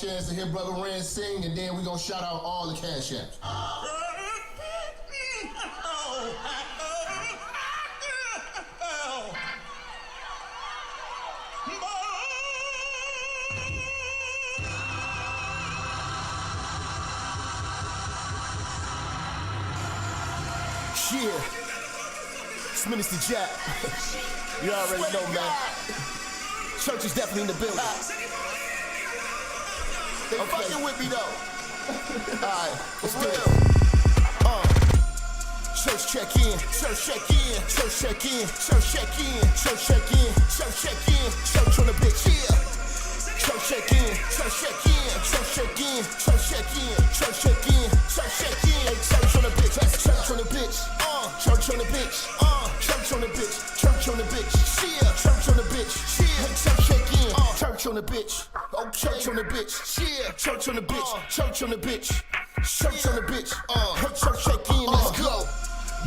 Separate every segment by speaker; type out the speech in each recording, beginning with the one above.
Speaker 1: chance to hear Brother Rand sing, and then we're gonna shout out all the cash apps. Yeah, it's Minister Jap. You already know, man. Church is definitely in the building. They fucking with me though. Alright, let's do it. Church check in, church check in, church check in, church check in, church check in, church check in, church on the bitch, yeah. Church check in, church check in, church check in, church check in, church check in, church check in, hey, church on the bitch, that's church on the bitch, church on the bitch, church on the bitch, church on the bitch, yeah, church on the bitch, yeah, hey, church check in, church on the bitch, oh, church on the bitch, yeah, church on the bitch, church on the bitch, church on the bitch, hey, church check in, let's go.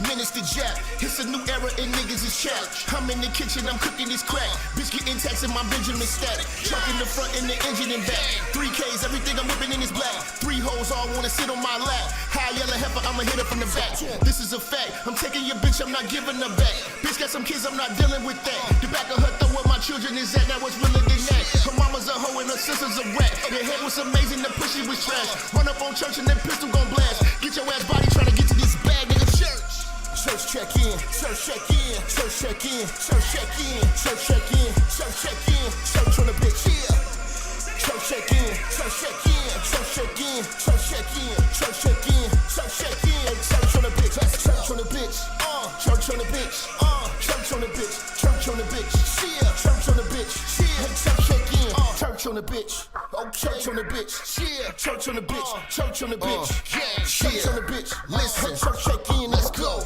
Speaker 1: Minister Jap, it's a new era and niggas is chat. I'm in the kitchen, I'm cooking this crack. Bitch getting taxed in my Benjamin static. Truck in the front and the engine in back. 3Ks, everything I'm whipping in is black. 3 hoes all wanna sit on my lap. High yellow heifer, I'ma hit her from the back. This is a fact, I'm taking your bitch, I'm not giving her back. Bitch got some kids, I'm not dealing with that. The back of her throw where my children is at, now what's realer than that? Her mama's a hoe and her sister's a rat. The head was amazing, the pussy was trash. Run up on church and that pistol gon' blast. Get your ass body trying to get to this bag, nigga, church. Church check in, church check in, church check in, church check in, church check in, church check in, church on the bitch, yeah. Church check in, church check in, church check in, church check in, church check in, church check in, hey, church on the bitch, that's church on the bitch, church on the bitch, church on the bitch, church on the bitch, yeah, church on the bitch, yeah, hey, church check in, church on the bitch, oh, church on the bitch, yeah, church on the bitch, church on the bitch, yeah, church on the bitch, listen, church check in, let's go.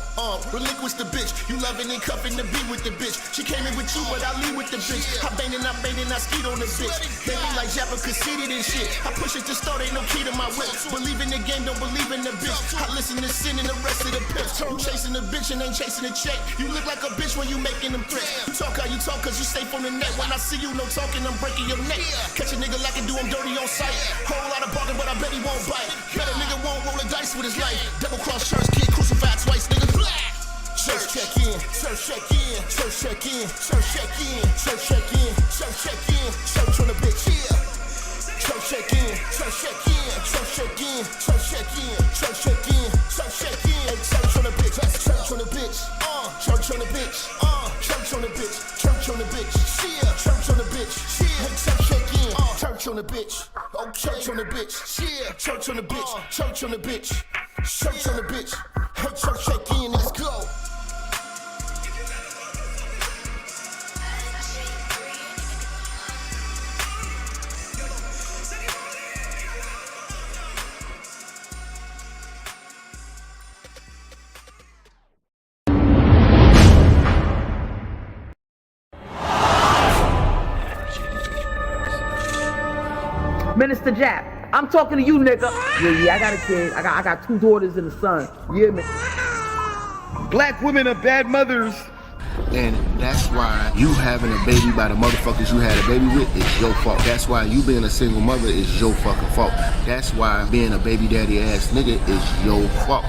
Speaker 1: Relinquish the bitch, you loving and cuffing to be with the bitch. She came in with you, but I leave with the bitch. I bangin', I skeet on the bitch. They be like Jappa conceited and shit. I push it to start, ain't no key to my whip. Believe in the game, don't believe in the bitch. I listen to sin and the rest of the pimps. You chasing the bitch and ain't chasing the check. You look like a bitch when you making them threats. You talk how you talk cause you safe on the net. When I see you, no talking, I'm breaking your neck. Catch a nigga like I do, I'm dirty on sight. Whole lot of bargain, but I bet he won't bite. Bet a nigga won't roll the dice with his life. Double cross church kid, crucified twice, nigga. Church check in, church check in, church check in, church check in, church check in, church check in, church on the bitch, yeah. Church check in, church check in, church check in, church check in, church check in, church check in, hey, church on the bitch, that's church on the bitch, church on the bitch, church on the bitch, church on the bitch, yeah, church on the bitch, yeah, hey, church check in, church on the bitch, oh, church on the bitch, yeah, church on the bitch, church on the bitch, church on the bitch, hey, church check in, let's go.
Speaker 2: Minister Jap, I'm talking to you, nigga. Yeah, I got a kid. I got 2 daughters and a son. Yeah, man.
Speaker 3: Black women are bad mothers.
Speaker 1: And that's why you having a baby by the motherfuckers you had a baby with is your fault. That's why you being a single mother is your fucking fault. That's why being a baby daddy ass nigga is your fault.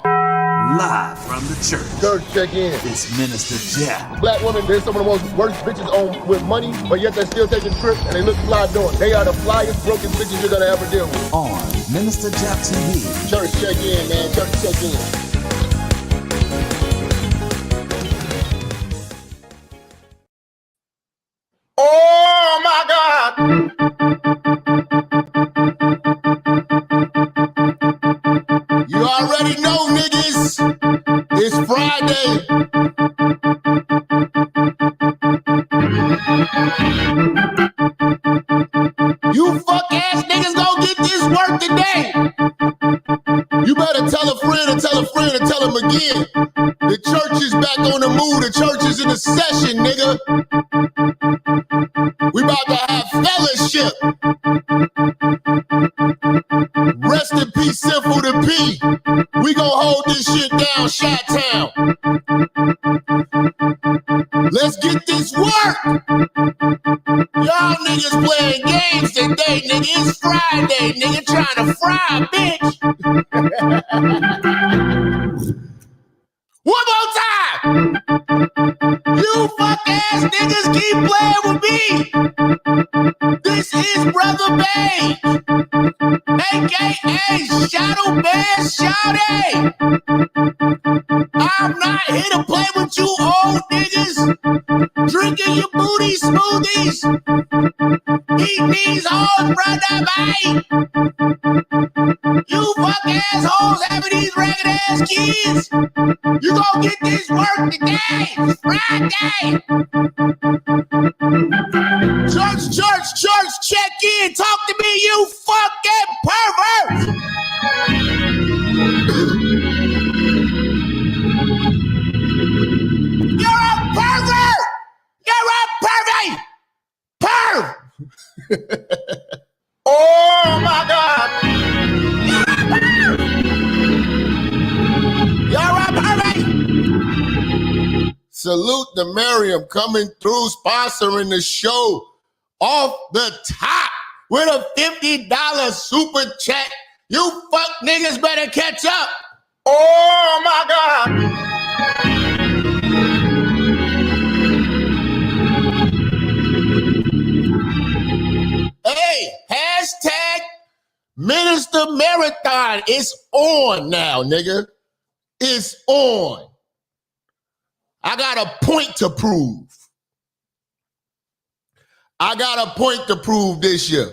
Speaker 4: Live from the church.
Speaker 1: Church check in.
Speaker 4: It's Minister Jap.
Speaker 1: Black women, they're some of the most worst bitches on with money, but yet they're still taking trips and they look fly doing. They are the flyest broken bitches you're gonna ever deal with.
Speaker 4: On Minister Jap TV.
Speaker 1: Church check in, man. Church check in. Oh my God! You already know, niggas. It's Friday. You fuck ass niggas gonna get this work today. You better tell a friend and tell a friend and tell him again. The church is back on the move. The church is in the session, nigga. We about to have fellowship. Rest in peace, Sinful to P. We gon' hold this shit down, Chi-Town. Let's get this work. Y'all niggas playing games today, nigga. It's Friday, nigga. Trying to fry, bitch. One more time. You fuck ass niggas keep playing with me. This is Brother Bay, aka Shadow Man Shawty. I'm not here to play with you old niggas. Drinking your booty smoothies. Eating these hoes, brother Bay. You fuck assholes having these ragged ass kids. You gonna get this work today. It's Friday. Church, check in. Talk to me, you fucking perverts. You're a pervert. You're a pervert. Perv. Oh my God. You're a pervert. Salute to Miriam coming through, sponsoring the show off the top with a $50 super chat. You fuck niggas better catch up. Oh my God. Hey, hashtag Minister Marathon. It's on now, nigga. It's on. I got a point to prove. I got a point to prove this year.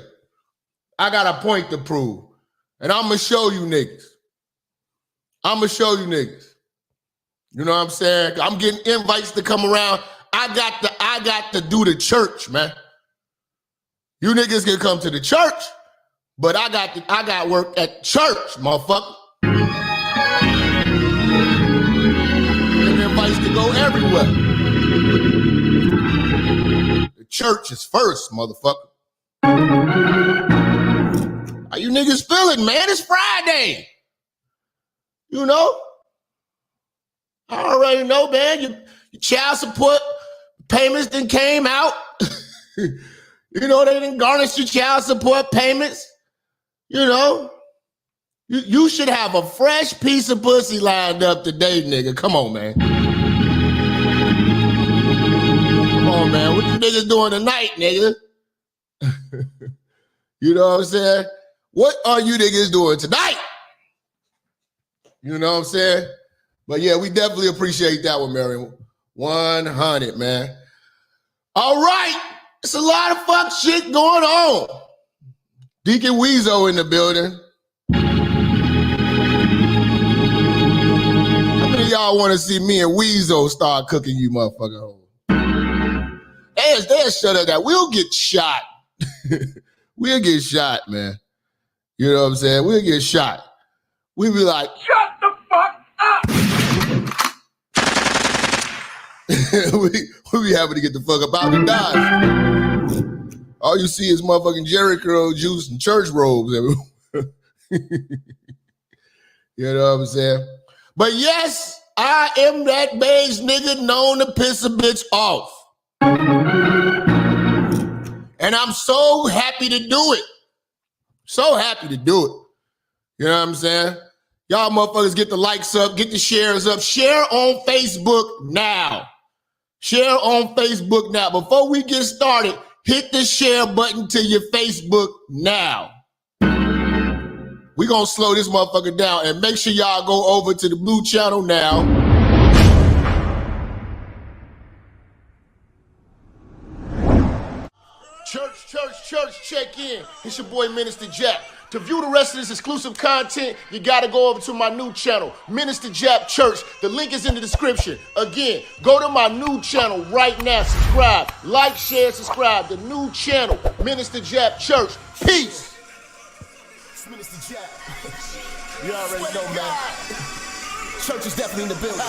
Speaker 1: I got a point to prove. And I'm going to show you niggas. I'm going to show you niggas. You know what I'm saying? I'm getting invites to come around. I got to do the church, man. You niggas can come to the church, but I got work at church, motherfucker. And invites to go everywhere. The church is first, motherfucker. How you niggas feeling, man? It's Friday. You know? I already know, man. Your child support payments done came out. You know, they didn't garnish your child support payments. You know? You should have a fresh piece of pussy lined up today, nigga. Come on, man. Come on, man. What you niggas doing tonight, nigga? You know what I'm saying? What are you niggas doing tonight? You know what I'm saying? But yeah, we definitely appreciate that one, Mary. 100, man. All right. It's a lot of fuck shit going on. Deacon Weezo in the building. How many of y'all want to see me and Weezo start cooking you motherfucker hoes? They'll shut up that. We'll get shot. We'll get shot, man. You know what I'm saying? We'll get shot. We'll be like, shut the fuck up. we be happy to get the fuck up out the Dodge. All you see is motherfucking Jerry curl juice and church robes. You know what I'm saying? But yes, I am that beige nigga known to piss a bitch off. And I'm so happy to do it. So happy to do it. You know what I'm saying? Y'all motherfuckers get the likes up, get the shares up. Share on Facebook now. Share on Facebook now. Before we get started, hit the share button to your Facebook now. We're going to slow this motherfucker down and make sure y'all go over to the blue channel now. Church, check in. It's your boy, Minister Jap. To view the rest of this exclusive content, you gotta go over to my new channel, Minister Jap Church. The link is in the description. Again, go to my new channel right now. Subscribe, like, share, subscribe. The new channel, Minister Jap Church. Peace.
Speaker 5: It's Minister Jap. You already know, man. Church is definitely in the building.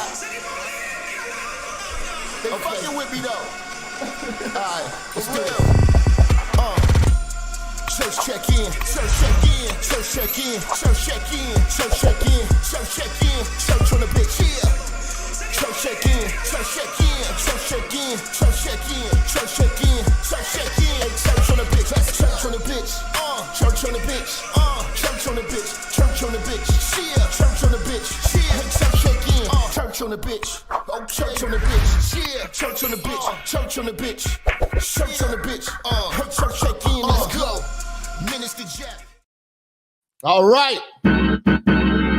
Speaker 5: They fucking with me, though. All right, let's do it. Church check in, church check in, church check in, church check in, church check in, church check in, church on the bitch, yeah. Church check in, church check in, church check in, church check in, church check in, church check in. Hey, church on the bitch, church on the bitch, church on the bitch, church on the bitch, church on the bitch, yeah, church on the bitch, yeah. Hey, church check in, church on the bitch, oh, church on the bitch, yeah, church on the bitch, church on the bitch, church on the bitch, hey, church check in, let's go. Minister Jap. All right.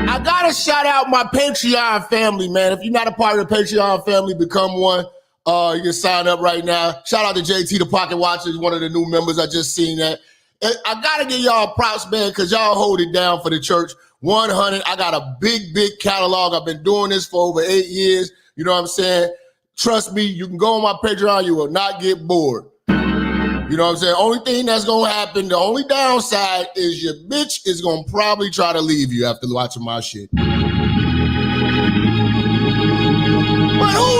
Speaker 5: I gotta shout out my Patreon family, man. If you're not a part of the Patreon family, become one. You can sign up right now. Shout out to JT, the Pocket Watcher, one of the new members. I just seen that. And I gotta give y'all props, man, because y'all hold it down for the church. 100. I got a big catalog. I've been doing this for over 8 years. You know what I'm saying? Trust me, you can go on my Patreon. You will not get bored. You know what I'm saying? Only thing that's gonna happen, the only downside is your bitch is gonna probably try to leave you after watching my shit. But who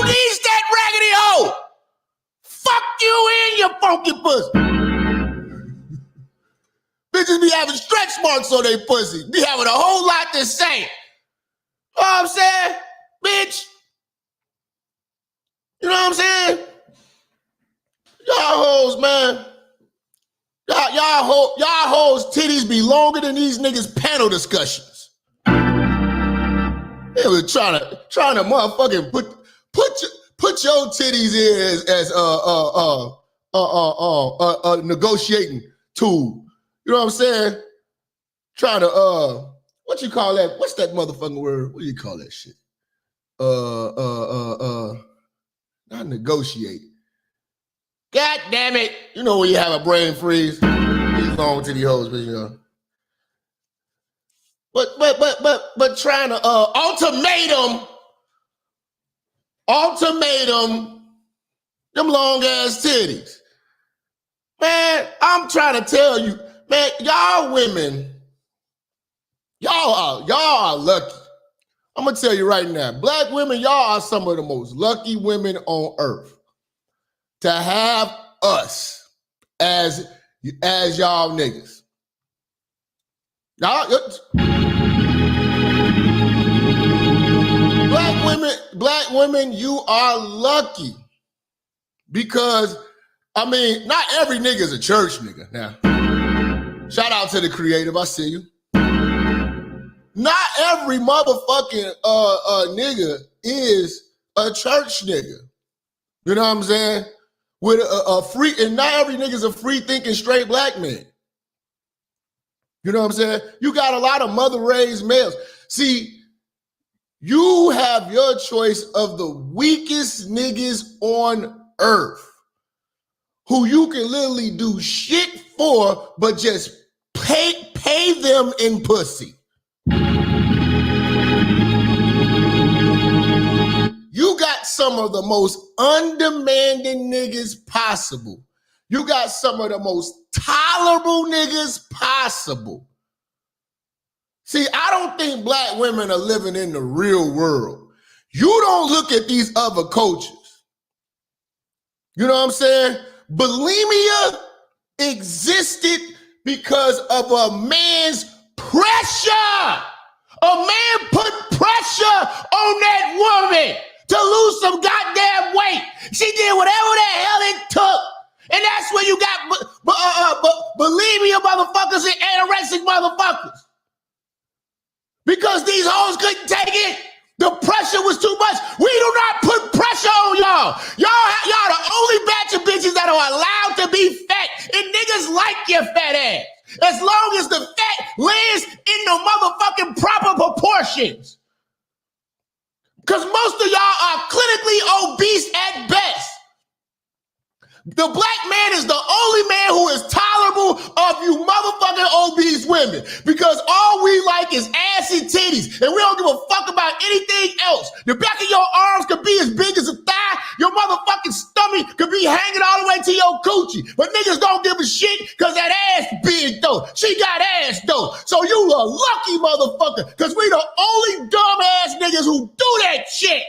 Speaker 5: needs that raggedy hoe? Fuck you and your funky pussy. Bitches be having stretch marks on their pussy. Be having a whole lot to say. You know what I'm saying? Bitch. You know what I'm saying? Y'all hoes, man. Y'all hoes titties be longer than these niggas' panel discussions. They were trying to motherfucking put your titties in as a negotiating tool. You know what I'm saying? Trying to what you call that? What's that motherfucking word? What do you call that shit? Not negotiate. God damn it. You know when you have a brain freeze. These long titty hoes, but you know. But trying to ultimatum them long ass titties. Man, I'm trying to tell you, man, y'all women, y'all are lucky. I'm gonna tell you right now, black women, y'all are some of the most lucky women on earth to have us as y'all niggas. Black women, you are lucky because, I mean, not every nigga is a church nigga. Now, shout out to the creative, I see you. Not every motherfucking nigga is a church nigga. You know what I'm saying? With a free, and not every nigga's a free thinking straight black man. You know what I'm saying? You got a lot of mother raised males. See, you have your choice of the weakest niggas on earth who you can literally do shit for, but just pay them in pussy. You got some of the most undemanding niggas possible. You got some of the most tolerable niggas possible. See, I don't think black women are living in the real world. You don't look at these other cultures. You know what I'm saying? Bulimia existed because of a man's pressure. A man put pressure on that woman to lose some goddamn weight. She did whatever the hell it took. And that's when you got bulimia motherfuckers and anorexic motherfuckers. Because these hoes couldn't take it. The pressure was too much. We do not put pressure on y'all. Y'all the only batch of bitches that are allowed to be fat. And niggas like your fat ass. As long as the fat lands in the motherfucking proper proportions. Because most of y'all are clinically obese at best. The black man is the only man who is tolerable of you motherfucking obese women. Because all we like is ass and titties. And we don't give a fuck about anything else. The back of your arms could be as big as a thigh. Your motherfucking stomach could be hanging all the way to your coochie. But niggas don't give a shit because that ass big though. She got ass though. So you a lucky motherfucker. Because we the only dumb ass niggas who do that shit.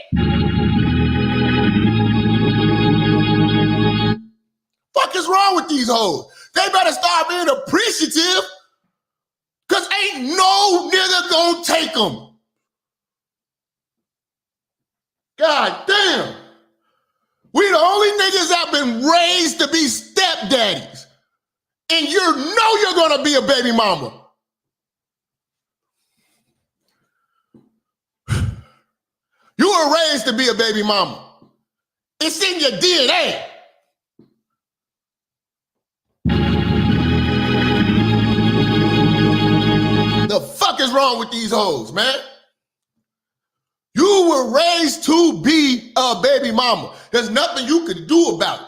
Speaker 5: Fuck is wrong with these hoes? They better start being appreciative, cause ain't no nigga gonna take them. God damn. We the only niggas that been raised to be stepdaddies. And you know you're gonna be a baby mama. You were raised to be a baby mama. It's in your DNA. The fuck is wrong with these hoes, man? You were raised to be a baby mama. There's nothing you could do about it.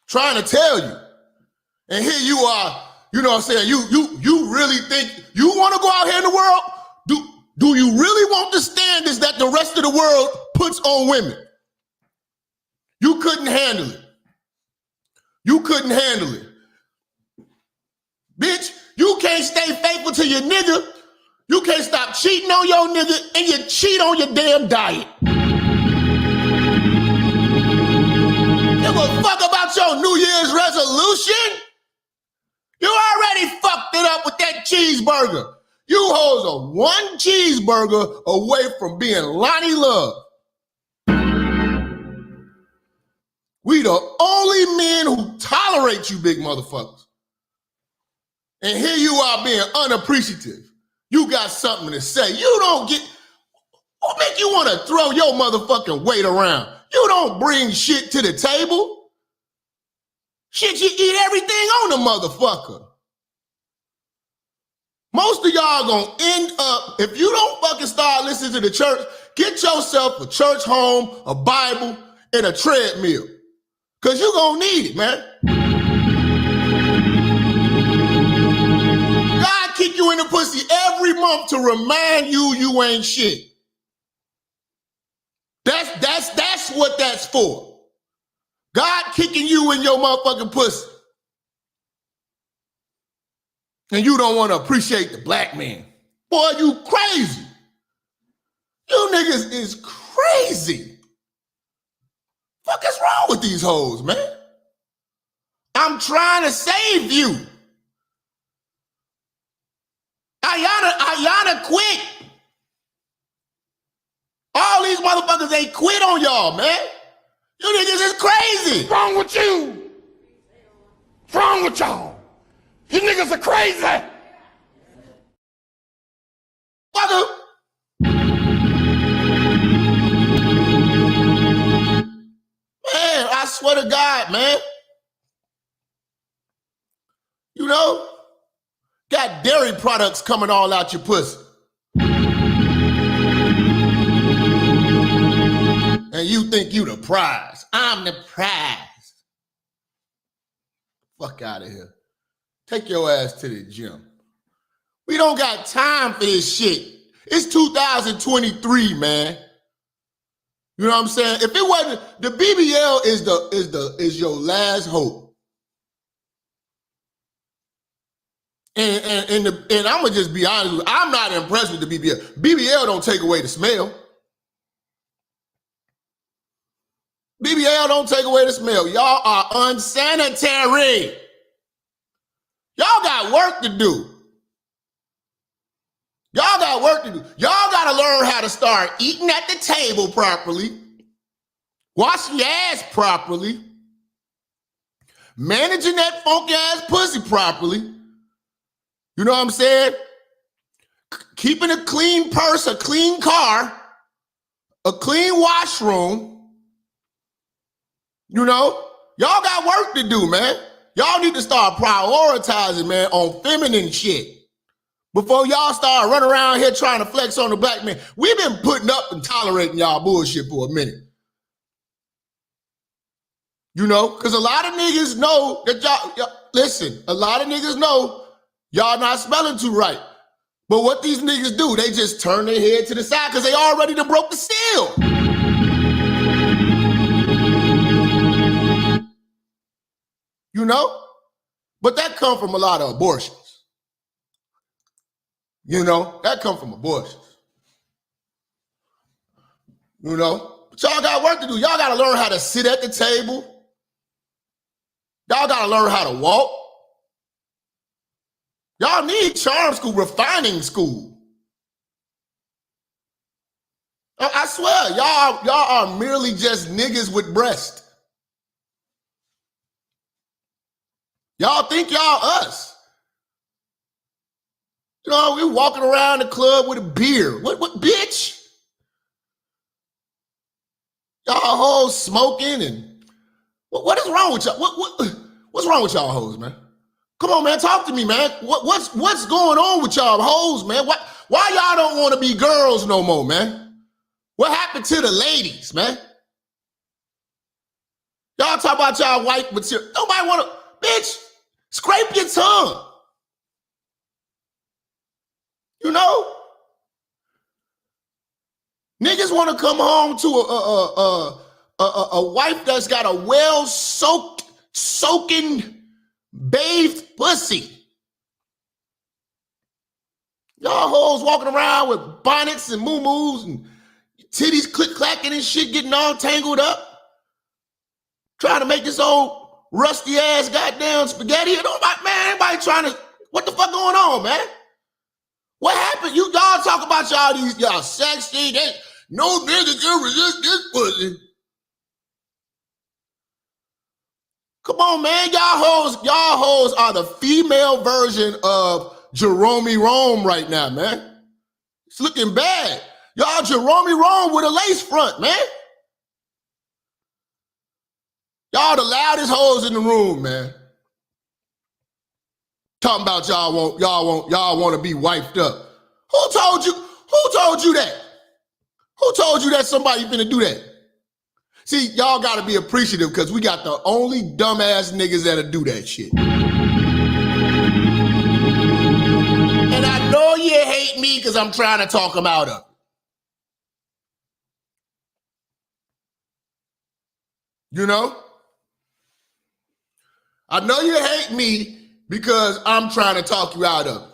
Speaker 5: Trying to tell you. And here you are, you know what I'm saying? You really think you want to go out here in the world? Do you really want the standards that the rest of the world puts on women? You couldn't handle it. You couldn't handle it. Bitch, you can't stay faithful to your nigga. You can't stop cheating on your nigga, and you cheat on your damn diet. Give a fuck about your New Year's resolution? You already fucked it up with that cheeseburger. You hoes are one cheeseburger away from being Lonnie Love. We the only men who tolerate you big motherfuckers. And here you are being unappreciative. You got something to say. You don't get, what make you want to throw your motherfucking weight around? You don't bring shit to the table. Shit, you eat everything on the motherfucker. Most of y'all gonna end up, if you don't fucking start listening to the church, get yourself a church home, a Bible, and a treadmill. Cause you gonna need it, man. God kick you in the pussy every month to remind you ain't shit. That's what that's for. God kicking you in your motherfucking pussy. And you don't want to appreciate the black man. Boy, you crazy. You niggas is crazy. Fuck is wrong with these hoes, man? I'm trying to save you. Ayana quit. All these motherfuckers ain't quit on y'all, man. You niggas is crazy.
Speaker 6: What's wrong with you? What's wrong with y'all? You niggas are crazy.
Speaker 5: Mother. Man, I swear to God, man. You know, got dairy products coming all out your pussy. And you think you the prize. I'm the prize. Fuck out of here. Take your ass to the gym. We don't got time for this shit. It's 2023, man. You know what I'm saying? If it wasn't, the BBL is your last hope. And I'm gonna just be honest with you, I'm not impressed with the BBL. BBL don't take away the smell. BBL don't take away the smell. Y'all are unsanitary. Y'all got work to do. Y'all got work to do. Y'all got to learn how to start eating at the table properly, wash your ass properly, managing that funky ass pussy properly. You know what I'm saying? Keeping a clean purse, a clean car, a clean washroom. You know, y'all got work to do, man. Y'all need to start prioritizing, man, on feminine shit. Before y'all start running around here trying to flex on the black man. We've been putting up and tolerating y'all bullshit for a minute. You know, because a lot of niggas know that y'all, listen, a lot of niggas know y'all not smelling too right. But what these niggas do, they just turn their head to the side because they already done broke the seal. You know? But that come from a lot of abortions. You know? That come from abortions. You know? But y'all got work to do. Y'all got to learn how to sit at the table. Y'all got to learn how to walk. Y'all need charm school, refining school. I swear, y'all are merely just niggas with breast. Y'all think y'all us. You know, we walking around the club with a beer. What bitch? Y'all hoes smoking and what is wrong with y'all? What's wrong with y'all hoes, man? Come on, man, talk to me, man. What's going on with y'all hoes, man? Why y'all don't want to be girls no more, man? What happened to the ladies, man? Y'all talk about y'all white material. Nobody want to, bitch, scrape your tongue. You know? Niggas want to come home to a wife that's got a soaking, bathed pussy. Y'all hoes walking around with bonnets and moo-moos and titties click-clacking and shit, getting all tangled up. Trying to make this old rusty-ass goddamn spaghetti. Everybody trying to, what the fuck going on, man? What happened? Y'all talk about y'all sexy. No nigga can resist this pussy. Come on, man. Y'all hoes are the female version of Jerome Rome right now, man. It's looking bad. Y'all Jerome Rome with a lace front, man. Y'all the loudest hoes in the room, man. Talking about y'all want to be wiped up. Who told you that? Who told you that somebody finna do that? See, y'all gotta be appreciative because we got the only dumbass niggas that'll do that shit. And I know you hate me because I'm trying to talk them out of it. You know? I know you hate me because I'm trying to talk you out of it.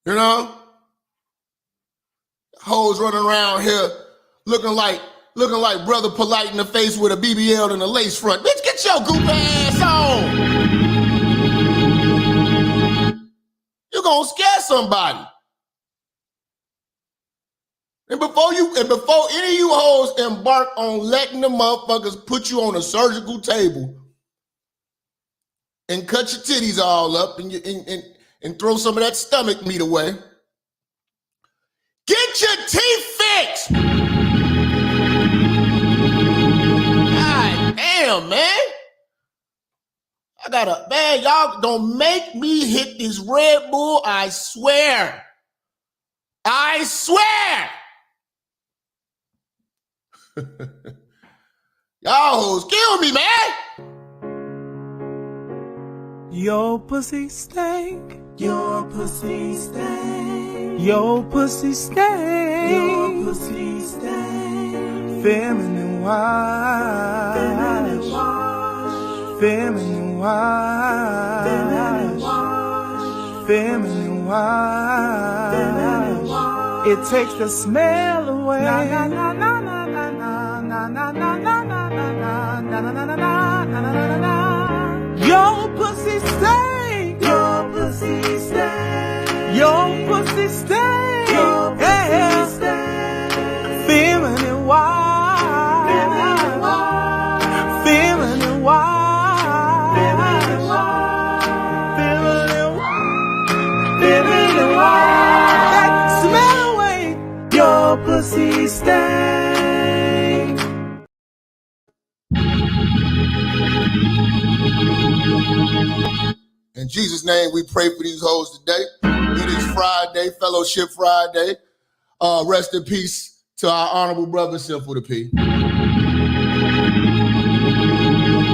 Speaker 5: You know? Hoes running around here looking like Brother Polite in the face with a BBL and a lace front. Bitch, get your goop ass on. You're gonna scare somebody. And before any of you hoes embark on letting the motherfuckers put you on a surgical table and cut your titties all up and throw some of that stomach meat away, get your teeth fixed. God damn, man. Y'all don't make me hit this Red Bull, I swear. I swear. Y'all hoes kill me, man.
Speaker 7: Your pussy stank. Your pussy stank. Your pussy stank. Your pussy stank. Feminine wash. Feminine wash. Feminine wash. Feminine wash. Feminine wash. Feminine wash. It takes the smell away. Na na na na na na na na na na na na na na na na na. Your pussy stink. Your pussy stink. Your pussy stink. Your pussy stink. Feminine wash. Feminine wash. Feminine wash. Feminine wash. Feminine wash. Feminine wash. That smell away. Your pussy stink.
Speaker 5: In Jesus' name, we pray for these hoes today. It is Friday, Fellowship Friday. Rest in peace to our honorable brother, Simple the P.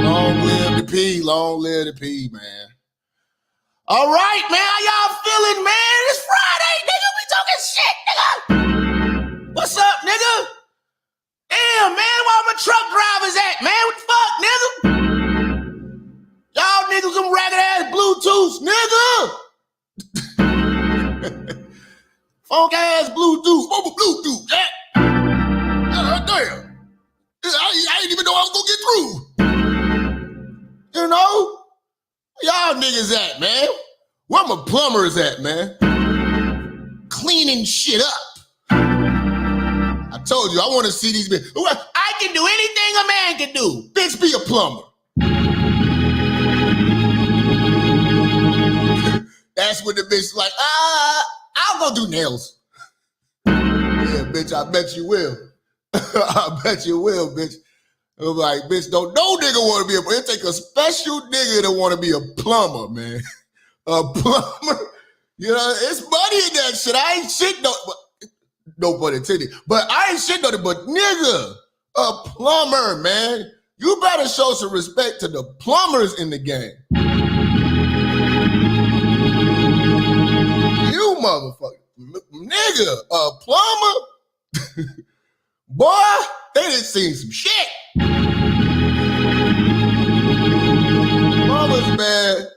Speaker 5: Long live the P, long live the P, man. All right, man, how y'all feeling, man? It's Friday, nigga. We talking shit, nigga. What's up, nigga? Damn, man, where all my truck drivers at, man? What the fuck, nigga? Y'all niggas some ragged ass Bluetooths, nigga. Funk ass Bluetooth. Bluetooth, yeah. Damn. I didn't even know I was gonna get through. You know? Y'all niggas at, man? Where my plumbers at, man? Cleaning shit up. I told you, I want to see these bitches. I can do anything a man can do. Bitch, be a plumber. That's when the bitch like, I'll go do nails. Yeah, bitch, I bet you will. I bet you will, bitch. I'm like, bitch, no nigga want to be it take a special nigga to want to be a plumber, man. A plumber. You know, it's money in that shit. I ain't shit no pun intended. But I ain't shit on it, but nigga, a plumber, man. You better show some respect to the plumbers in the game. You motherfucker. Nigga, a plumber? Boy, they done seen some shit. Plumbers, man.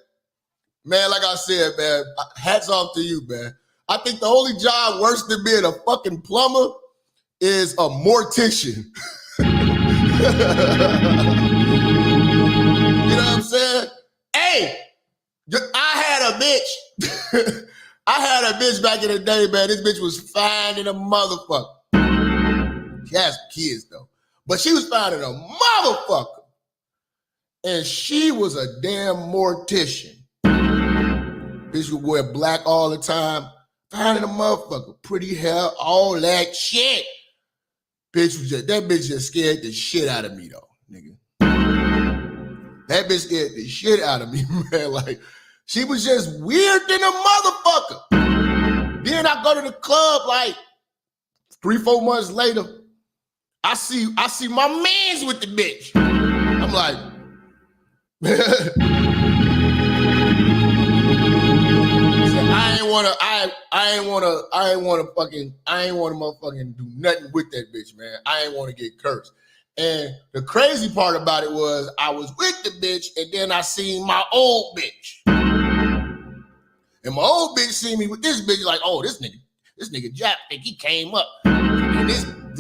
Speaker 5: Man, like I said, man, hats off to you, man. I think the only job worse than being a fucking plumber is a mortician. You know what I'm saying? Hey, I had a bitch. I had a bitch back in the day, man. This bitch was fine in a motherfucker. She had some kids, though. But she was fine in a motherfucker. And she was a damn mortician. Bitch would wear black all the time. Fine in a motherfucker. Pretty hair, all that shit. That bitch just scared the shit out of me, though, nigga. That bitch scared the shit out of me, man. Like, she was just weird than a motherfucker. Then I go to the club like 3-4 months later. I see my mans with the bitch. I'm like, I ain't wanna motherfucking do nothing with that bitch, man. I ain't wanna get cursed. And the crazy part about it was I was with the bitch and then I seen my old bitch. And my old bitch seen me with this bitch like, oh, this nigga Jap think he came up. And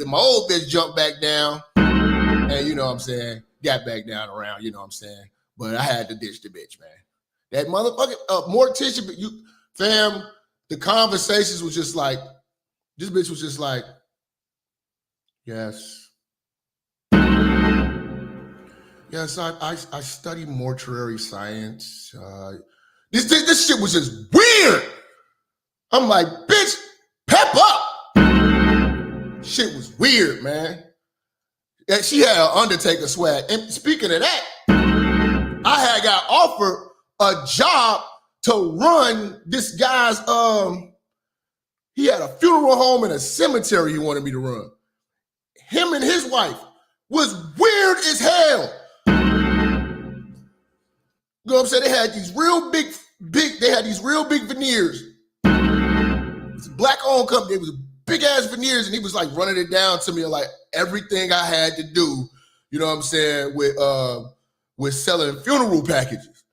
Speaker 5: my old bitch jumped back down and you know what I'm saying, got back down around, you know what I'm saying. But I had to ditch the bitch, man. That motherfucking mortician, fam, the conversations was just like, this bitch was just like, yes. Yes, I study mortuary science. This shit was just weird. I'm like, bitch, pep up. Shit was weird, man. And she had an Undertaker swag. And speaking of that, I had got offered a job to run this guy's, he had a funeral home and a cemetery he wanted me to run. Him and his wife was weird as hell. You know what I'm saying? They had these real big veneers. It's a black-owned company. It was big-ass veneers, and he was like running it down to me like everything I had to do, you know what I'm saying, with selling funeral packages.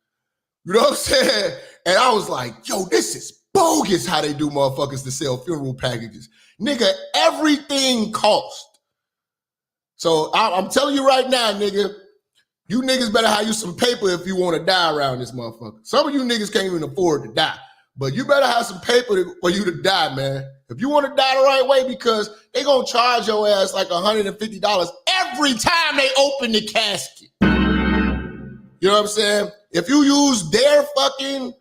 Speaker 5: You know what I'm saying? And I was like, yo, this is bogus how they do motherfuckers to sell funeral packages. Nigga, everything cost. So I'm telling you right now, nigga, you niggas better have you some paper if you want to die around this motherfucker. Some of you niggas can't even afford to die. But you better have some paper for you to die, man. If you want to die the right way, because they going to charge your ass like $150 every time they open the casket. You know what I'm saying? If you use their fucking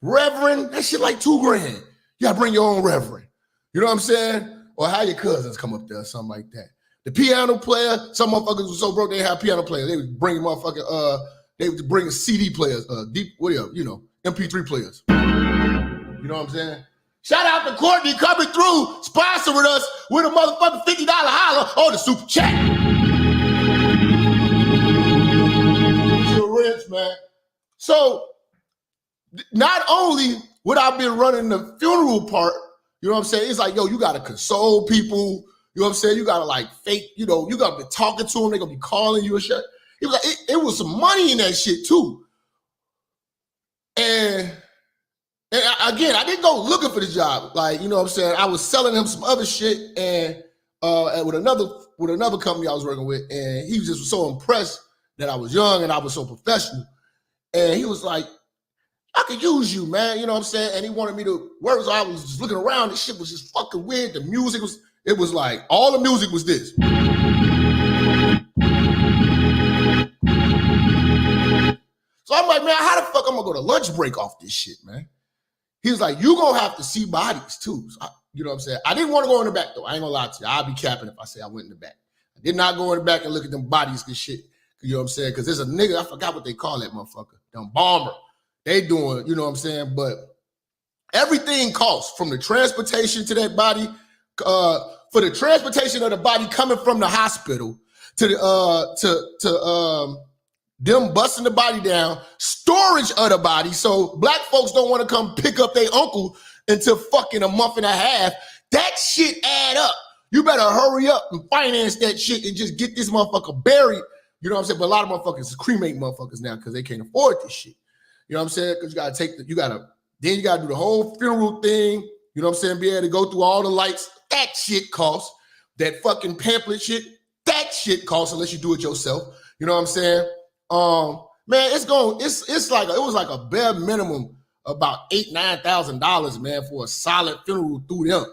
Speaker 5: reverend, that shit like $2,000. You got to bring your own reverend. You know what I'm saying? Or how your cousins come up there or something like that. The piano player, some motherfuckers were so broke they didn't have piano players. They would bring motherfucking they would bring CD players, MP3 players. You know what I'm saying? Shout out to Courtney coming through, sponsoring us with a motherfucking $50 holler on the super chat. You're rich, man. So not only would I be running the funeral part, you know what I'm saying? It's like, yo, you gotta console people. You know what I'm saying? You gotta like fake, you gotta be talking to them. They're gonna be calling you and shit. It was like, it was some money in that shit too. And again, I didn't go looking for the job. Like, you know what I'm saying? I was selling him some other shit and with another company I was working with, and he was just so impressed that I was young and I was so professional. And he was like, I could use you, man. You know what I'm saying? And he wanted me to work. So I was just looking around. This shit was just fucking weird. The music was, it was like, all the music was this. So I'm like, man, how the fuck I'm gonna go to lunch break off this shit, man? He was like, you gonna have to see bodies too. So you know what I'm saying? I didn't want to go in the back though. I ain't gonna lie to you. I'll be capping if I say I went in the back. I did not go in the back and look at them bodies and shit. You know what I'm saying? Because there's a nigga, I forgot what they call that motherfucker. Them bomber. They doing, you know what I'm saying? But everything costs from the transportation to that body, for the transportation of the body coming from the hospital to the them busting the body down, storage of the body. So black folks don't want to come pick up their uncle until fucking a month and a half. That shit add up. You better hurry up and finance that shit and just get this motherfucker buried. You know what I'm saying? But a lot of motherfuckers is cremate motherfuckers now because they can't afford this shit. You know what I'm saying? Because you gotta do the whole funeral thing. You know what I'm saying? Be able to go through all the lights. That shit costs. That fucking pamphlet shit, that shit costs unless you do it yourself. You know what I'm saying? Man, it was like a bare minimum about $8,000-9,000, man, for a solid funeral through them.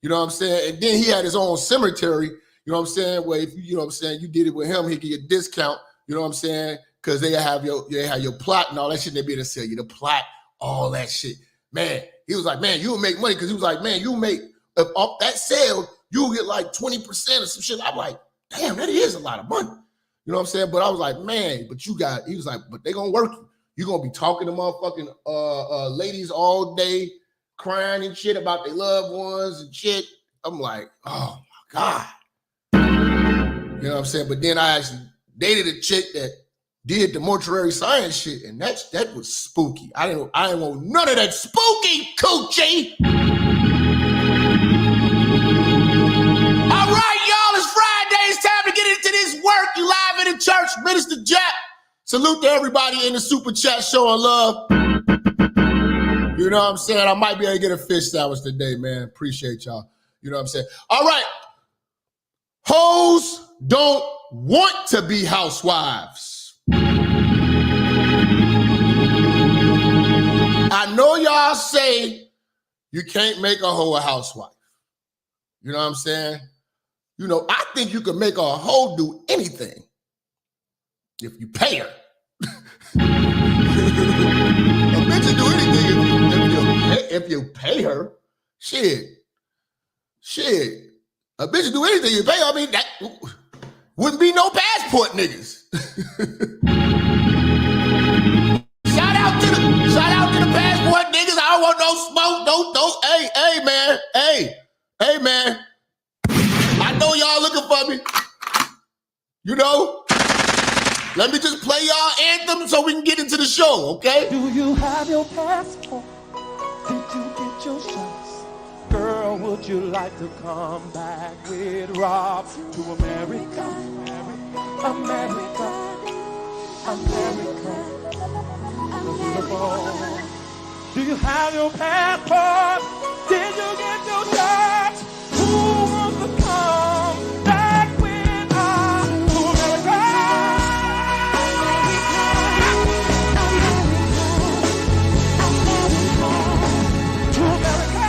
Speaker 5: You know what I'm saying? And then he had his own cemetery, you know what I'm saying? Where if you know what I'm saying, you did it with him, he give you a discount, you know what I'm saying? Because they have your plot and all that shit, they be able to sell you the plot, all that shit. Man, he was like, man, you'll make money, because he was like, man, you make off that sale, you'll get like 20% or some shit. I'm like, damn, that is a lot of money. You know what I'm saying? But I was like, man, he was like, but they gonna work you. You're gonna be talking to motherfucking ladies all day, crying and shit about their loved ones and shit. I'm like, oh my God. You know what I'm saying? But then I actually dated a chick that did the mortuary science shit, and that was spooky. I didn't want none of that spooky coochie. All right, y'all, it's Friday. It's time to get into this work. You live in the church, Minister Jap. Salute to everybody in the super chat showing love. You know what I'm saying? I might be able to get a fish sandwich today, man. Appreciate y'all. You know what I'm saying? All right. Hoes don't want to be housewives. I know y'all say you can't make a hoe a housewife. You know what I'm saying? You know, I think you can make a hoe do anything if you pay her. A bitch will do anything if you pay her. Shit. A bitch will do anything you pay her. I mean, that wouldn't be no passport niggas. Shout out to the passport niggas. I don't want no smoke. Hey, man. I know y'all looking for me. You know? Let me just play y'all anthem so we can get into the show, okay?
Speaker 7: Do you have your passport? Did you get your shots? Girl, would you like to come back with Rob to America? America. Do you have your passport? Did you get your shots? Who wants to come back with us to America? To America.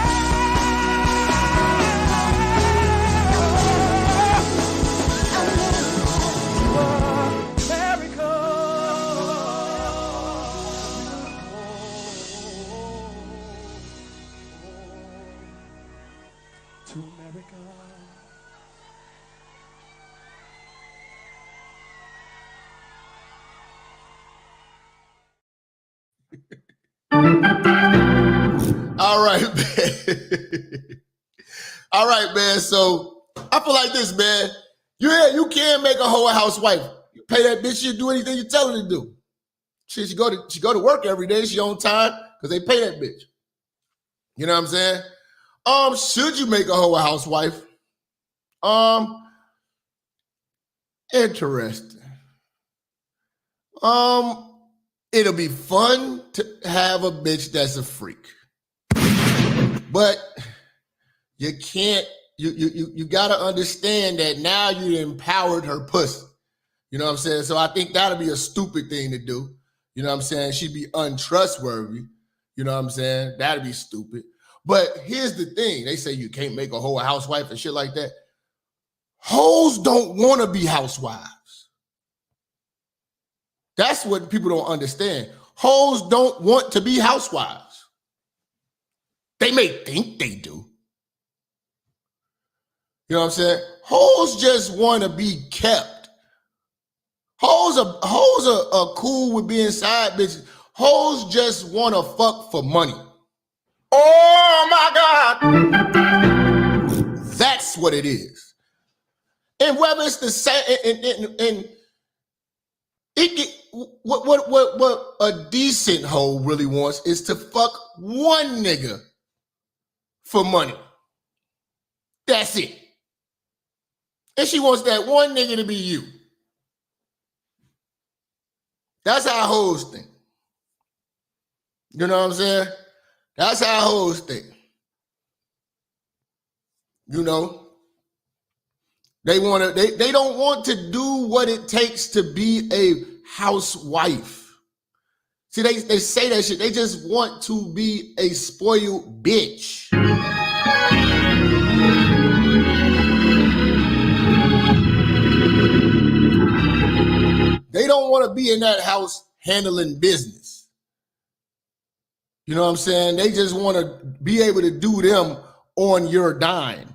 Speaker 5: All right, man. All right, man. So I feel like this, man. You can make a hoe a housewife. You pay that bitch, she'll do anything you tell her to do. She go to work every day. She on time because they pay that bitch. You know what I'm saying? Should you make a hoe a housewife? Interesting. It'll be fun to have a bitch that's a freak. But you can't, you gotta understand that now you empowered her pussy. You know what I'm saying? So I think that'll be a stupid thing to do. You know what I'm saying? She'd be untrustworthy. You know what I'm saying? That'd be stupid. But here's the thing. They say you can't make a hoe a housewife and shit like that. Hoes don't want to be housewives. That's what people don't understand. Hoes don't want to be housewives. They may think they do. You know what I'm saying? Hoes just want to be kept. Hoes are cool with being side bitches. Hoes just want to fuck for money. Oh my God. That's what it is. And whether it's the same, and it get, what a decent hoe really wants is to fuck one nigga for money. That's it. And she wants that one nigga to be you. That's how hoes think. You know what I'm saying? That's how hoes think. You know? They don't want to do what it takes to be a housewife. See, they say that shit. They just want to be a spoiled bitch. They don't want to be in that house handling business. You know what I'm saying? They just want to be able to do them on your dime.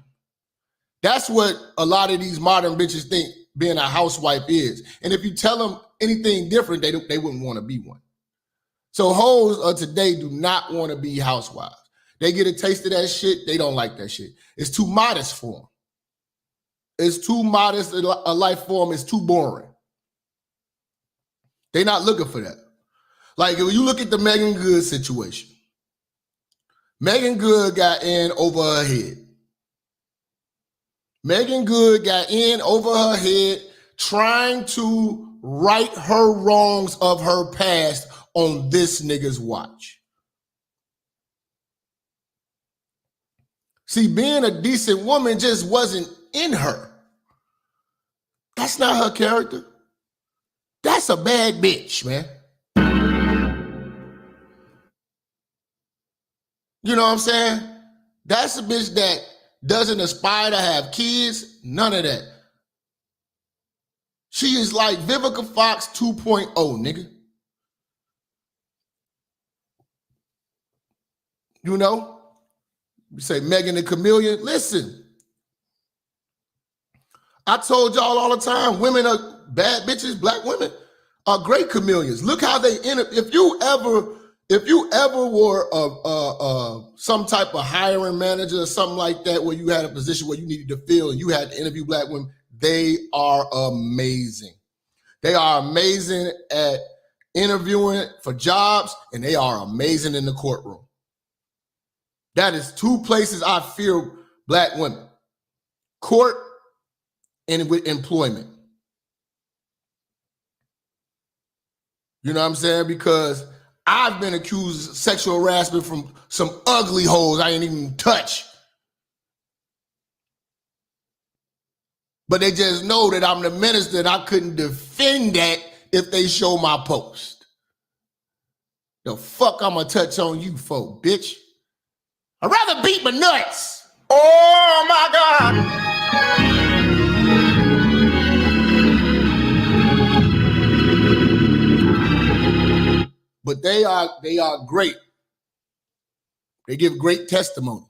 Speaker 5: That's what a lot of these modern bitches think being a housewife is. And if you tell them anything different, they wouldn't want to be one. So hoes of today do not want to be housewives. They get a taste of that shit. They don't like that shit. It's too modest for them. It's too modest a life for them. It's too boring. They're not looking for that. Like if you look at the Megan Good situation, Megan Good got in over her head. Megan Good got in over her head trying to right her wrongs of her past on this nigga's watch. See, being a decent woman just wasn't in her. That's not her character. That's a bad bitch, man. You know what I'm saying? That's a bitch that doesn't aspire to have kids. None of that. She is like Vivica Fox 2.0, nigga. You know? You say Megan the Chameleon. Listen. I told y'all all the time, women are bad bitches, black women are great chameleons. Look how they enter. If you ever were some type of hiring manager or something like that, where you had a position where you needed to fill and you had to interview black women, they are amazing. They are amazing at interviewing for jobs, and they are amazing in the courtroom. That is two places I fear black women: court and with employment. You know what I'm saying? Because I've been accused of sexual harassment from some ugly hoes I ain't even touch. But they just know that I'm the minister and I couldn't defend that if they show my post. The fuck I'm gonna touch on you for, bitch? I'd rather beat my nuts. Oh my God. But they are great. They give great testimony.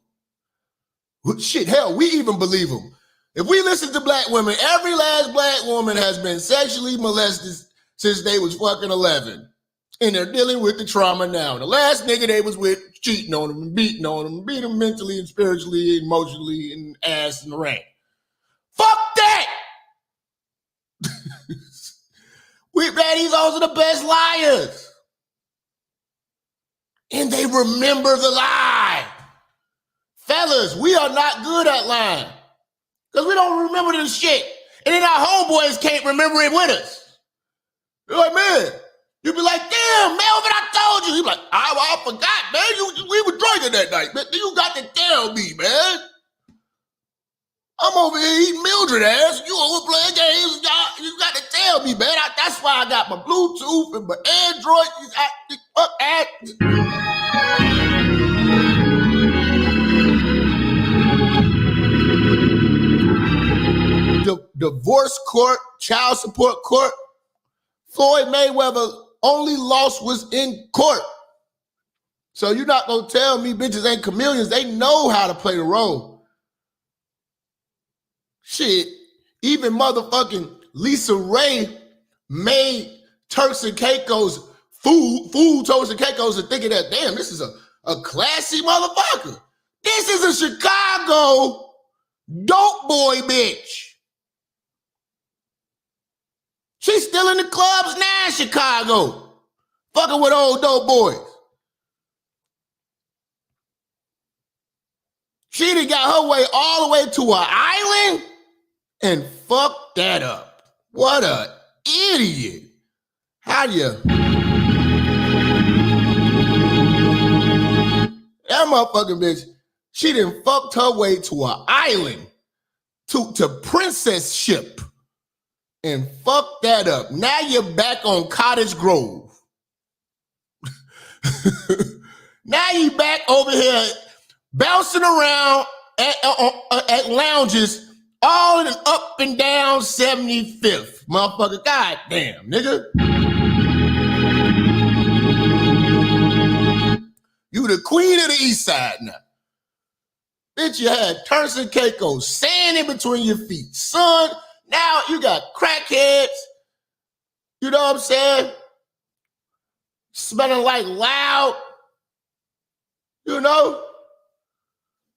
Speaker 5: Shit, hell, we even believe them. If we listen to black women, every last black woman has been sexually molested since they was fucking 11. And they're dealing with the trauma now. The last nigga they was with cheating on them and beating on them, beating them mentally and spiritually, emotionally, and ass in the rain. Fuck that! These hoes are the best liars. And they remember the lie. Fellas, we are not good at lying. Because we don't remember this shit. And then our homeboys can't remember it with us. You're like, man, you'd be like, damn, Melvin, I told you. You'd be like, I forgot, man. We were drinking that night. Man, you got to tell me, man. I'm over here eating Mildred ass. You over playing games. You got to tell me, man. That's why I got my Bluetooth and my Android. Fuck that. Divorce court, child support court. Floyd Mayweather only loss was in court. So you're not gonna tell me bitches ain't chameleons. They know how to play the role. Shit, even motherfucking Lisa Ray made Turks and Caicos food Turks and Caicos and thinking that, damn, this is a classy motherfucker. This is a Chicago dope boy bitch. She's still in the clubs now in Chicago, fucking with old dope boys. She done got her way all the way to an island and fucked that up. What a idiot. How do you? That motherfucking bitch, she done fucked her way to an island, to princess ship, and fucked that up. Now you're back on Cottage Grove. Now you back over here bouncing around at lounges all in up and down 75th. Motherfucker, goddamn, nigga. You the queen of the east side now. Bitch, you had Turks and Caicos, sand in between your feet. Son, now you got crackheads. You know what I'm saying? Smelling like loud. You know?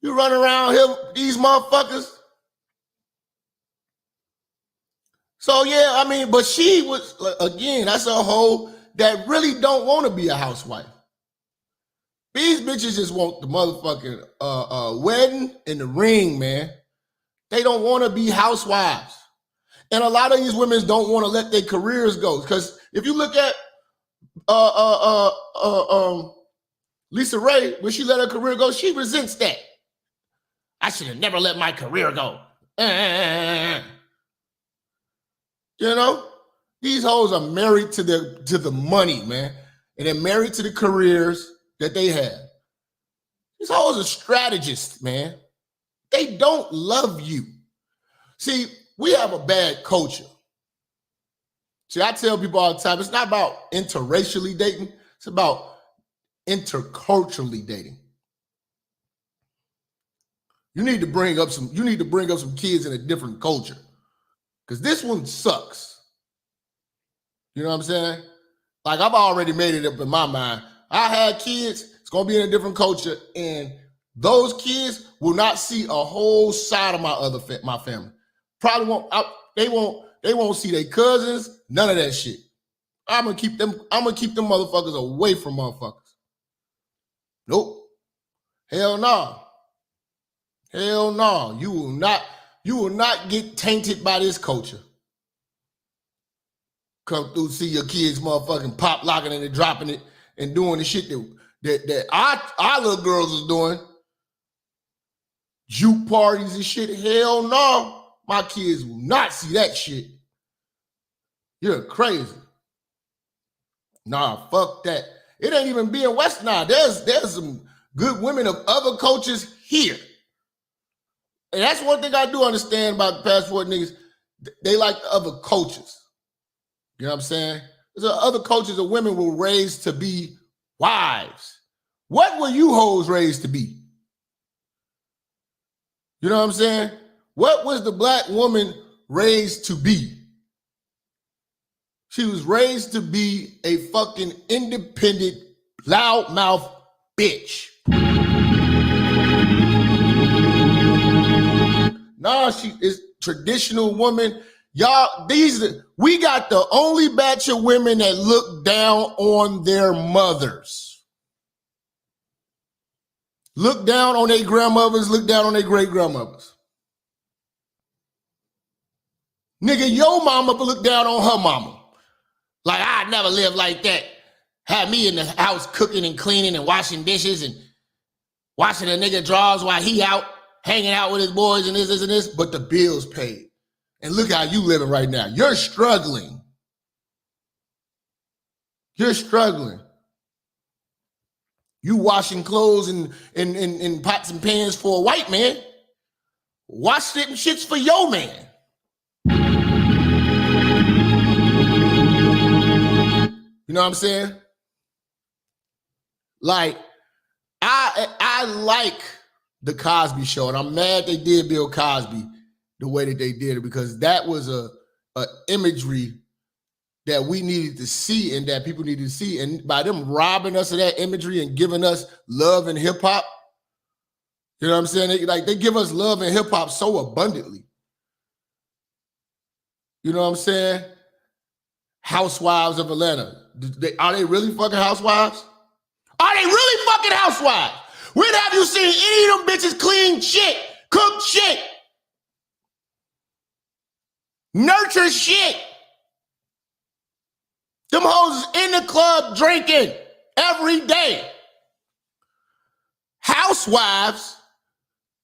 Speaker 5: You run around here with these motherfuckers. So, yeah, I mean, but she was, again, that's a hoe that really don't want to be a housewife. These bitches just want the motherfucking wedding and the ring, man. They don't want to be housewives. And a lot of these women don't want to let their careers go. Because if you look at Lisa Ray, when she let her career go, she resents that. I should have never let my career go. You know, these hoes are married to the money, man. And they're married to the careers that they have. These hoes are strategists, man. They don't love you. See, we have a bad culture. See, I tell people all the time, it's not about interracially dating. It's about interculturally dating. You need to bring up some kids in a different culture. Because this one sucks. You know what I'm saying? Like, I've already made it up in my mind. I had kids, it's gonna be in a different culture, and those kids will not see a whole side of my family. Probably won't. They won't see their cousins. None of that shit. I'm gonna keep them motherfuckers away from motherfuckers. Nope. Hell no. Hell no. You will not get tainted by this culture. Come through, see your kids motherfucking pop locking and dropping it and doing the shit that our little girls is doing. Juke parties and shit. Hell no. My kids will not see that shit. You're crazy. Nah, fuck that. It ain't even being West now. There's some good women of other cultures here. And that's one thing I do understand about the passport niggas. They like the other cultures. You know what I'm saying? There's other cultures of women were raised to be wives. What were you hoes raised to be? You know what I'm saying? What was the black woman raised to be? She was raised to be a fucking independent, loudmouth bitch. Nah, she is traditional woman. Y'all, we got the only batch of women that look down on their mothers. Look down on their grandmothers, look down on their great-grandmothers. Nigga, your mama look down on her mama. Like, I never lived like that. Had me in the house cooking and cleaning and washing dishes and washing a nigga drawers while he out. hanging out with his boys and this and this, but the bills paid. And look how you living right now. You're struggling. You're struggling. You washing clothes in pots and pans for a white man. Wash them shits for your man. You know what I'm saying? Like, I like the Cosby Show, and I'm mad they did Bill Cosby the way that they did it, because that was a imagery that we needed to see and that people needed to see. And by them robbing us of that imagery and giving us love and hip hop, you know what I'm saying? They give us love and hip hop so abundantly. You know what I'm saying? Housewives of Atlanta. Are they really fucking housewives? Are they really fucking housewives? When have you seen any of them bitches clean shit, cook shit, nurture shit? Them hoes in the club drinking every day. Housewives,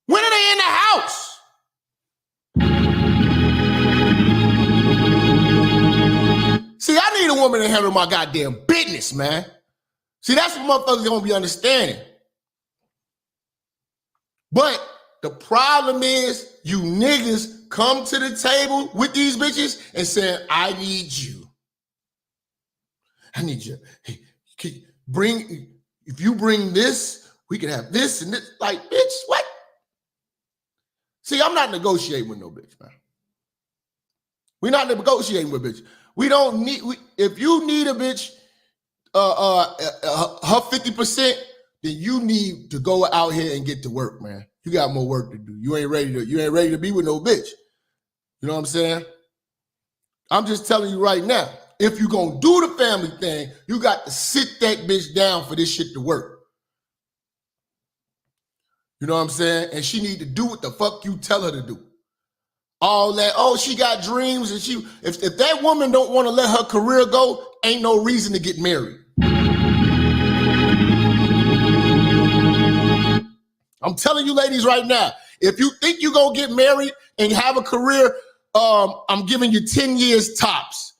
Speaker 5: when are they in the house? See, I need a woman to handle my goddamn business, man. See, that's what motherfuckers gonna be understanding. But the problem is, you niggas come to the table with these bitches and saying, I need you. I need you. Hey, if you bring this, we can have this and this. Like, bitch, what? See, I'm not negotiating with no bitch, man. We're not negotiating with bitch. We don't need, if you need a bitch, her 50%, then you need to go out here and get to work, man. You got more work to do. You ain't ready to be with no bitch. You know what I'm saying? I'm just telling you right now, if you gonna do the family thing, you got to sit that bitch down for this shit to work. You know what I'm saying? And she need to do what the fuck you tell her to do. All that, oh, she got dreams, and if that woman don't want to let her career go, ain't no reason to get married. I'm telling you ladies right now, if you think you're gonna get married and have a career, I'm giving you 10 years tops.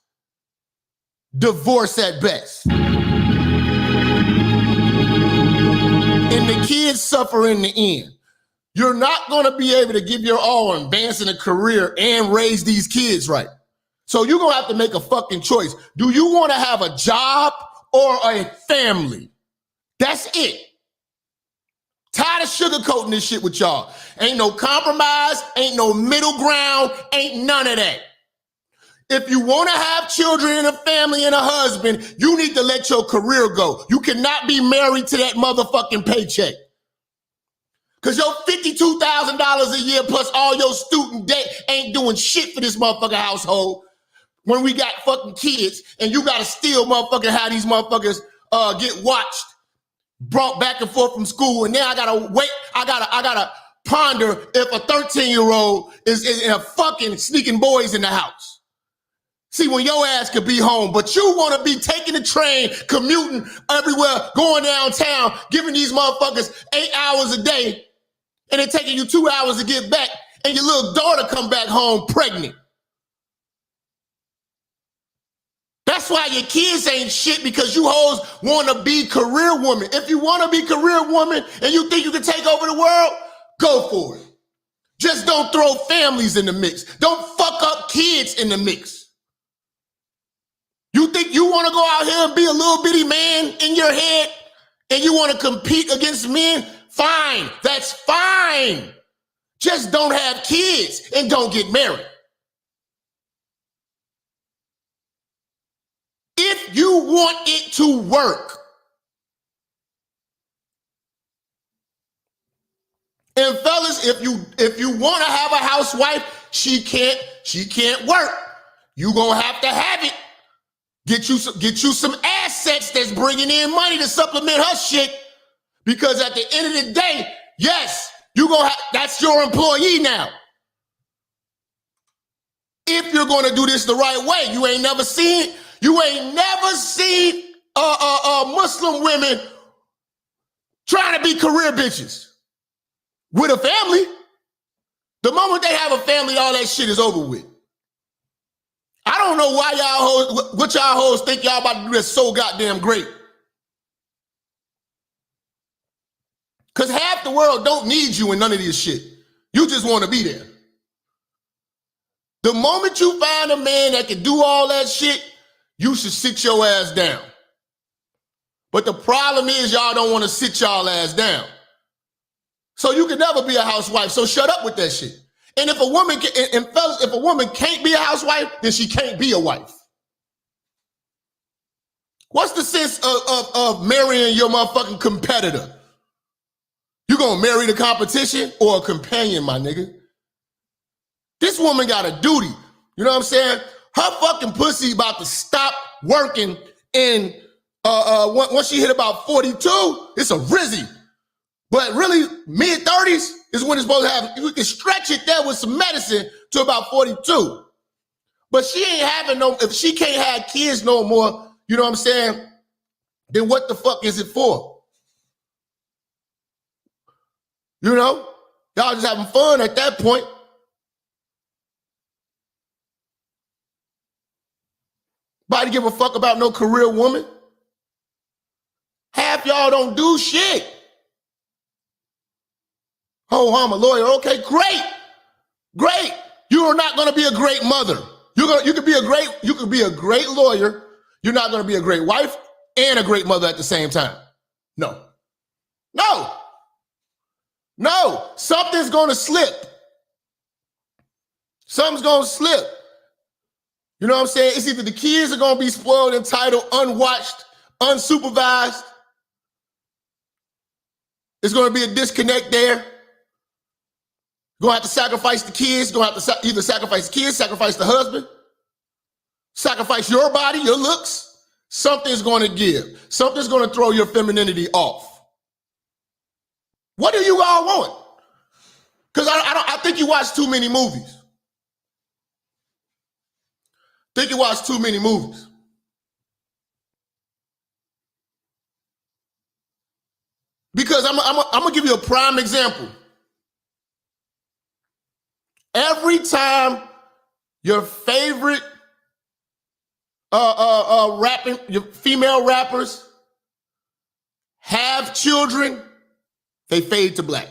Speaker 5: Divorce at best. And the kids suffer in the end. You're not going to be able to give your all in advancing a career and raise these kids right. So you're going to have to make a fucking choice. Do you want to have a job or a family? That's it. Tired of sugarcoating this shit with y'all. Ain't no compromise, ain't no middle ground, ain't none of that. If you want to have children and a family and a husband, you need to let your career go. You cannot be married to that motherfucking paycheck. Because your $52,000 a year plus all your student debt ain't doing shit for this motherfucking household when we got fucking kids and you got to still motherfucking have these motherfuckers get watched, brought back and forth from school. And now I got to wait. I got to ponder if a 13-year-old is fucking sneaking boys in the house. See, when your ass could be home, but you want to be taking the train, commuting everywhere, going downtown, giving these motherfuckers 8 hours a day, and it taking you 2 hours to get back, and your little daughter come back home pregnant. That's why your kids ain't shit, because you hoes want to be career women. If you want to be career woman and you think you can take over the world, go for it. Just don't throw families in the mix. Don't fuck up kids in the mix. You think you want to go out here and be a little bitty man in your head and you want to compete against men? Fine, that's fine. Just don't have kids and don't get married. If you want it to work. And fellas, if you want to have a housewife, she can't work. You gonna have to have it. Get you some assets that's bringing in money to supplement her shit. Because at the end of the day, yes, that's your employee now. If you're going to do this the right way, you ain't never seen Muslim women trying to be career bitches with a family. The moment they have a family, all that shit is over with. I don't know why y'all hoes, what y'all hoes think y'all about to do that's so goddamn great. Because half the world don't need you in none of this shit. You just want to be there. The moment you find a man that can do all that shit, you should sit your ass down. But the problem is y'all don't want to sit y'all ass down. So you can never be a housewife, so shut up with that shit. And if a woman and fellas, if a woman can't be a housewife, then she can't be a wife. What's the sense of marrying your motherfucking competitor? You gonna marry the competition or a companion, my nigga? This woman got a duty. You know what I'm saying? Her fucking pussy about to stop working and once she hit about 42, it's a rizzy. But really, mid-30s is when it's supposed to happen. We can stretch it there with some medicine to about 42. But she ain't having no, if she can't have kids no more, you know what I'm saying? Then what the fuck is it for? You know? Y'all just having fun at that point. Nobody give a fuck about no career woman. Half y'all don't do shit. Oh, I'm a lawyer. Okay, great. Great. You are not going to be a great mother. You could be a great lawyer. You're not going to be a great wife and a great mother at the same time. No. No. No. Something's going to slip. Something's going to slip. You know what I'm saying? It's either the kids are going to be spoiled, entitled, unwatched, unsupervised. There's going to be a disconnect there. You're going to have to sacrifice the kids. You're going to have to either sacrifice the kids, sacrifice the husband, sacrifice your body, your looks. Something's going to give. Something's going to throw your femininity off. What do you all want? Because I think you watch too many movies. Think you watch too many movies. Because I'm gonna give you a prime example. Every time your favorite your female rappers have children, they fade to black.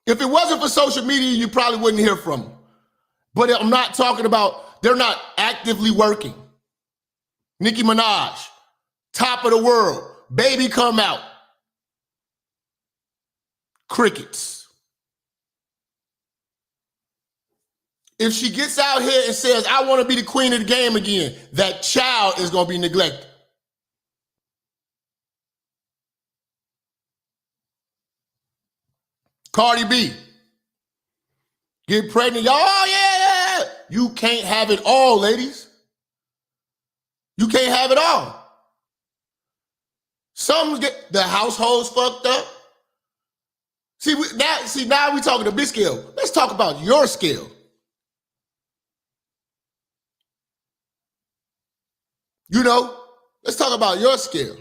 Speaker 5: If it wasn't for social media, you probably wouldn't hear from them. But I'm not talking about, they're not actively working. Nicki Minaj, top of the world, baby come out. Crickets. If she gets out here and says, I want to be the queen of the game again, that child is going to be neglected. Cardi B, get pregnant. Oh, yeah. You can't have it all, ladies. You can't have it all. Some get the households fucked up. Now we talking a big scale. Let's talk about your scale. You know, let's talk about your scale.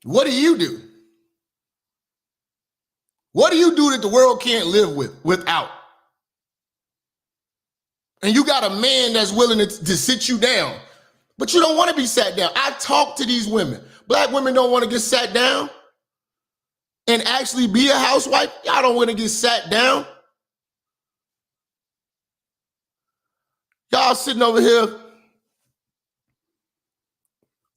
Speaker 5: What do you do? What do you do that the world can't live without? And you got a man that's willing to sit you down, but you don't want to be sat down. I talk to these women. Black women don't want to get sat down and actually be a housewife. Y'all don't want to get sat down. Y'all sitting over here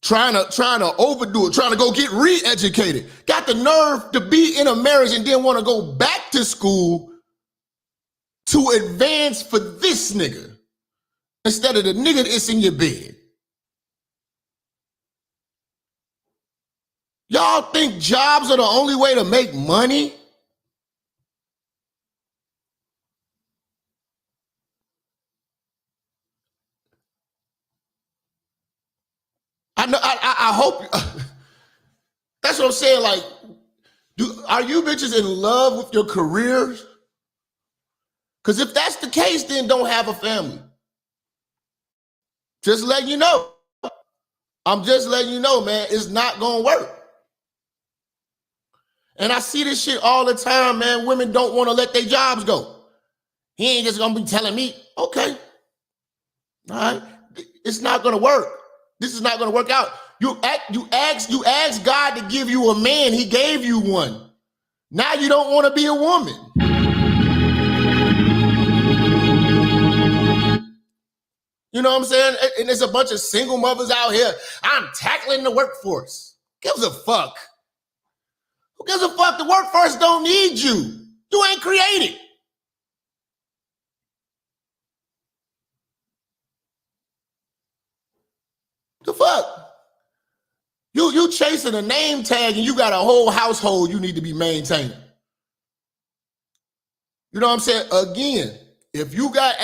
Speaker 5: trying to overdo it, trying to go get re-educated. Got the nerve to be in a marriage and then want to go back to school to advance for this nigga instead of the nigga that's in your bed. Y'all think jobs are the only way to make money? I hope, that's what I'm saying, like, are you bitches in love with your careers? Because if that's the case, then don't have a family. Just letting you know. I'm just letting you know, man, it's not gonna work. And I see this shit all the time, man. Women don't want to let their jobs go. He ain't just gonna be telling me, okay, all right, it's not gonna work. This is not gonna work out. You ask God to give you a man, he gave you one. Now you don't want to be a woman. You know what I'm saying? And there's a bunch of single mothers out here. I'm tackling the workforce. Who gives a fuck? Who gives a fuck? The workforce don't need you. You ain't created. The fuck? You chasing a name tag and you got a whole household you need to be maintaining. You know what I'm saying? Again, if you got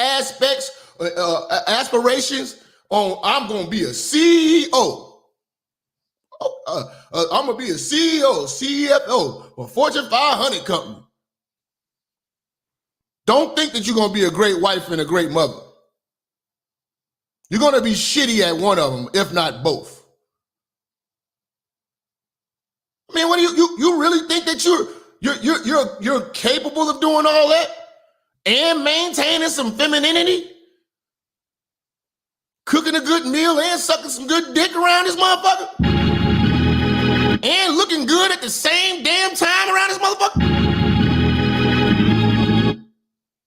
Speaker 5: aspirations on, I'm going to be a CEO. I'm going to be a CEO, CFO of a Fortune 500 company. Don't think that you're going to be a great wife and a great mother. You're going to be shitty at one of them, if not both. I mean, what do you really think that you're capable of doing all that and maintaining some femininity, cooking a good meal and sucking some good dick around this motherfucker, and looking good at the same damn time around this motherfucker?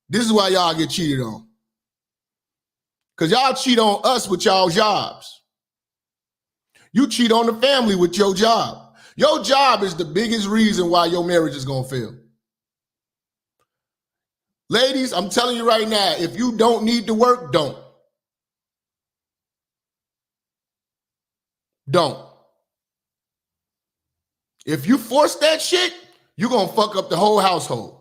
Speaker 5: This is why y'all get cheated on. Because y'all cheat on us with y'all jobs. You cheat on the family with your job. Your job is the biggest reason why your marriage is going to fail. Ladies, I'm telling you right now, if you don't need to work, don't. Don't. If you force that shit, you're going to fuck up the whole household.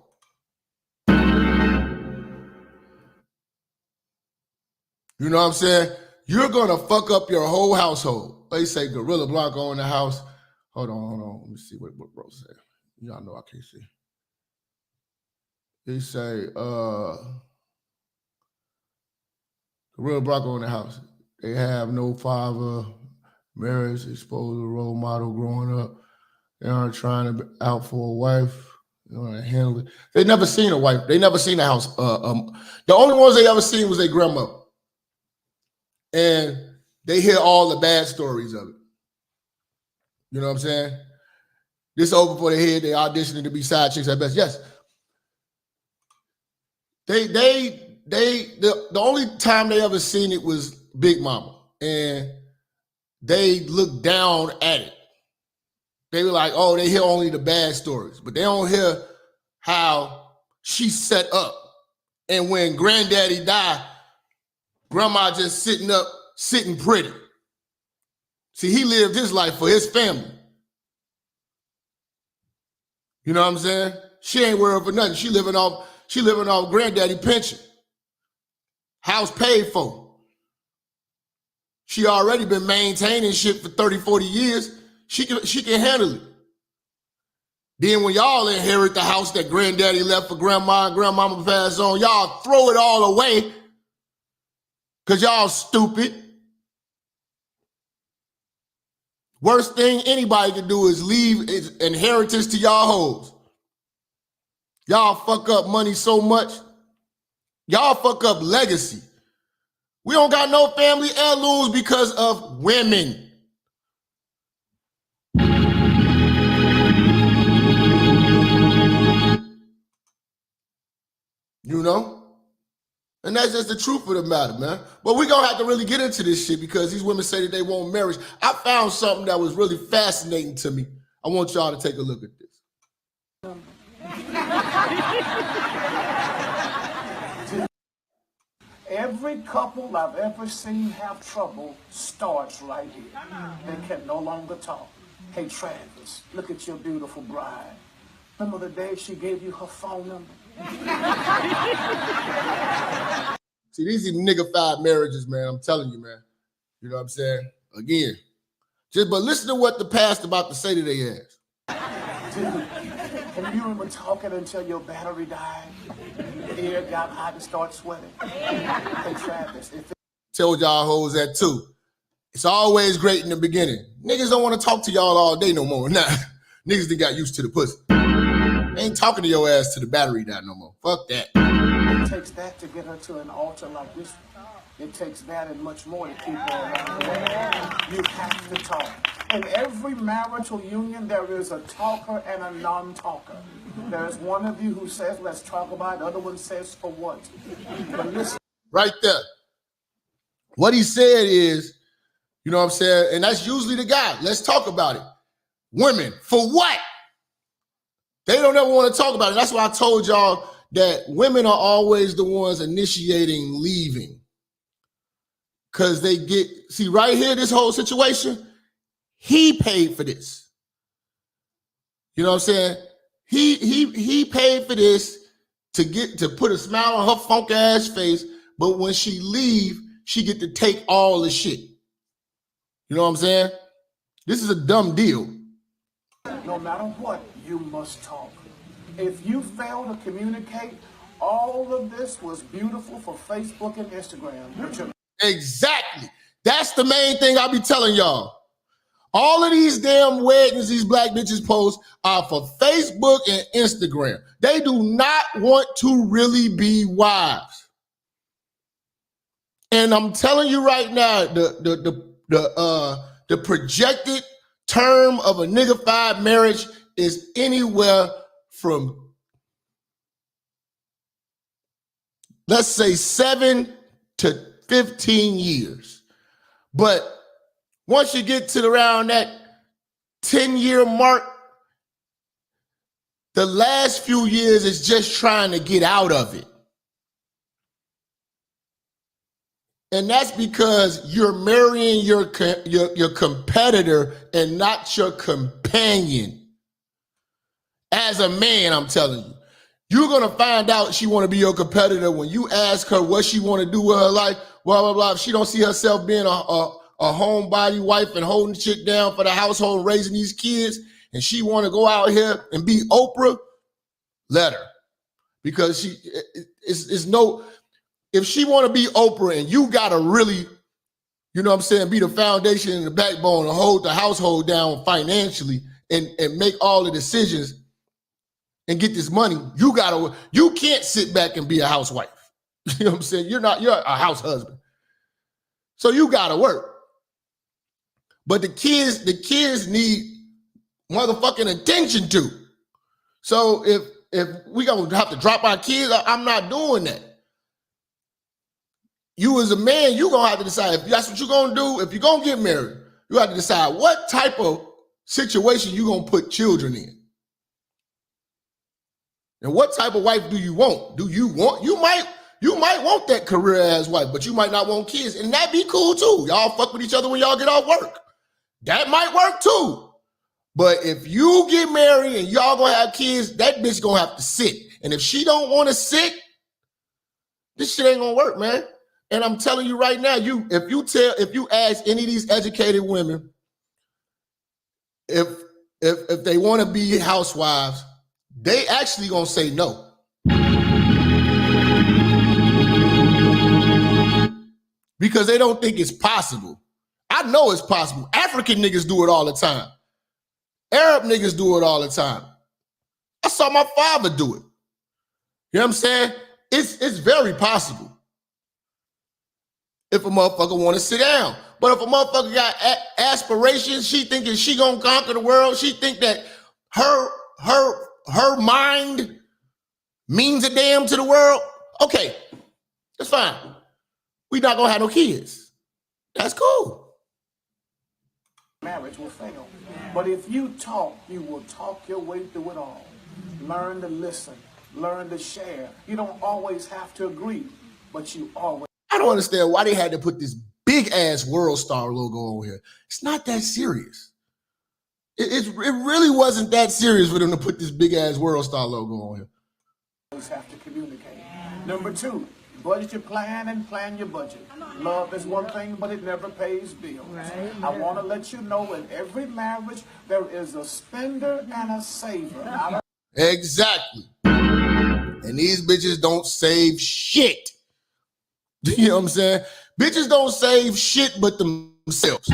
Speaker 5: You know what I'm saying? You're going to fuck up your whole household. They say Gorilla Blanco in the house. Hold on. Let me see what bro said. Y'all know I can't see. He say, Gorilla Blanco in the house. They have no father, marriage, exposed to role model growing up. They aren't trying to be out for a wife. They want to handle it. They never seen a wife. They never seen a house. The only ones they ever seen was their grandmother. And they hear all the bad stories of it. You know what I'm saying? This over for their head. They auditioning to be side chicks at best. Yes. The only time they ever seen it was Big Mama. And they looked down at it. They were like, oh, they hear only the bad stories. But they don't hear how she set up. And when granddaddy died, grandma just sitting pretty. See, he lived his life for his family. You know what I'm saying? She ain't worried for nothing. She living off granddaddy pension. House paid for. She already been maintaining shit for 30, 40 years. She can handle it. Then when y'all inherit the house that granddaddy left for grandma and grandmama passed on, y'all throw it all away because y'all stupid. Worst thing anybody can do is leave inheritance to y'all hoes. Y'all fuck up money so much. Y'all fuck up legacy. We don't got no family heirlooms because of women. You know? And that's just the truth of the matter, man. But we're going to have to really get into this shit because these women say that they want marriage. I found something that was really fascinating to me. I want y'all to take a look at this.
Speaker 8: Every couple I've ever seen have trouble starts right here. They can no longer talk. Hey, Travis, look at your beautiful bride. Remember the day she gave you her phone number?
Speaker 5: See, these are niggified marriages, man. I'm telling you, man. You know what I'm saying? Again, but listen to what the pastor about to say to their ass.
Speaker 8: Dude, can you remember talking until your battery died? Your ear got hot and started sweating? Hey, Travis,
Speaker 5: Tell y'all hoes that too. It's always great in the beginning. Niggas don't want to talk to y'all all day no more. Nah, niggas done got used to the pussy. They ain't talking to your ass to the battery die no more. Fuck that.
Speaker 8: It takes that to get her to an altar like this. It takes that and much more to keep her around the way. You have to talk. In every marital union, there is a talker and a non-talker. There's one of you who says, let's talk about it. The other one says, for what? But listen.
Speaker 5: Right there. What he said is, you know what I'm saying? And that's usually the guy. Let's talk about it. Women, for what? They don't ever want to talk about it. That's why I told y'all that women are always the ones initiating leaving. Because they get, see right here, this whole situation, he paid for this. You know what I'm saying? He paid for this to put a smile on her funk ass face, but when she leave, she get to take all the shit. You know what I'm saying? This is a dumb deal.
Speaker 8: No matter what, you must talk. If you fail to communicate, all of this was beautiful for Facebook and Instagram.
Speaker 5: Exactly. That's the main thing I be telling y'all. All of these damn weddings these black bitches post are for Facebook and Instagram. They do not want to really be wives. And I'm telling you right now, the projected term of a niggified marriage is anywhere from, let's say, 7 to 15 years. But once you get to around that 10-year mark, the last few years is just trying to get out of it. And that's because you're marrying your competitor and not your companion. As a man, I'm telling you, you're going to find out she want to be your competitor when you ask her what she want to do with her life, blah, blah, blah. If she don't see herself being a homebody wife and holding shit down for the household, raising these kids, and she want to go out here and be Oprah, let her. Because if she want to be Oprah and you got to really, you know what I'm saying, be the foundation and the backbone and hold the household down financially and make all the decisions and get this money, you can't sit back and be a housewife. You know what I'm saying? You're a house husband. So you got to work. But the kids need motherfucking attention too. So if we gonna have to drop our kids, I'm not doing that. You as a man, you gonna have to decide if that's what you're gonna do. If you're gonna get married, you have to decide what type of situation you gonna put children in. And what type of wife do you want? You might want that career ass wife, but you might not want kids. And that'd be cool too. Y'all fuck with each other when y'all get off work. That might work too. But if you get married and y'all gonna have kids, that bitch gonna have to sit. And if she don't want to sit, this shit ain't gonna work, man. And I'm telling you right now, if you ask any of these educated women if they want to be housewives, they actually gonna say no. Because they don't think it's possible. I know it's possible. African niggas do it all the time. Arab niggas do it all the time. I saw my father do it. You know what I'm saying? It's very possible. If a motherfucker want to sit down. But if a motherfucker got aspirations, she thinking she gonna conquer the world, she think that her mind means a damn to the world, okay, that's fine. We not gonna have no kids. That's cool.
Speaker 8: Marriage will fail. But if you talk, you will talk your way through it all. Learn to listen. Learn to share. You don't always have to agree, but you always.
Speaker 5: I don't understand why they had to put this big ass World Star logo on here. It's not that serious. It really wasn't that serious for them to put this big ass World Star logo on here.
Speaker 8: Always have to communicate. Number 2, budget your plan and plan your budget. Love is one thing, but it never pays bills. Right. I want to let you know in every marriage, there is a spender and a saver.
Speaker 5: Exactly. And these bitches don't save shit. You know what I'm saying? Bitches don't save shit but the themselves.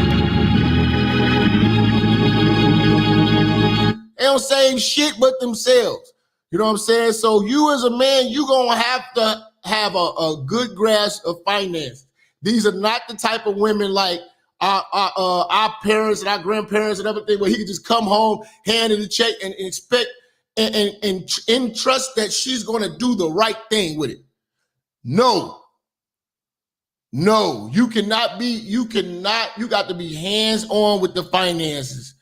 Speaker 5: They don't save shit but themselves. You know what I'm saying? So you as a man, you gonna have to have a good grasp of finance. These are not the type of women like our parents and our grandparents and everything where he can just come home, hand in the check and expect and trust that she's gonna do the right thing with it. No, you got to be hands-on with the finances.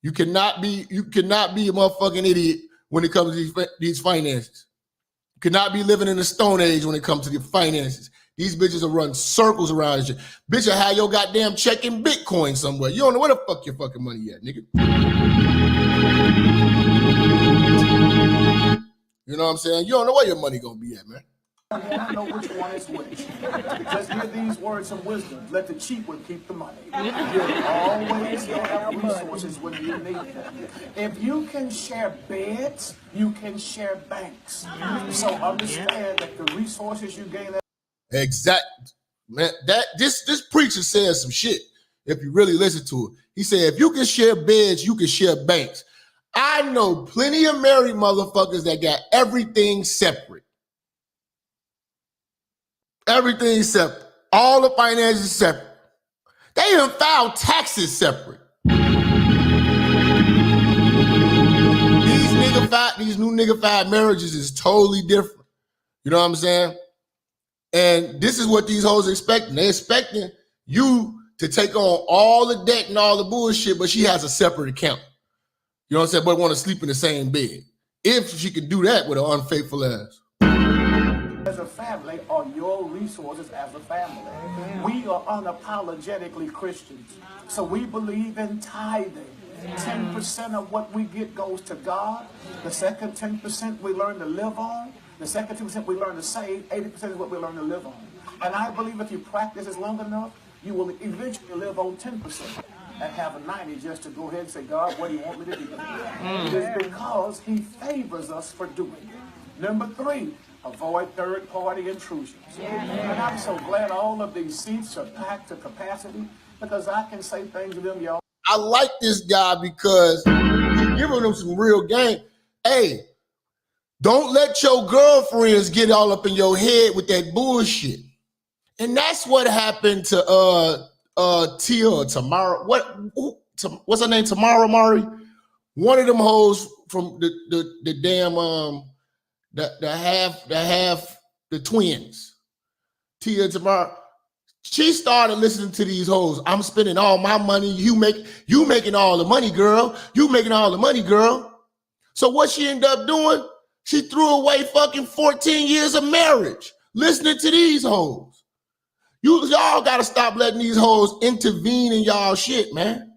Speaker 5: You cannot be a motherfucking idiot when it comes to these finances. You cannot be living in the Stone Age when it comes to the finances. These bitches will run circles around this shit. Bitch will have your goddamn check in Bitcoin somewhere. You don't know where the fuck your fucking money at, nigga. You know what I'm saying? You don't know where your money gonna be at, man.
Speaker 8: And I know which one is which. Just hear these words of wisdom. Let the cheap one keep the money. You'll always have resources when you need them. If you can share beds, you can share banks. So understand that the resources you gain.
Speaker 5: Exact, man. This preacher says some shit. If you really listen to it, he said, if you can share beds, you can share banks. I know plenty of married motherfuckers that got everything separate. Everything separate. All the finances separate. They even file taxes separate. These new nigga-fied marriages is totally different. You know what I'm saying? And this is what these hoes expecting. They're expecting you to take on all the debt and all the bullshit, but she has a separate account. You know what I'm saying? But want to sleep in the same bed. If she can do that with an unfaithful ass.
Speaker 8: As a family are your resources as a family. We are unapologetically Christians. So we believe in tithing. 10% of what we get goes to God. The second 10% we learn to live on. The second 10% we learn to save. 80% is what we learn to live on. And I believe if you practice this long enough, you will eventually live on 10% and have a 90 just to go ahead and say, God, what do you want me to do? It is because he favors us for doing it. Number 3, avoid third-party intrusions. And I'm so glad all of these seats are packed to capacity because I can say things to them, y'all.
Speaker 5: I like this guy because he's giving them some real game. Hey, don't let your girlfriends get all up in your head with that bullshit. And that's what happened to Tia or Tamara. What's her name? Tamara Mari? One of them hoes from the damn the twins. Tia and Tamara. She started listening to these hoes. I'm spending all my money. You making all the money, girl. You making all the money, girl. So what she ended up doing? She threw away fucking 14 years of marriage listening to these hoes. Y'all gotta stop letting these hoes intervene in y'all shit, man.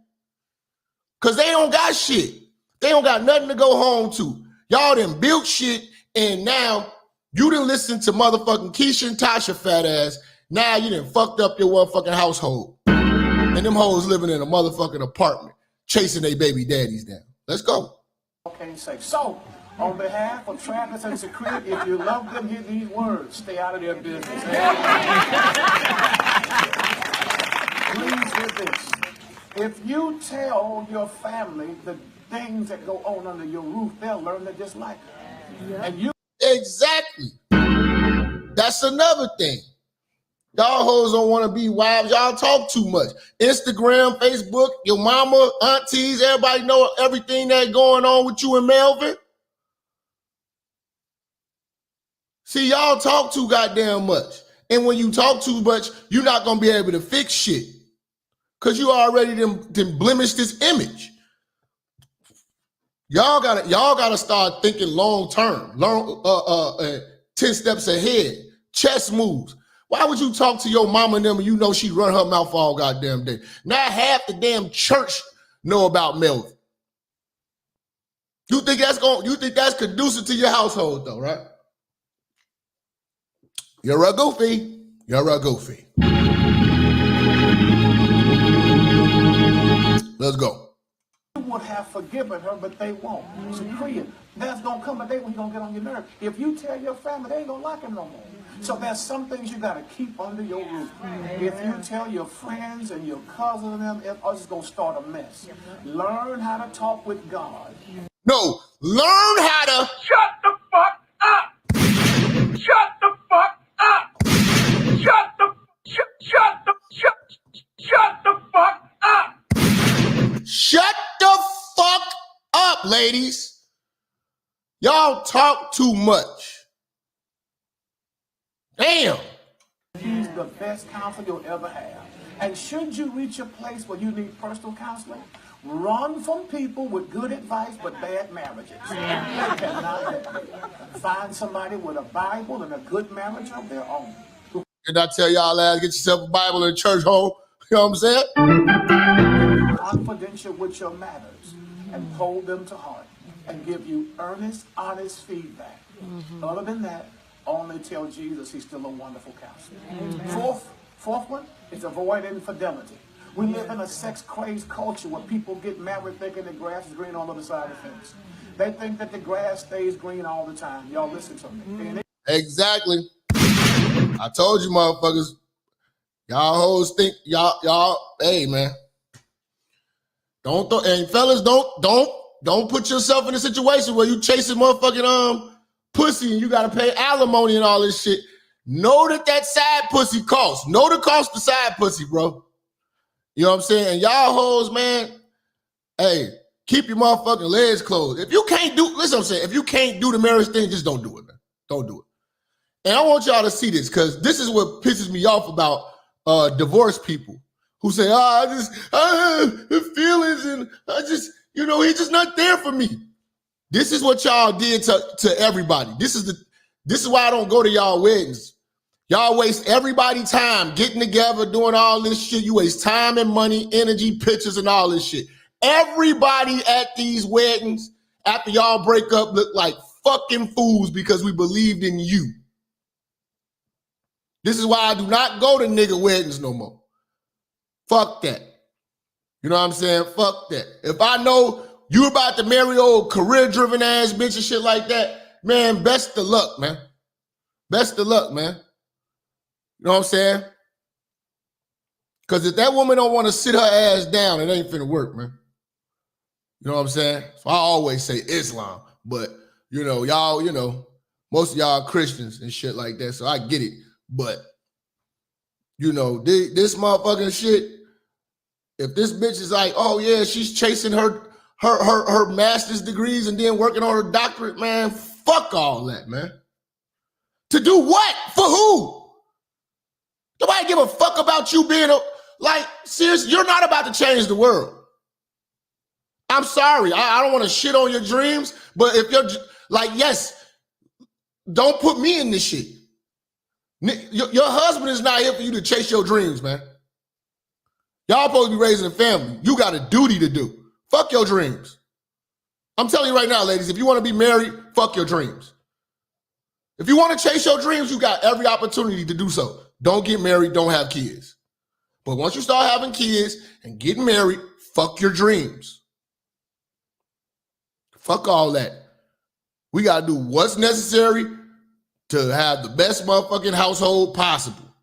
Speaker 5: Cause they don't got shit. They don't got nothing to go home to. Y'all done built shit, and now you done listen to motherfucking Keisha and Tasha fat ass. Now you done fucked up your motherfucking household. And them hoes living in a motherfucking apartment, chasing their baby daddies down. Let's go.
Speaker 8: Okay, say so. On behalf of Travis and Security, if you love them, hear these words. Stay out of their business. Please hear this. If you tell your family the things that go on under your roof, they'll learn to dislike it. Yeah. And you
Speaker 5: exactly. That's another thing. Y'all hoes don't want to be wives. Y'all talk too much. Instagram, Facebook, your mama, aunties, everybody know everything that's going on with you and Melvin. See, y'all talk too goddamn much. And when you talk too much, you're not going to be able to fix shit. Because you already done blemished this image. Y'all gotta start thinking long term, 10 steps ahead, chess moves. Why would you talk to your mama and them and you know she run her mouth all goddamn day? Now half the damn church know about Melvin. You think that's conducive to your household though, right? You're a goofy. You're a goofy. Let's go.
Speaker 8: You would have forgiven her, but they won't. So, there's gonna come a day when you're gonna get on your nerve. If you tell your family, they ain't gonna like him no more. So there's some things you got to keep under your roof. If you tell your friends and your cousins and them, it's just going to start a mess. Learn how to talk with God.
Speaker 5: No, learn how to
Speaker 7: Shut the fuck up! Shut the fuck up! Shut the fuck up!
Speaker 5: shut the fuck up, ladies. Y'all talk too much. Damn.
Speaker 8: He's the best counselor you'll ever have. And should you reach a place where you need personal counseling, run from people with good advice but bad marriages. They cannot help you. Find somebody with a Bible and a good marriage of their own.
Speaker 5: Did I tell y'all last, get yourself a Bible in a church home? You know what I'm saying?
Speaker 8: Confidential with your matters and hold them to heart and give you earnest, honest feedback. Other than that, only tell Jesus he's still a wonderful counselor. Fourth one is avoid infidelity. We live in a sex-crazed culture where people get married thinking the grass is green on the other side of the fence. They think that the grass stays green all the time. Y'all listen to me.
Speaker 5: Exactly. I told you motherfuckers. Y'all hoes think y'all, hey man. And fellas, don't put yourself in a situation where you chasing motherfucking pussy and you gotta pay alimony and all this shit. Know that side pussy costs. Know the cost of side pussy, bro. You know what I'm saying? And y'all hoes, man, hey, keep your motherfucking legs closed. If you can't do, listen what I'm saying, if you can't do the marriage thing, just don't do it, man. Don't do it. And I want y'all to see this, because this is what pisses me off about divorced people who say, I have feelings and he's just not there for me. This is what y'all did to everybody. This is why I don't go to y'all weddings. Y'all waste everybody's time getting together, doing all this shit. You waste time and money, energy, pictures, and all this shit. Everybody at these weddings, after y'all break up, look like fucking fools because we believed in you. This is why I do not go to nigga weddings no more. Fuck that. You know what I'm saying? Fuck that. If I know you about to marry old career-driven ass bitch and shit like that, man, best of luck, man. Best of luck, man. You know what I'm saying? Because if that woman don't want to sit her ass down, it ain't finna work, man. You know what I'm saying? So I always say Islam, but, y'all, most of y'all Christians and shit like that, so I get it. But, this motherfucking shit, if this bitch is like, oh yeah, she's chasing her master's degrees and then working on her doctorate, man, fuck all that, man. To do what? For who? Nobody give a fuck about you being seriously, you're not about to change the world. I'm sorry. I don't want to shit on your dreams, but if you're yes, don't put me in this shit. Your husband is not here for you to chase your dreams, man. Y'all supposed to be raising a family. You got a duty to do. Fuck your dreams. I'm telling you right now, ladies, if you want to be married, fuck your dreams. If you want to chase your dreams, you got every opportunity to do so. Don't get married, don't have kids. But once you start having kids and getting married, fuck your dreams. Fuck all that. We got to do what's necessary to have the best motherfucking household possible.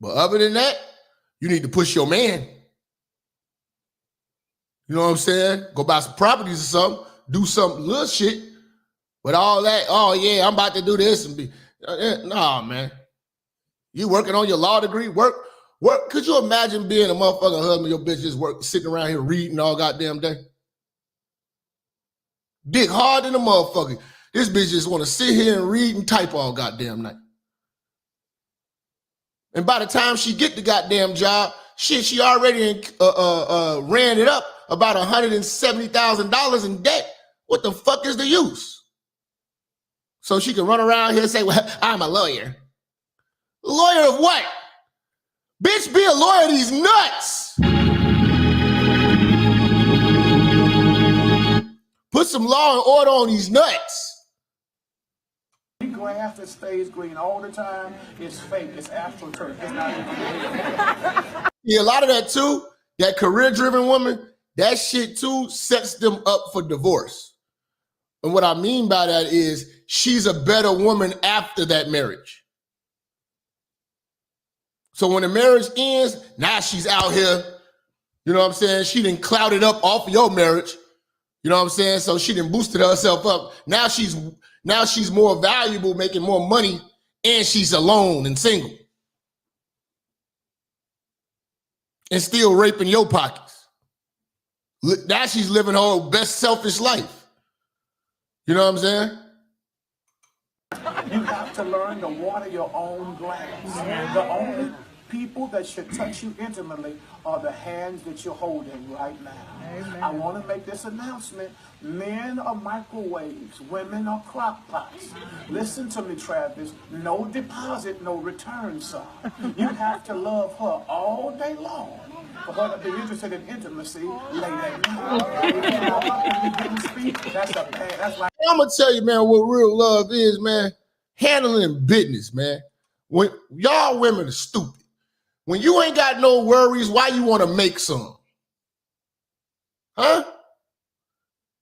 Speaker 5: But other than that, you need to push your man. You know what I'm saying? Go buy some properties or something, do some little shit. But all that, oh yeah, I'm about to do this and be, nah, man. You working on your law degree? Work. Could you imagine being a motherfucking husband, your bitch just sitting around here reading all goddamn day? Dick hard in the motherfucker. This bitch just want to sit here and read and type all goddamn night. And by the time she get the goddamn job, shit, she already ran it up about $170,000 in debt. What the fuck is the use? So she can run around here and say, well, I'm a lawyer. Lawyer of what? Bitch, be a lawyer of these nuts. Put some law and order on these nuts.
Speaker 8: Grass that stays green all the time is fake. It's astroturf. It's not even.
Speaker 5: Yeah, a lot of that too, that career-driven woman, that shit too sets them up for divorce. And what I mean by that is she's a better woman after that marriage. So when the marriage ends, now she's out here, you know what I'm saying? She done clouded up off of your marriage. You know what I'm saying? So she done boosted herself up. Now she's more valuable, making more money, and she's alone and single. And still raping your pockets. Now she's living her best selfish life. You know what I'm saying?
Speaker 8: You have to learn to water your own glass. The only people that should touch you intimately are the hands that you're holding right now. Amen. I want to make this announcement. Men are microwaves. Women are crock pots. Listen to me, Travis. No deposit, no return, son. You have to love her all day long for her to be interested in intimacy late at night. You know what? When you didn't speak, that's like...
Speaker 5: I'm going to tell you, man, what real love is, man. Handling business, man. When y'all women are stupid. When you ain't got no worries, why you want to make some? Huh?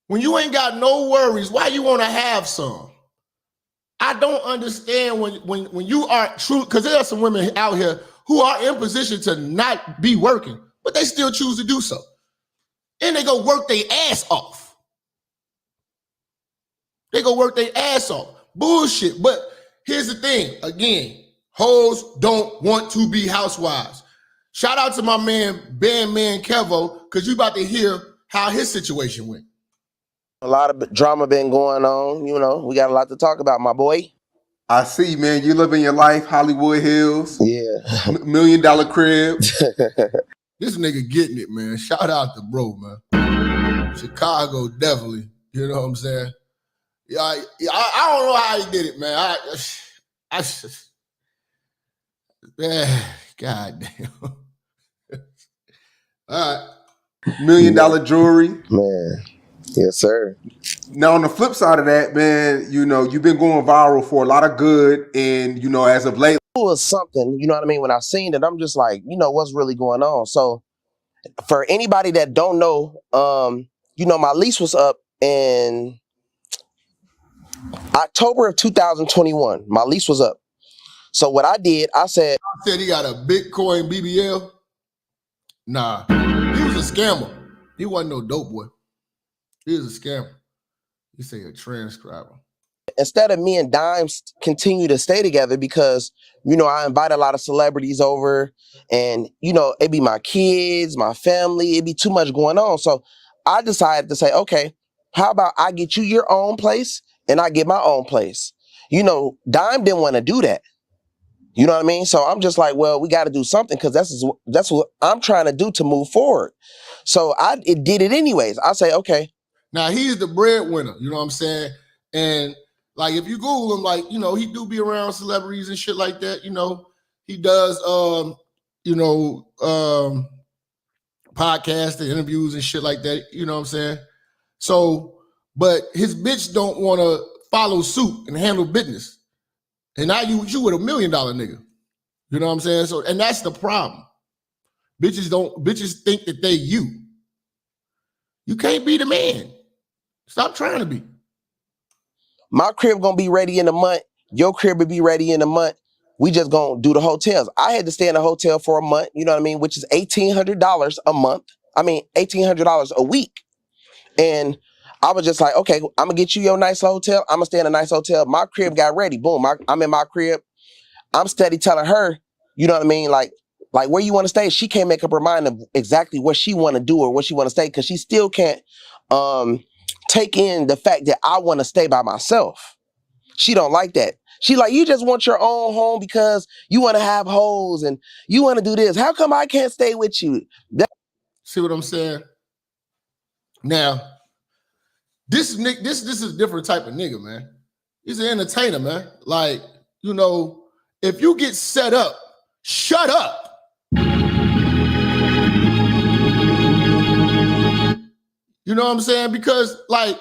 Speaker 5: When you ain't got no worries, why you want to have some? I don't understand when you are true, because there are some women out here who are in position to not be working, but they still choose to do so. And they go work their ass off. They go work their ass off. Bullshit. But here's the thing, again, hoes don't want to be housewives. Shout out to my man, Bandman Kevo, because you about to hear how his situation went.
Speaker 9: A lot of drama been going on. You know, we got a lot to talk about, my boy.
Speaker 3: I see, man. You living your life, Hollywood Hills.
Speaker 9: Yeah.
Speaker 3: $1 million crib.
Speaker 5: This nigga getting it, man. Shout out to bro, man. Chicago, definitely. You know what I'm saying? Yeah, I don't know how he did it, man. I just, man, goddamn. All right.
Speaker 3: $1 million jewelry.
Speaker 9: Man. Yes, sir.
Speaker 3: Now, on the flip side of that, man, you know, you've been going viral for a lot of good. And, you know, as of late.
Speaker 9: It was something, you know what I mean? When I seen it, I'm just like, you know, what's really going on? So for anybody that don't know, you know, my lease was up in October of 2021. My lease was up. So what I did, I said
Speaker 5: He got a Bitcoin BBL. Nah, he was a scammer. He wasn't no dope boy. He was a scammer. You say a transcriber.
Speaker 9: Instead of me and Dimes continue to stay together, because, you know, I invite a lot of celebrities over and, you know, it'd be my kids, my family, it'd be too much going on. So I decided to say, okay, how about I get you your own place and I get my own place? You know, Dime didn't want to do that. You know what I mean? So I'm just like, well, we got to do something, because that's what I'm trying to do to move forward. So I did it anyways. I say, okay.
Speaker 5: Now, he's the breadwinner, you know what I'm saying? And like, if you Google him, like, you know, he do be around celebrities and shit like that. You know, he does, podcasts and interviews and shit like that. You know what I'm saying? So, but his bitch don't want to follow suit and handle business. And now you with $1 million nigga. You know what I'm saying? So, and that's the problem. Bitches think that they you. You can't be the man. Stop trying to be.
Speaker 9: My crib gonna be ready in a month. Your crib will be ready in a month. We just gonna do the hotels. I had to stay in a hotel for a month, you know what I mean? Which is $1,800 a month. I mean, $1,800 a week. And I was just like, okay, I'm gonna get you your nice hotel. I'm gonna stay in a nice hotel. My crib got ready. Boom. I'm in my crib. I'm steady telling her, you know what I mean? Like where you want to stay. She can't make up her mind of exactly what she want to do or what she want to stay, because she still can't take in the fact that I want to stay by myself. She don't like that. She like, you just want your own home because you want to have hoes and you want to do this. How come I can't stay with you?
Speaker 5: See what I'm saying? Now, this is a different type of nigga, man. He's an entertainer, man. Like, you know, if you get set up, shut up. You know what I'm saying? Because, like,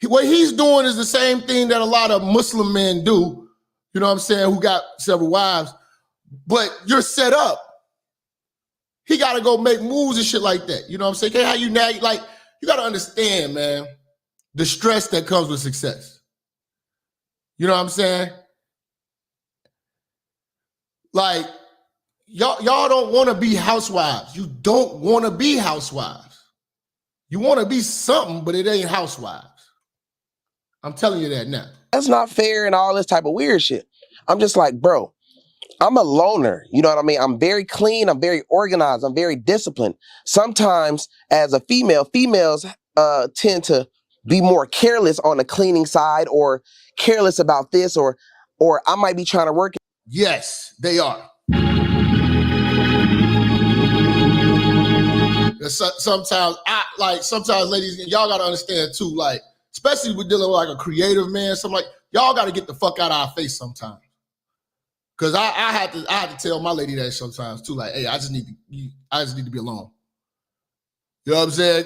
Speaker 5: what he's doing is the same thing that a lot of Muslim men do, you know what I'm saying, who got several wives, but you're set up. He got to go make moves and shit like that. You know what I'm saying? How you now, like, you got to understand, man, the stress that comes with success. You know what I'm saying? Like, y'all don't want to be housewives. You don't want to be housewives. You want to be something, but it ain't housewives. I'm telling you that now.
Speaker 9: That's not fair and all this type of weird shit. I'm just like, bro, I'm a loner. You know what I mean? I'm very clean. I'm very organized. I'm very disciplined. Sometimes as a female, females tend to be more careless on the cleaning side or careless about this or I might be trying to work.
Speaker 5: Yes, they are. Sometimes, ladies, y'all gotta understand too, like, especially with dealing with like a creative man, something like, y'all gotta get the fuck out of our face sometimes. Cause I had to tell my lady that sometimes too, like, hey, I just need to be alone. You know what I'm saying?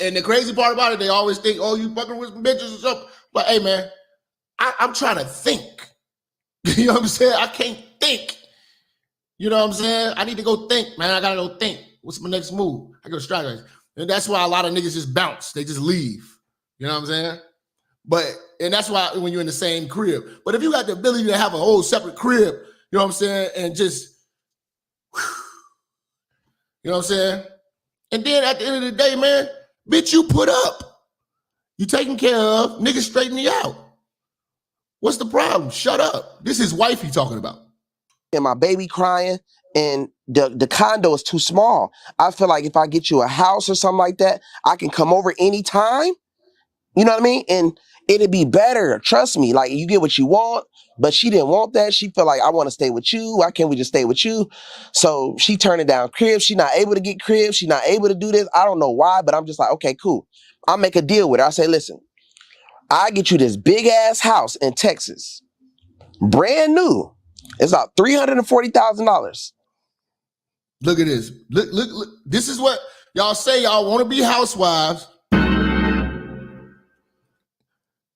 Speaker 5: And the crazy part about it, they always think, oh, you fucking with some bitches or something. But hey, man, I'm trying to think. You know what I'm saying? I can't think. You know what I'm saying? I need to go think, man. I gotta go think. What's my next move? I go strategize. And that's why a lot of niggas just bounce. They just leave. You know what I'm saying? And that's why when you're in the same crib. But if you got the ability to have a whole separate crib, you know what I'm saying? And just, you know what I'm saying? And then at the end of the day, man, bitch, you put up. You taken care of. Niggas straighten you out. What's the problem? Shut up. This is wife he talking about.
Speaker 9: And my baby crying and the condo is too small. I feel like if I get you a house or something like that, I can come over anytime. You know what I mean? And it'd be better. Trust me. Like, you get what you want, but she didn't want that. She felt like, I want to stay with you. Why can't we just stay with you? So she turning down cribs. She not able to get cribs. She not able to do this. I don't know why, but I'm just like, okay, cool. I'll make a deal with her. I say, listen, I get you this big ass house in Texas. Brand new. It's about $340,000.
Speaker 5: Look at this. Look. This is what y'all say. Y'all want to be housewives.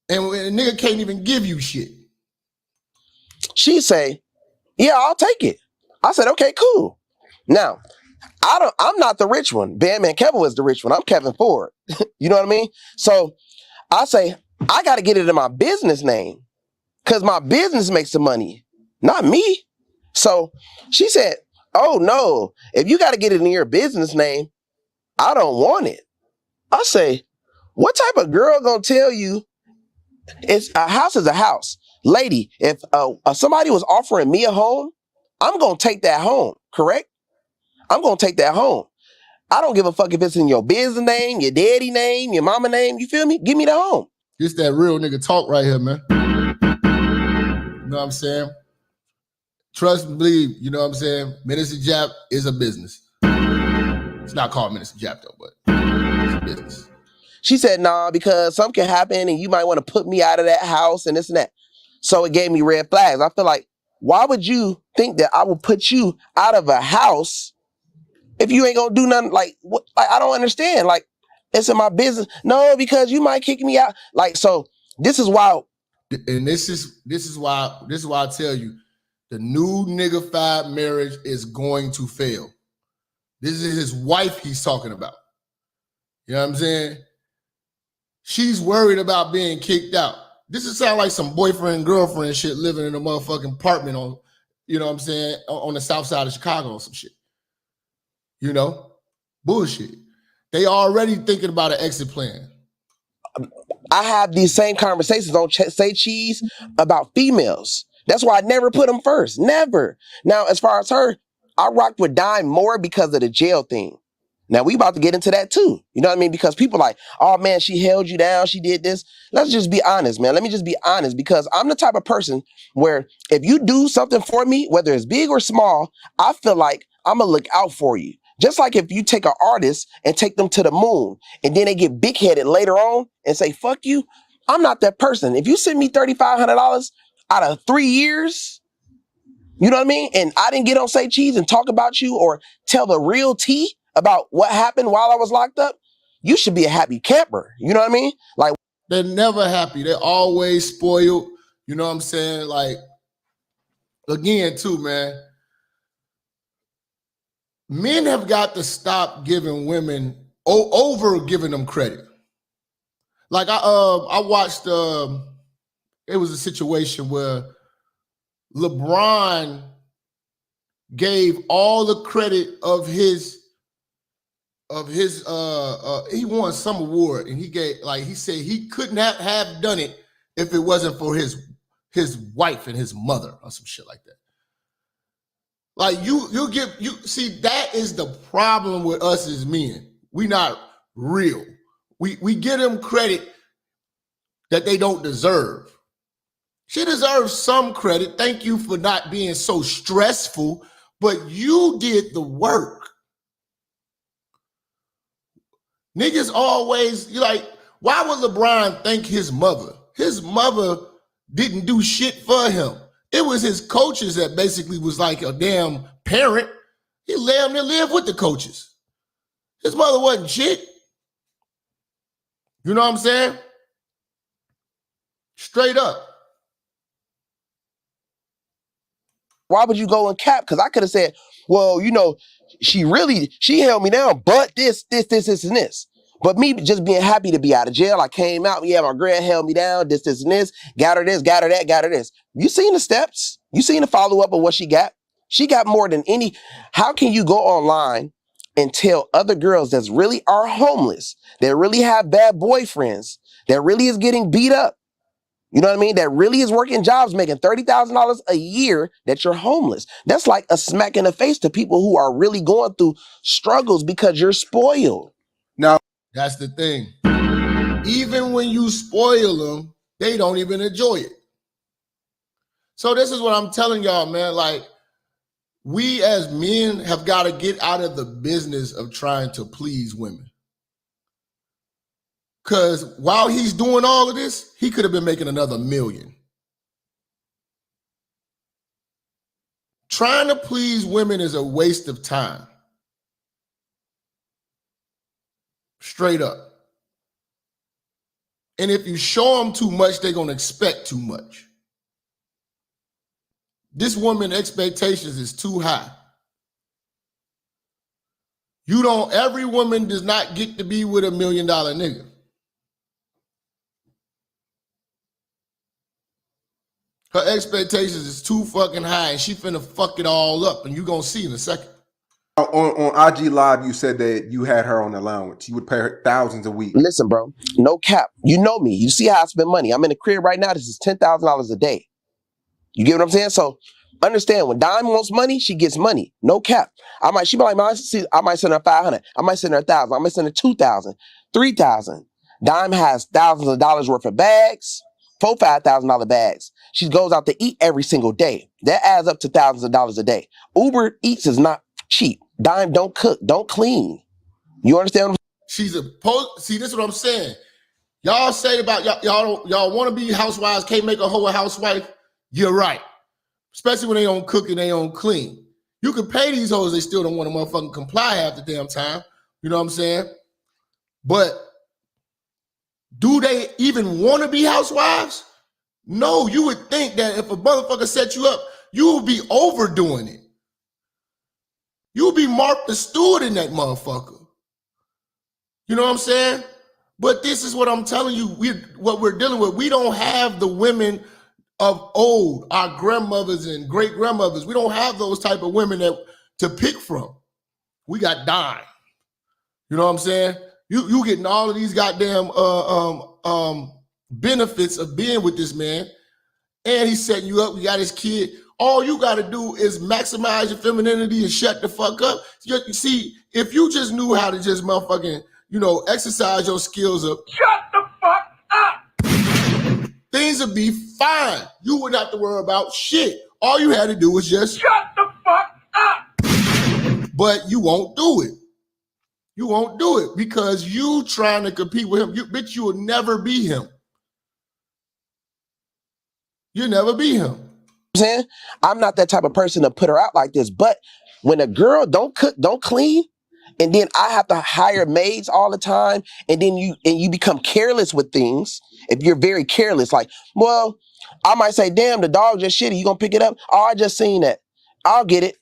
Speaker 5: And a nigga can't even give you shit.
Speaker 9: She say, yeah, I'll take it. I said, okay, cool. Now, I'm not the rich one. Bandman Kevin was the rich one. I'm Kevin Ford. You know what I mean? So I say, I got to get it in my business name because my business makes the money, not me. So she said, oh no, if you got to get it in your business name, I don't want it. I say, what type of girl gonna tell you it's a house is a house? Lady, if somebody was offering me a home, I'm going to take that home, correct? I'm going to take that home. I don't give a fuck if it's in your business name, your daddy name, your mama name, you feel me? Give me the home.
Speaker 5: This that real nigga talk right here, man. You know what I'm saying? Trust and believe, you know what I'm saying? Minister Jap is a business. It's not called Minister Jap though, but it's a business.
Speaker 9: She said, nah, because something can happen and you might want to put me out of that house and this and that. So it gave me red flags. I feel like, why would you think that I would put you out of a house if you ain't gonna do nothing? Like, what? I don't understand. Like, it's in my business. No, because you might kick me out. Like, so this is why.
Speaker 5: And this is why I tell you, the new nigga-fied marriage is going to fail. This is his wife he's talking about. You know what I'm saying? She's worried about being kicked out. This is sound like some boyfriend, girlfriend shit living in a motherfucking apartment on, you know what I'm saying, on the south side of Chicago or some shit. You know? Bullshit. They already thinking about an exit plan.
Speaker 9: I have these same conversations on Say Cheese about females. That's why I never put them first. Never. Now, as far as her, I rocked with Dime more because of the jail thing. Now, we about to get into that too. You know what I mean? Because people like, oh man, she held you down. She did this. Let's just be honest, man. Let me just be honest, because I'm the type of person where if you do something for me, whether it's big or small, I feel like I'm going to look out for you. Just like if you take an artist and take them to the moon and then they get big headed later on and say, fuck you. I'm not that person. If you send me $3,500 out of 3 years, you know what I mean? And I didn't get on Say Cheese and talk about you or tell the real tea about what happened while I was locked up, you should be a happy camper. You know what I mean? Like,
Speaker 5: they're never happy. They're always spoiled. You know what I'm saying? Like, again, too, man, men have got to stop giving women over giving them credit. Like I watched it was a situation where LeBron gave all the credit of his he won some award, and he said he couldn't have done it if it wasn't for his wife and his mother or some shit like that. Like you see, that is the problem with us as men. We not real. We give them credit that they don't deserve. She deserves some credit. Thank you for not being so stressful, but you did the work. Niggas always, you're like, why would LeBron thank his mother? His mother didn't do shit for him. It was his coaches that basically was like a damn parent. He let him to live with the coaches. His mother wasn't shit. You know what I'm saying? Straight up.
Speaker 9: Why would you go and cap? Because I could have said, well, you know, she held me down, but this, and this. But me just being happy to be out of jail, I came out, yeah, my girl held me down, this, and this, got her this, got her that, got her this. You seen the steps? You seen the follow-up of what she got? She got more than any. How can you go online and tell other girls that really are homeless, that really have bad boyfriends, that really is getting beat up, you know what I mean, that really is working jobs, making $30,000 a year, that you're homeless? That's like a smack in the face to people who are really going through struggles because you're spoiled.
Speaker 3: Now,
Speaker 5: that's the thing. Even when you spoil them, they don't even enjoy it. So this is what I'm telling y'all, man. Like, we as men have got to get out of the business of trying to please women. Because while he's doing all of this, he could have been making another $1 million. Trying to please women is a waste of time. Straight up. And if you show them too much, they're going to expect too much. This woman's expectations is too high. Every woman does not get to be with $1 million nigga. Her expectations is too fucking high, and she finna fuck it all up, and you gonna see in a second.
Speaker 3: On IG Live, you said that you had her on allowance. You would pay her thousands a week.
Speaker 9: Listen, bro, no cap. You know me. You see how I spend money. I'm in the crib right now. This is $10,000 a day. You get what I'm saying? So understand, when Dime wants money, she gets money. No cap. She be like, I might send her 500. I might send her 1,000. I might send her 2,000, 3,000. Dime has thousands of dollars worth of bags, $4,000-$5,000 bags. She goes out to eat every single day. That adds up to thousands of dollars a day. Uber Eats is not cheap. Dime don't cook, don't clean. You understand what I'm
Speaker 5: See, this is what I'm saying. Y'all say about y'all want to be housewives, can't make a hoe a housewife. You're right. Especially when they don't cook and they don't clean. You can pay these hoes, they still don't want to motherfucking comply half the damn time. You know what I'm saying? But do they even want to be housewives? No, you would think that if a motherfucker set you up, you would be overdoing it. You would be Mark the Steward in that motherfucker. You know what I'm saying? But this is what I'm telling you, what we're dealing with. We don't have the women of old, our grandmothers and great-grandmothers. We don't have those type of women to pick from. We got Dime. You know what I'm saying? You getting all of these goddamn benefits of being with this man, and he's setting you up. You got his kid. All you got to do is maximize your femininity and shut the fuck up. You see, if you just knew how to just motherfucking, exercise your skills up.
Speaker 7: Shut the fuck up!
Speaker 5: Things would be fine. You wouldn't have to worry about shit. All you had to do was just
Speaker 7: shut the fuck up!
Speaker 5: But you won't do it. You won't do it because you trying to compete with him. Bitch, you will never be him. You'll never be him.
Speaker 9: saying? I'm not that type of person to put her out like this. But when a girl don't cook, don't clean, and then I have to hire maids all the time, and then you become careless with things. If you're very careless, like, well, I might say, damn, the dog just shitty. You gonna pick it up? Oh, I just seen that. I'll get it.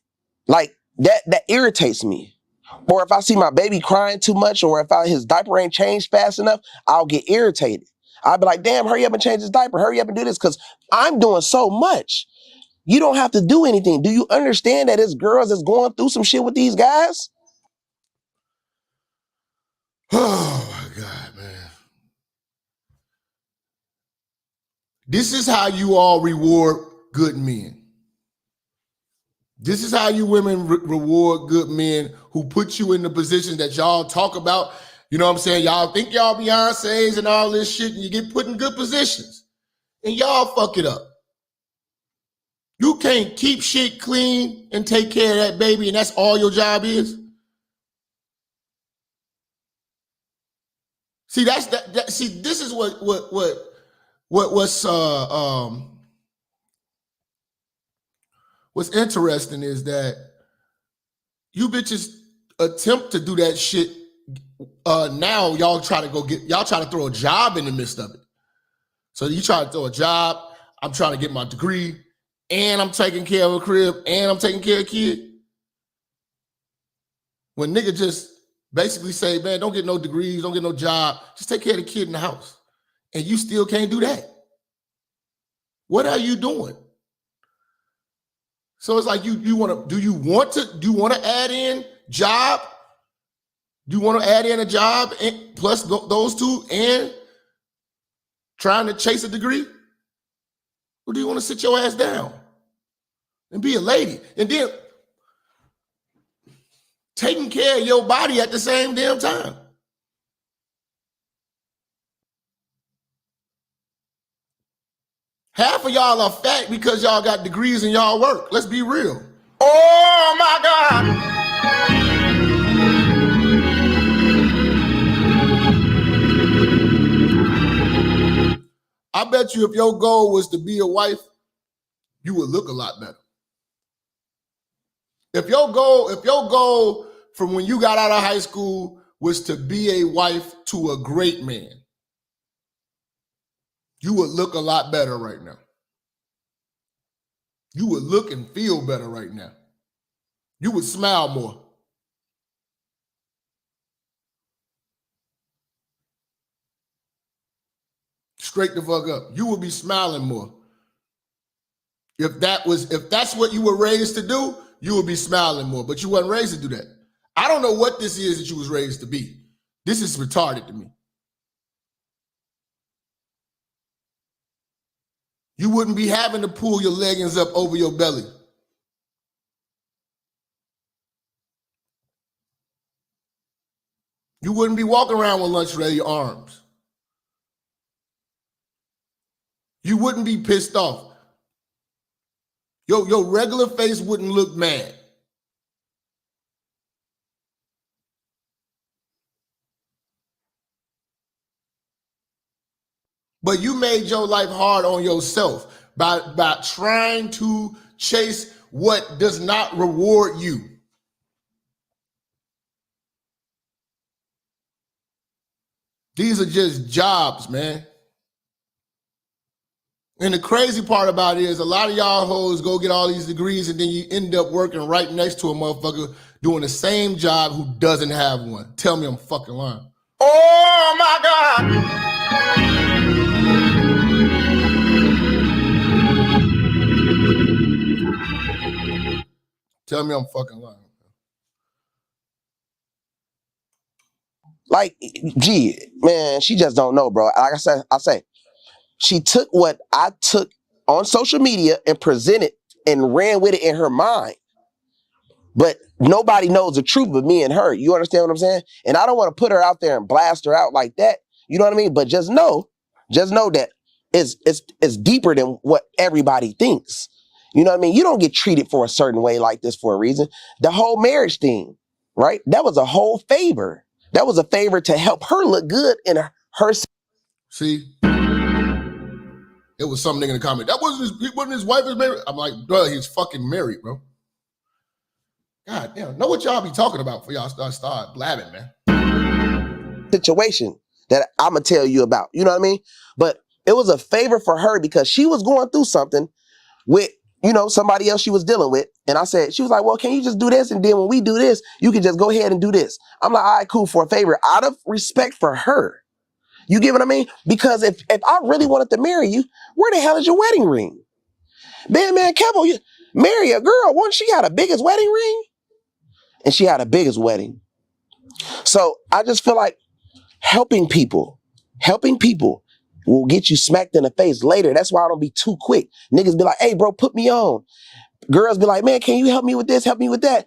Speaker 9: Like that irritates me. Or if I see my baby crying too much, or if his diaper ain't changed fast enough, I'll get irritated. I'll be like, damn, hurry up and change his diaper. Hurry up and do this because I'm doing so much. You don't have to do anything. Do you understand that it's girls that's going through some shit with these guys?
Speaker 5: Oh my God, man. This is how you all reward good men. This is how you women reward good men who put you in the position that y'all talk about. You know what I'm saying? Y'all think y'all Beyoncé's and all this shit, and you get put in good positions. And y'all fuck it up. You can't keep shit clean and take care of that baby, and that's all your job is. See, see, this is what's interesting is that you bitches attempt to do that shit. Now y'all try to throw a job in the midst of it. So you try to throw a job. I'm trying to get my degree, and I'm taking care of a crib, and I'm taking care of a kid. When nigga just basically say, man, don't get no degrees, don't get no job, just take care of the kid in the house. And you still can't do that. What are you doing? So it's like do you want to add in job? Do you want to add in a job and plus those two and trying to chase a degree? Or do you want to sit your ass down and be a lady? And then taking care of your body at the same damn time. Half of y'all are fat because y'all got degrees and y'all work. Let's be real.
Speaker 6: Oh my God.
Speaker 5: I bet you if your goal was to be a wife, you would look a lot better. If your goal from when you got out of high school was to be a wife to a great man, you would look a lot better right now. You would look and feel better right now. You would smile more. Straight the fuck up. You would be smiling more. If that's what you were raised to do, you would be smiling more, but you wasn't raised to do that. I don't know what this is that you was raised to be. This is retarded to me. You wouldn't be having to pull your leggings up over your belly. You wouldn't be walking around with lunch ready arms. You wouldn't be pissed off. Your regular face wouldn't look mad. But you made your life hard on yourself by trying to chase what does not reward you. These are just jobs, man. And the crazy part about it is a lot of y'all hoes go get all these degrees and then you end up working right next to a motherfucker doing the same job who doesn't have one. Tell me I'm fucking lying.
Speaker 6: Oh my God.
Speaker 5: Tell me I'm fucking lying.
Speaker 9: Like, gee, man, she just don't know, bro. Like I say, she took what I took on social media and presented and ran with it in her mind. But nobody knows the truth but me and her. You understand what I'm saying? And I don't want to put her out there and blast her out like that. You know what I mean? But just know that it's deeper than what everybody thinks. You know what I mean? You don't get treated for a certain way like this for a reason. The whole marriage thing, right? That was a whole favor. That was a favor to help her look good in her.
Speaker 5: See? It was some nigga in the comment. That wasn't his wife is married. I'm like, bro, he's fucking married, bro. God damn, know what y'all be talking about before y'all start blabbing, man.
Speaker 9: Situation that I'm gonna tell you about. You know what I mean? But it was a favor for her because she was going through something with you know, somebody else she was dealing with. And I said, she was like, well, can you just do this? And then when we do this, you can just go ahead and do this. I'm like, all right, cool, for a favor, out of respect for her. You get what I mean? Because if I really wanted to marry you, where the hell is your wedding ring? Man, Kevo, you marry a girl, once she got a biggest wedding ring? And she had a biggest wedding. So I just feel like helping people will get you smacked in the face later. That's why I don't be too quick. Niggas be like, hey, bro, put me on. Girls be like, man, can you help me with this? Help me with that.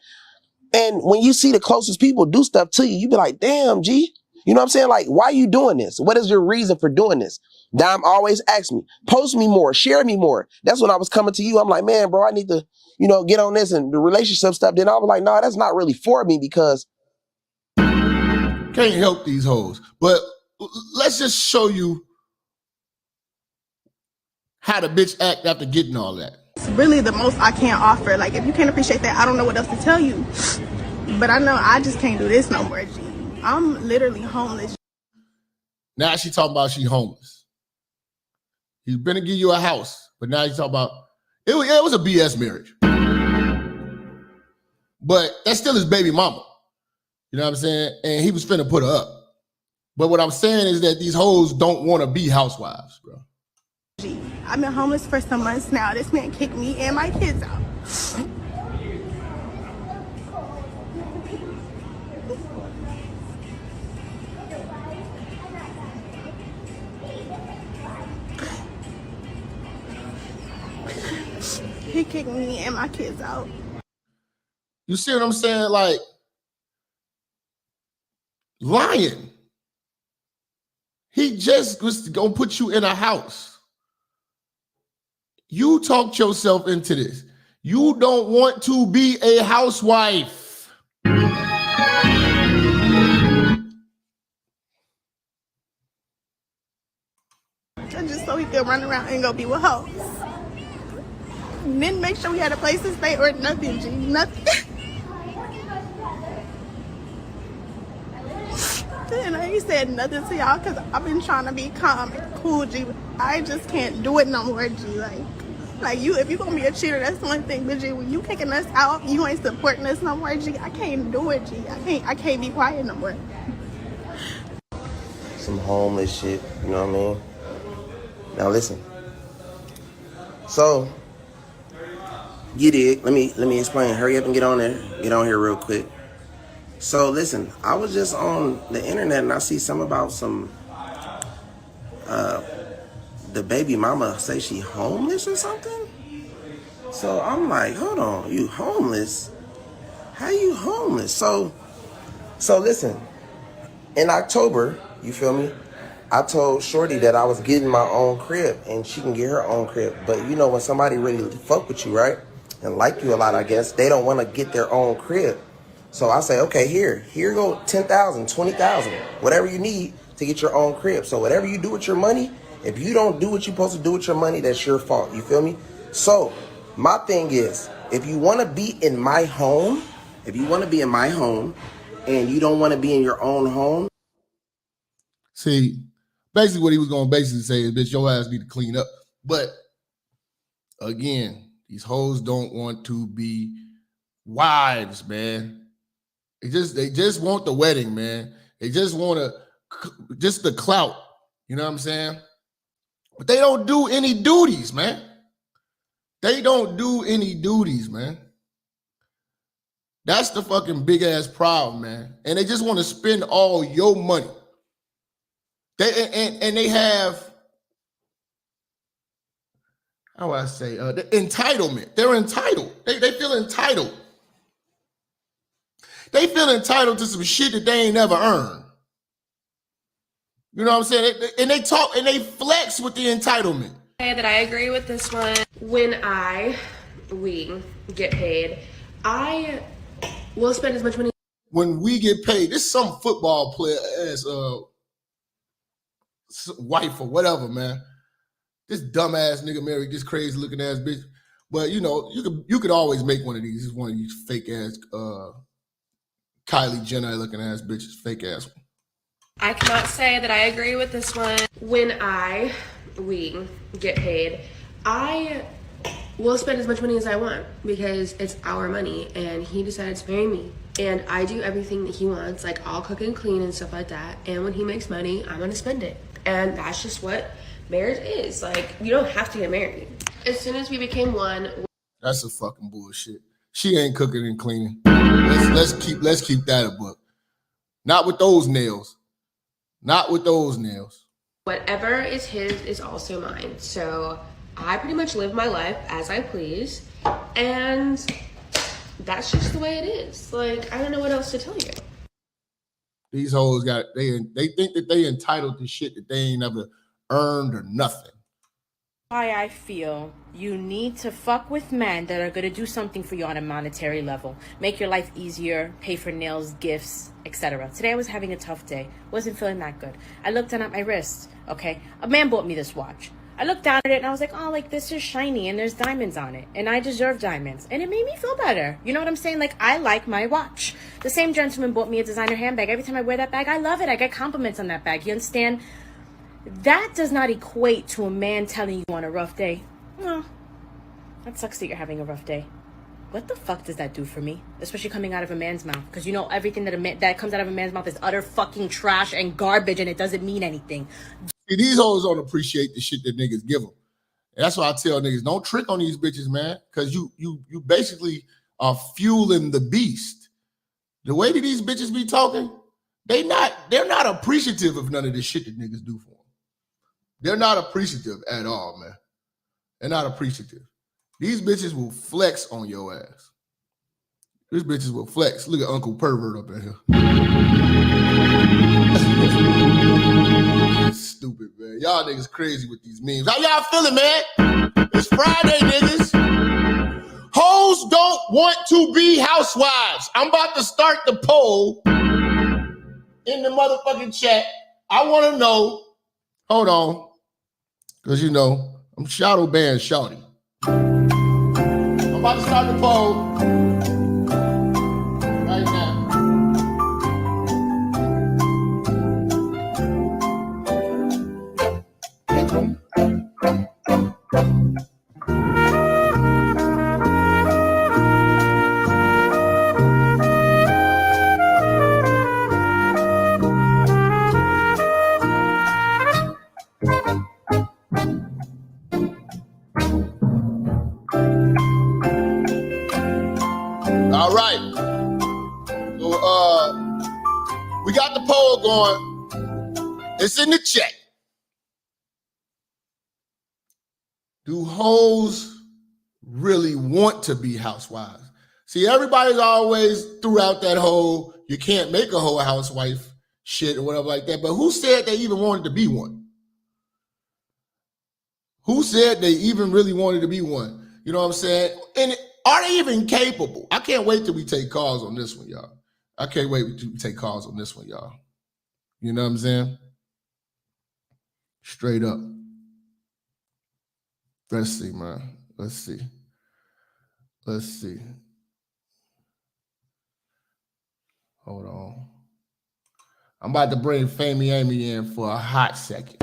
Speaker 9: And when you see the closest people do stuff to you, you be like, damn, G. You know what I'm saying? Like, why are you doing this? What is your reason for doing this? Dime always asks me, post me more, share me more. That's when I was coming to you. I'm like, man, bro, I need to, you know, get on this and the relationship stuff. Then I was like, no, that's not really for me because
Speaker 5: can't help these hoes. But let's just show you how the bitch act after getting all that.
Speaker 10: It's really the most I can offer. Like, if you can't appreciate that, I don't know what else to tell you. But I know I just can't do this no more, G. I'm literally homeless.
Speaker 5: Now she talking about she homeless. He's gonna give you a house, but now he's talking about it was a BS marriage. But that's still his baby mama. You know what I'm saying? And he was finna put her up. But what I'm saying is that these hoes don't want to be housewives, bro.
Speaker 10: G, I've been homeless for some months now. This man kicked me and my kids out. He kicked me and my kids out.
Speaker 5: You see what I'm saying? Like, lying. He just was gonna put you in a house. You talked yourself into this. You don't want to be a housewife.
Speaker 10: Just so he could run around and go be with hoes. Didn't make sure we had a place to stay or nothing, G. Nothing. And I ain't said nothing to y'all because I've been trying to be calm and cool, G. I just can't do it no more, G. Like you, if you gonna be a cheater, that's one thing. But G, when you kicking us out, you ain't supporting us no more, G. I can't do it, G. I can't be quiet no more.
Speaker 9: some homeless shit, you know what I mean? Now listen. So, you dig, let me explain. Hurry up and get on there. Get on here real quick. So listen, I was just on the internet and I see something about some the baby mama say she homeless or something. So I'm like, hold on, you homeless? How you homeless? So listen, in October, you feel me? I told Shorty that I was getting my own crib and she can get her own crib. But you know, when somebody really fuck with you, right? And like you a lot, I guess, they don't want to get their own crib. So I say, okay, here go 10,000, 20,000, whatever you need to get your own crib. So whatever you do with your money, if you don't do what you're supposed to do with your money, that's your fault. You feel me? So my thing is, if you want to be in my home, and you don't want to be in your own home.
Speaker 5: See, basically what he was going to basically say is, bitch, your ass need to clean up. But again, these hoes don't want to be wives, man. They just want the wedding, man. They just want just the clout. You know what I'm saying? But they don't do any duties, man. They don't do any duties, man. That's the fucking big ass problem, man. And they just want to spend all your money. They have, how do I say, the entitlement. They're entitled. They feel entitled. They feel entitled to some shit that they ain't never earned. You know what I'm saying? And they talk and they flex with the entitlement.
Speaker 11: That I agree with this one. When we get paid, I will spend as much money.
Speaker 5: When we get paid, this some football player as wife or whatever, man. This dumbass nigga married this crazy looking ass bitch. But you know, you could always make one of these. This is one of these fake ass Kylie Jenner looking ass bitches, fake ass one.
Speaker 11: I cannot say that I agree with this one. When we get paid, I we'll spend as much money as I want because it's our money, and he decided to marry me. And I do everything that he wants, like I'll cook and clean and stuff like that. And when he makes money, I'm gonna spend it. And that's just what marriage is. Like, you don't have to get married. As soon as we became one.
Speaker 5: That's a fucking bullshit. She ain't cooking and cleaning. Let's keep that a book. Not with those nails. Not with those nails.
Speaker 11: Whatever is his is also mine. So I pretty much live my life as I please. And that's just the way it is. Like, I don't know what else to tell you.
Speaker 5: These hoes they think that they entitled to shit that they ain't never earned or nothing.
Speaker 12: Why I feel you need to fuck with men that are gonna do something for you on a monetary level, make your life easier, pay for nails, gifts, etc. Today I was having a tough day, wasn't feeling that good. I looked down at my wrist. Okay, a man bought me this watch. I looked down at it and I was like, oh, like this is shiny and there's diamonds on it and I deserve diamonds, and it made me feel better. You know what I'm saying? Like, I like my watch. The same gentleman bought me a designer handbag. Every time I wear that bag, I love it. I get compliments on that bag. You understand? That does not equate to a man telling you on a rough day, well, that sucks that you're having a rough day. What the fuck does that do for me? Especially coming out of a man's mouth. Because you know everything that comes out of a man's mouth is utter fucking trash and garbage, and it doesn't mean anything.
Speaker 5: See, these hoes don't appreciate the shit that niggas give them. And that's why I tell niggas, don't trick on these bitches, man. Because you basically are fueling the beast. The way that these bitches be talking, they're not appreciative of none of this shit that niggas do for them. They're not appreciative at all, man. They're not appreciative. These bitches will flex on your ass. These bitches will flex. Look at Uncle Pervert up in here. Stupid, man. Y'all niggas crazy with these memes. How y'all feeling, man? It's Friday, niggas. Hoes don't want to be housewives. I'm about to start the poll in the motherfucking chat. I want to know. Hold on. Because, you know, I'm shadow banned shouty. I'm about to start the poll right now. All right. So we got the poll going. It's in the chat. Do hoes really want to be housewives? See, everybody's always throughout that whole you can't make a whole housewife shit or whatever like that. But who said they even wanted to be one? Who said they even really wanted to be one? You know what I'm saying? And are they even capable? I can't wait till we take calls on this one, y'all. I can't wait till we take calls on this one, y'all. You know what I'm saying? Straight up. Let's see, man. Let's see. Let's see. Hold on. I'm about to bring Famey Amy in for a hot second.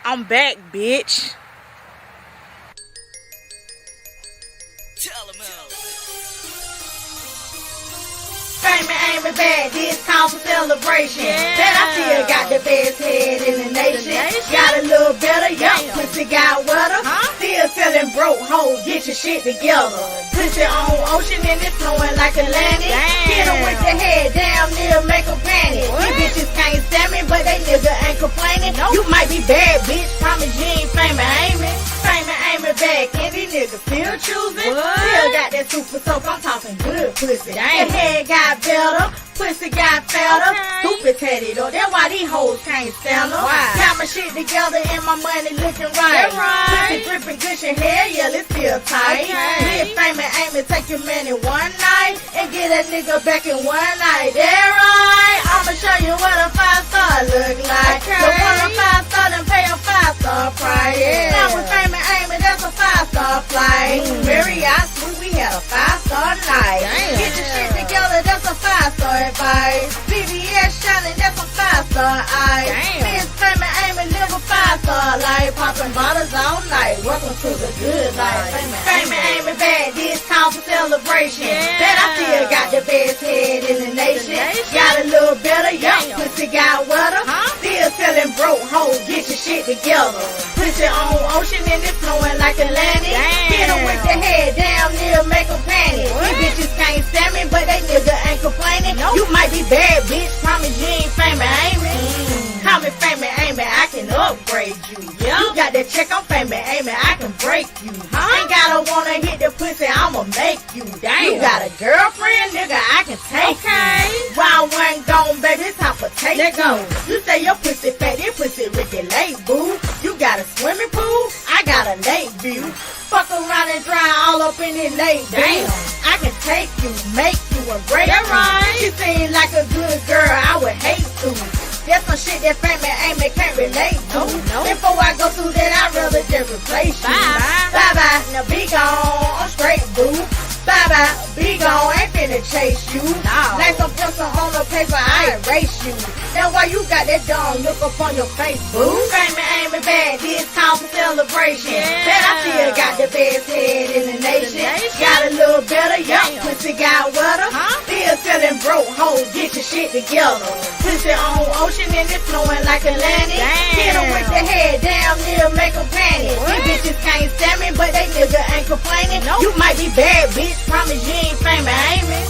Speaker 12: I'm back, bitch.
Speaker 13: Famey Amy back, this time for celebration. Bet I still got the best head in the nation. Got a little better, young pussy got wetter. Still selling broke hoes, get your shit together. Pussy on ocean and it's flowing like Atlantic. Hit them with the head, damn near make a panic. These bitches can't stand me, but they nigga ain't complaining. You might be bad, bitch, promise you ain't Famey Amy. Famey Amy back, and these niggas still choosing. Still got that super soap, I'm talking good pussy. The head got better, pussy got fatter. Stupid tatted though, that's why these hoes can't stand them. Got my shit together and my money looking right. Pussy dripping cushion hair, yeah, it's still tight. With Famey Amy, take your man in one night and get that nigga back in one night. That right? I'ma show you what a 5-star look like. You want a 5-star, then pay a 5-star price. Now with Famey Amy, that's a 5-star flight. Marriott Suite, we had a 5-star night. Get your shit together, that's a 5-star advice. VVS shining, that's a 5-star eyes. Miss Famey 5-star life, popping bottles all night. Welcome to the good life. Fame ain't me bad, this time for celebration. Bet I still got the best head in the nation. Got a little better, young pussy got wetter. Still selling broke hoes, get your shit together. Pussy on ocean and it's flowing like Atlantic. Hit 'em with the head, damn near make 'em panic. These bitches can't stand me, but they nigga ain't complaining. You might be bad, bitch, promise you ain't famous, ain't me? Call me famous, ain't me? I can upgrade you. You got that check, I'm famous, ain't me? I can break you. Ain't gotta wanna hit the pussy, I'ma make you. You got a girlfriend, nigga, I can take you. Round one gone, baby, it's time for take two. You say your pussy fat, your pussy Ricky Lake, boo. You got a swimming pool, I got a lake view. Fuck around and dry all up in his lake, damn. I can take you, make you, and break you. She seem like a good girl, I would hate to. There's some shit that famous ain't me can't relate to. Before I go through that, I'd rather just replace you. Bye-bye, now be gone, I'm straight, boo. Bye-bye, be gone, ain't finna chase you. Like some pencil on the paper, I erase you. That's why you got that dumb look up on your face, boo. Famous ain't me bad, this time for celebration. Bet I still got the best head in the nation. Got a little better, young pussy got wetter. Still selling broke hoes, get your shit together. Pussy on ocean and it's flowing like Atlantic. Hit 'em with the head, damn near make 'em panic. These bitches can't stand me, but they nigga ain't complaining. You might be bad, bitch, promise you ain't famous, ain't me?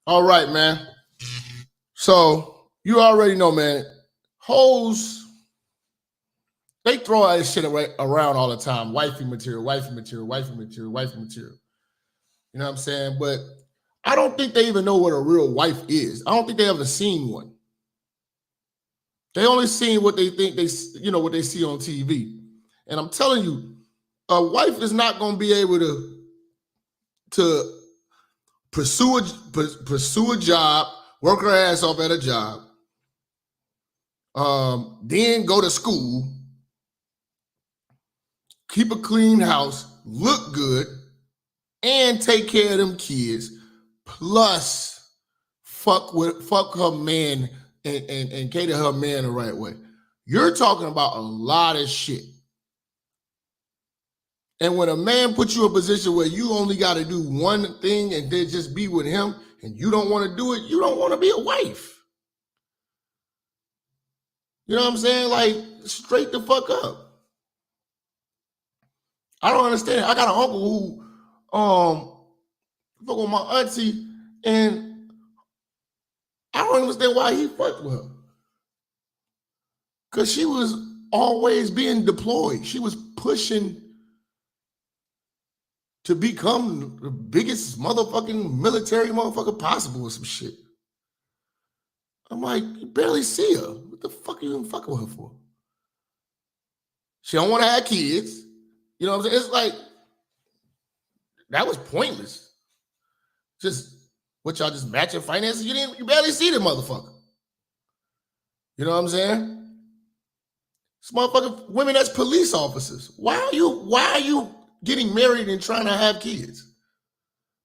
Speaker 5: All right, man. So you already know, man. Hoes, they throw all this shit around all the time. Wifey material, wifey material, wifey material, wifey material. You know what I'm saying? But I don't think they even know what a real wife is. I don't think they ever seen one. They only seen what they think what they see on TV. And I'm telling you, a wife is not going to be able to pursue a job, work her ass off at a job, then go to school, keep a clean house, look good, and take care of them kids, plus fuck her man and cater her man the right way. You're talking about a lot of shit. And when a man puts you in a position where you only got to do one thing and then just be with him, and you don't want to do it, you don't want to be a wife. You know what I'm saying? Like, straight the fuck up. I don't understand. I got an uncle who fuck with my auntie, and I don't understand why he fucked with her. Because she was always being deployed. She was pushing to become the biggest motherfucking military motherfucker possible or some shit. I'm like, you barely see her. What the fuck are you even fucking with her for? She don't want to have kids. You know what I'm saying? It's like, that was pointless. Just, what y'all just matching finances? You barely see the motherfucker. You know what I'm saying? This motherfucker, women that's police officers. Why are you getting married and trying to have kids?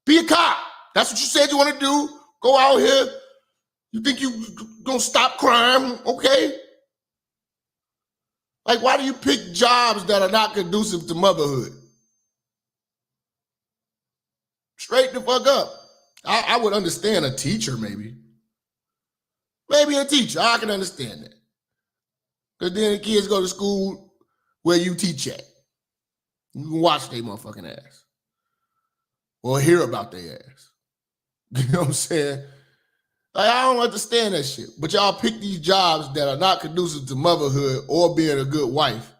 Speaker 5: Be a cop. That's what you said you want to do. Go out here. You think you gonna stop crime? Okay. Like, why do you pick jobs that are not conducive to motherhood? Straight the fuck up. I would understand a teacher, maybe. Maybe a teacher. I can understand that. Because then the kids go to school where you teach at. You can watch their motherfucking ass. Or hear about their ass. You know what I'm saying? Like, I don't understand that shit. But y'all pick these jobs that are not conducive to motherhood or being a good wife.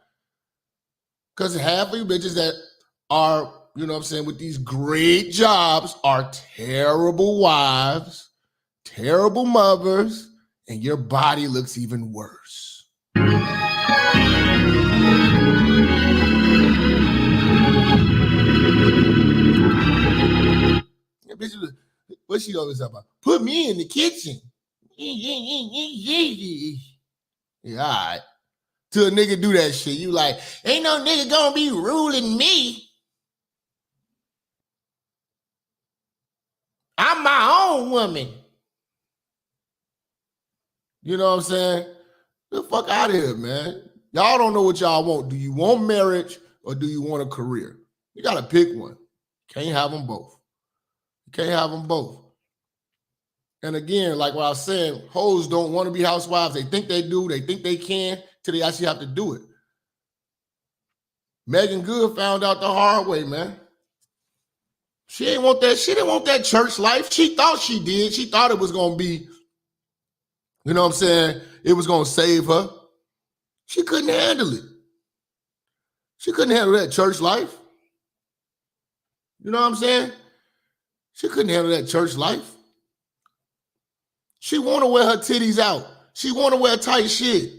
Speaker 5: Because half of you bitches that are, you know what I'm saying, with these great jobs are terrible wives, terrible mothers, and your body looks even worse. What she always talking about? Put me in the kitchen. Yeah, all right. Till a nigga do that shit, you like, ain't no nigga gonna be ruling me. I'm my own woman. You know what I'm saying? Get the fuck out of here, man. Y'all don't know what y'all want. Do you want marriage or do you want a career? You gotta pick one. Can't have them both. You can't have them both. And again, like what I was saying, hoes don't want to be housewives. They think they do. They think they can till they actually have to do it. Megan Good found out the hard way, man. She didn't want that. She didn't want that church life. She thought she did. She thought it was gonna be, you know what I'm saying? It was gonna save her. She couldn't handle it. She couldn't handle that church life. You know what I'm saying? She couldn't handle that church life. She want to wear her titties out. She want to wear tight shit.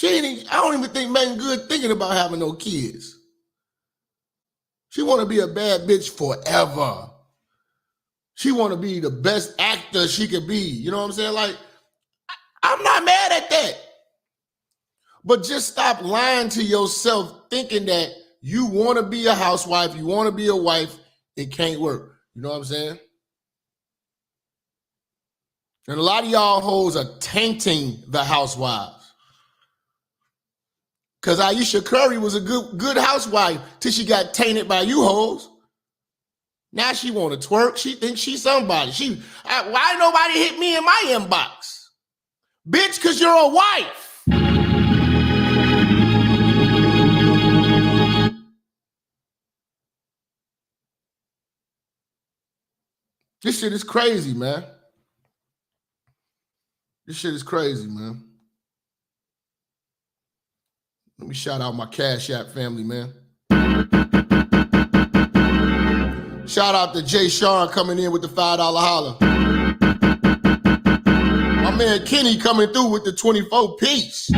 Speaker 5: I don't even think Megan Good thinking about having no kids. She want to be a bad bitch forever. She want to be the best actor she could be. You know what I'm saying? Like, I'm not mad at that. But just stop lying to yourself thinking that you want to be a housewife, you want to be a wife, it can't work. You know what I'm saying? And a lot of y'all hoes are tainting the housewives. Because Aisha Curry was a good housewife till she got tainted by you hoes. Now she want to twerk. She thinks she's somebody. Why nobody hit me in my inbox? Bitch, because you're a wife. This shit is crazy, man. This shit is crazy, man. Let me shout out my Cash App family, man. Shout out to Jay Sean coming in with the $5 holler. My man Kenny coming through with the 24 piece.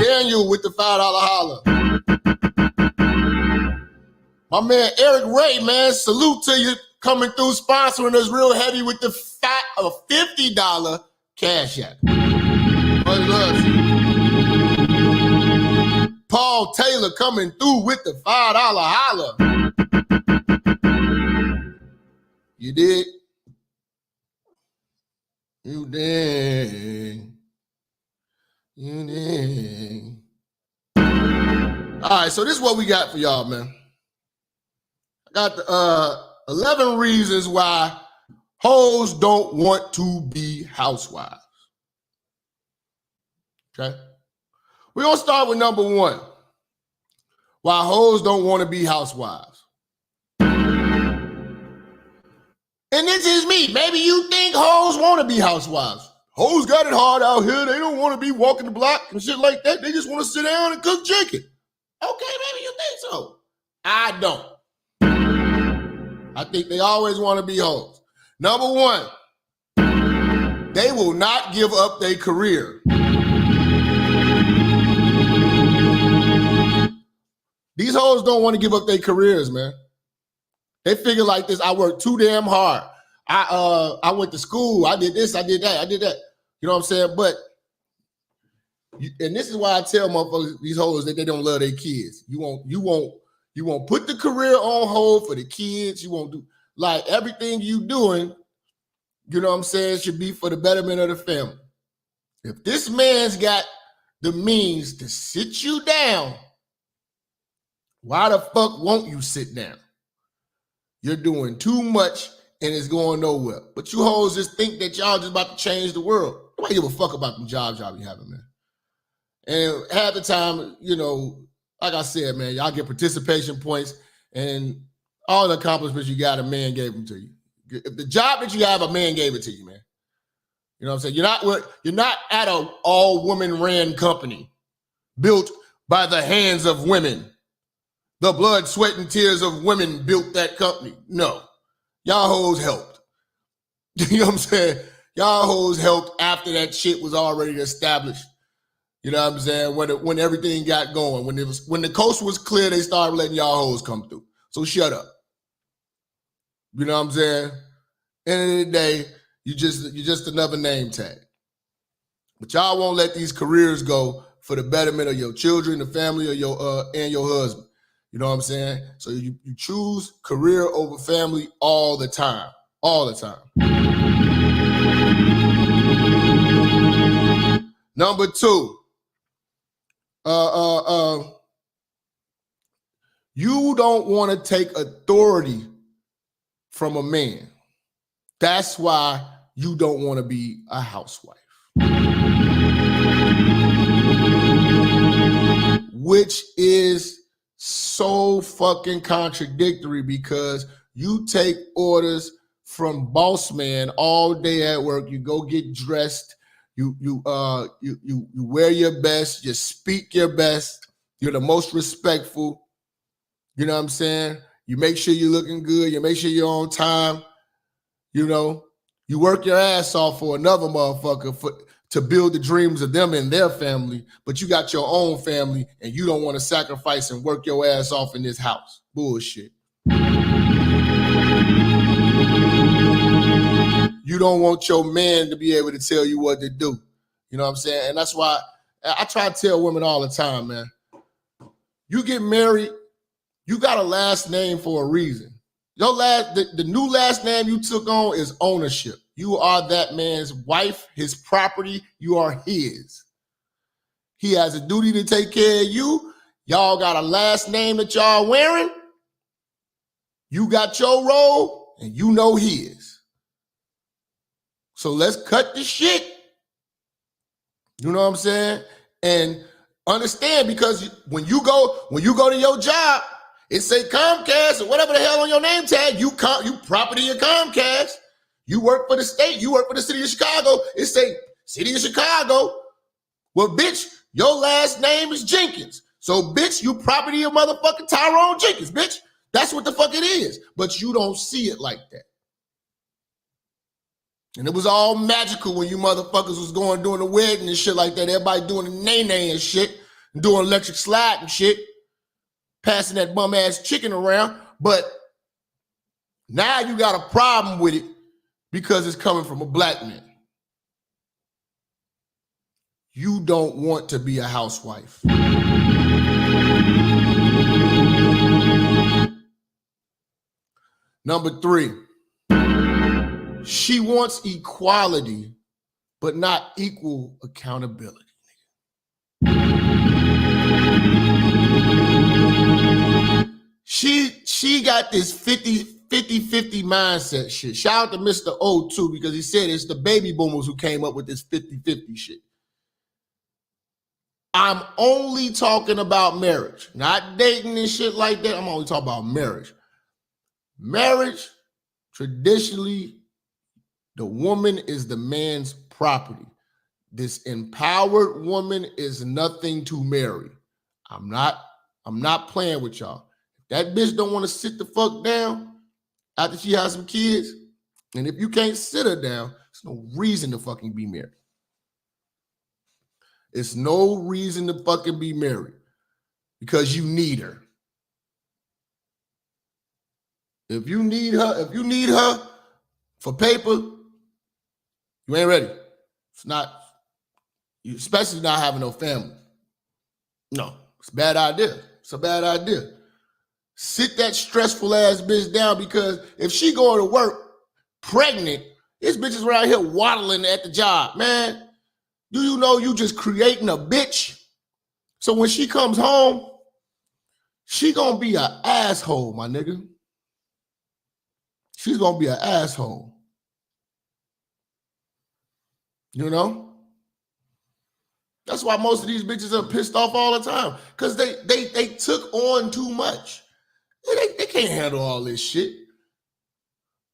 Speaker 5: Daniel with the $5 holler. My man Eric Ray, man, salute to you coming through sponsoring us real heavy with the $50 Cash App. Much love to you. Paul Taylor coming through with the $5 holler. You did? You did. You did. All right, so this is what we got for y'all, man. I got the 11 reasons why hoes don't want to be housewives. Okay? We're going to start with number one. Why hoes don't want to be housewives. And this is me. Maybe you think hoes want to be housewives. Hoes got it hard out here. They don't want to be walking the block and shit like that. They just want to sit down and cook chicken. Okay, maybe you think so. I don't. I think they always want to be hoes. Number one, they will not give up their career. These hoes don't want to give up their careers, man. They figure like this, I worked too damn hard. I went to school. I did this, I did that. You know what I'm saying? But, and this is why I tell motherfuckers, these hoes, that they don't love their kids. You won't put the career on hold for the kids. You won't do, like, everything you doing, you know what I'm saying, should be for the betterment of the family. If this man's got the means to sit you down, why the fuck won't you sit down? You're doing too much and it's going nowhere. But you hoes just think that y'all just about to change the world. Nobody give a fuck about them jobs y'all be having, man. And half the time, you know, like I said, man, y'all get participation points and all the accomplishments you got, a man gave them to you. If the job that you have, a man gave it to you, man. You know what I'm saying? You're not at an all-woman ran company built by the hands of women. The blood, sweat, and tears of women built that company. No. Y'all hoes helped. You know what I'm saying? Y'all hoes helped after that shit was already established. You know what I'm saying? When everything got going, when the coast was clear, they started letting y'all hoes come through. So shut up. You know what I'm saying? End of the day, you just another name tag. But y'all won't let these careers go for the betterment of your children, the family, or and your husband. You know what I'm saying? So you choose career over family all the time. All the time. Number 2. You don't want to take authority from a man. That's why you don't want to be a housewife. Which is so fucking contradictory because you take orders from boss man all day at work. You go get dressed. You wear your best. You speak your best. You're the most respectful. You know what I'm saying? You make sure you're looking good. You make sure you're on time. You know, you work your ass off for another motherfucker to build the dreams of them and their family, but you got your own family and you don't want to sacrifice and work your ass off in this house. Bullshit. You don't want your man to be able to tell you what to do. You know what I'm saying? And that's why I try to tell women all the time, man, you get married, you got a last name for a reason. The new last name you took on is ownership. You are that man's wife, his property. You are his. He has a duty to take care of you. Y'all got a last name that y'all wearing. You got your role and you know his. So let's cut the shit. You know what I'm saying? And understand, because when you go to your job, it say Comcast or whatever the hell on your name tag, you property of Comcast. You work for the state, you work for the city of Chicago, it say city of Chicago. Well, bitch, your last name is Jenkins. So, bitch, you property of motherfucking Tyrone Jenkins, bitch. That's what the fuck it is. But you don't see it like that. And it was all magical when you motherfuckers was going doing the wedding and shit like that. Everybody doing the nay-nay and shit, and doing electric slide and shit. Passing that bum ass chicken around, but now you got a problem with it because it's coming from a black man. You don't want to be a housewife. Number 3, she wants equality, but not equal accountability. She got this 50-50 mindset shit. Shout out to Mr. O too, because he said it's the baby boomers who came up with this 50-50 shit. I'm only talking about marriage, not dating and shit like that. I'm only talking about marriage. Marriage, traditionally, the woman is the man's property. This empowered woman is nothing to marry. I'm not playing with y'all. That bitch don't want to sit the fuck down after she has some kids. And if you can't sit her down, there's no reason to fucking be married. It's no reason to fucking be married because you need her. If you need her for paper, you ain't ready. It's not, especially not having no family. No, it's a bad idea. It's a bad idea. Sit that stressful ass bitch down, because if she going to work pregnant, this bitch is around here waddling at the job. Man, do you know you just creating a bitch? So when she comes home, she gonna be an asshole, my nigga. She's gonna be an asshole. You know? That's why most of these bitches are pissed off all the time, because they took on too much. They can't handle all this shit.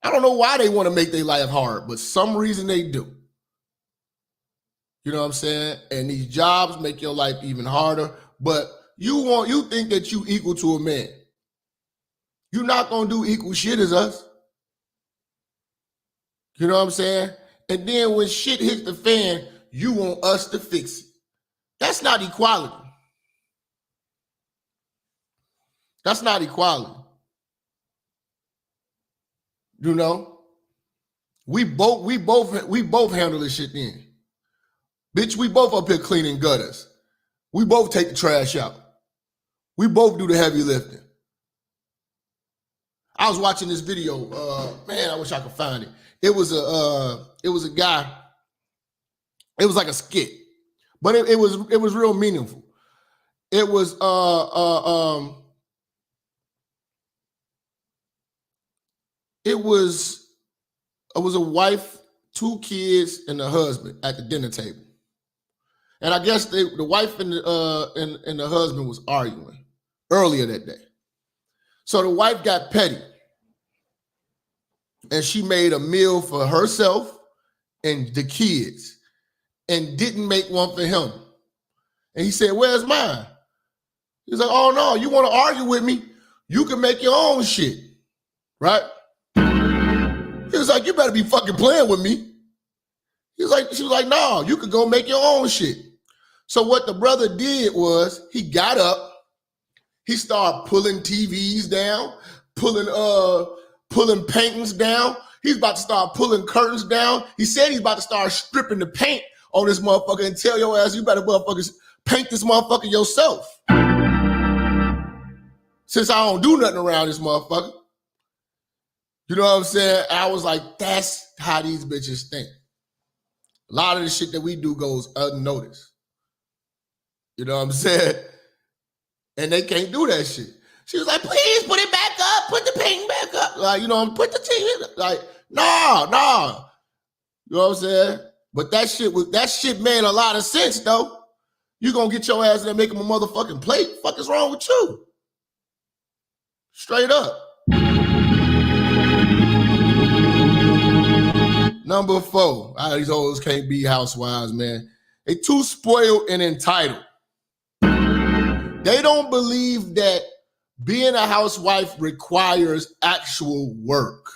Speaker 5: I don't know why they want to make their life hard, but some reason they do. You know what I'm saying? And these jobs make your life even harder, but you think that you equal to a man. You're not gonna do equal shit as us. You know what I'm saying? And then when shit hits the fan, you want us to fix it. That's not equality. That's not equality. You know, we both handle this shit then. Bitch, we both up here cleaning gutters. We both take the trash out. We both do the heavy lifting. I was watching this video. Man, I wish I could find it. It was a guy. It was like a skit, but it was real meaningful. It was a wife, 2 kids, and a husband at the dinner table. And I guess the wife and the husband was arguing earlier that day. So the wife got petty. And she made a meal for herself and the kids and didn't make one for him. And he said, "Where's mine?" He's like, "Oh no, you want to argue with me? You can make your own shit." Right? He was like, "You better be fucking playing with me." She was like, "No, you could go make your own shit." So what the brother did was he got up, he started pulling TVs down, pulling paintings down. He's about to start pulling curtains down. He said he's about to start stripping the paint on this motherfucker and tell your ass, "You better motherfuckers paint this motherfucker yourself. Since I don't do nothing around this motherfucker." You know what I'm saying? I was like, that's how these bitches think. A lot of the shit that we do goes unnoticed. You know what I'm saying? And they can't do that shit. She was like, "Please put it back up. Put the paint back up." Like, you know, put the TV. Like, no. You know what I'm saying? But that shit made a lot of sense, though. You gonna get your ass in there, make him a motherfucking plate. Fuck is wrong with you? Straight up. Number 4. These hoes can't be housewives, man. They too spoiled and entitled. They don't believe that being a housewife requires actual work.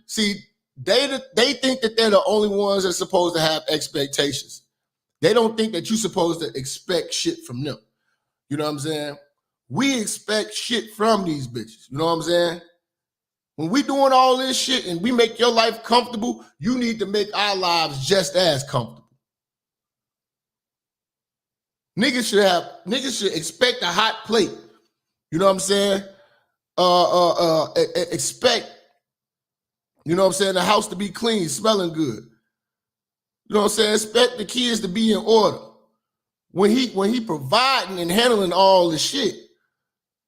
Speaker 5: See, they think that they're the only ones that's supposed to have expectations. They don't think that you're supposed to expect shit from them. You know what I'm saying? We expect shit from these bitches. You know what I'm saying? When we doing all this shit and we make your life comfortable, you need to make our lives just as comfortable. Niggas should expect a hot plate. You know what I'm saying? Expect, you know what I'm saying, the house to be clean, smelling good. You know what I'm saying? Expect the kids to be in order. When he providing and handling all the shit,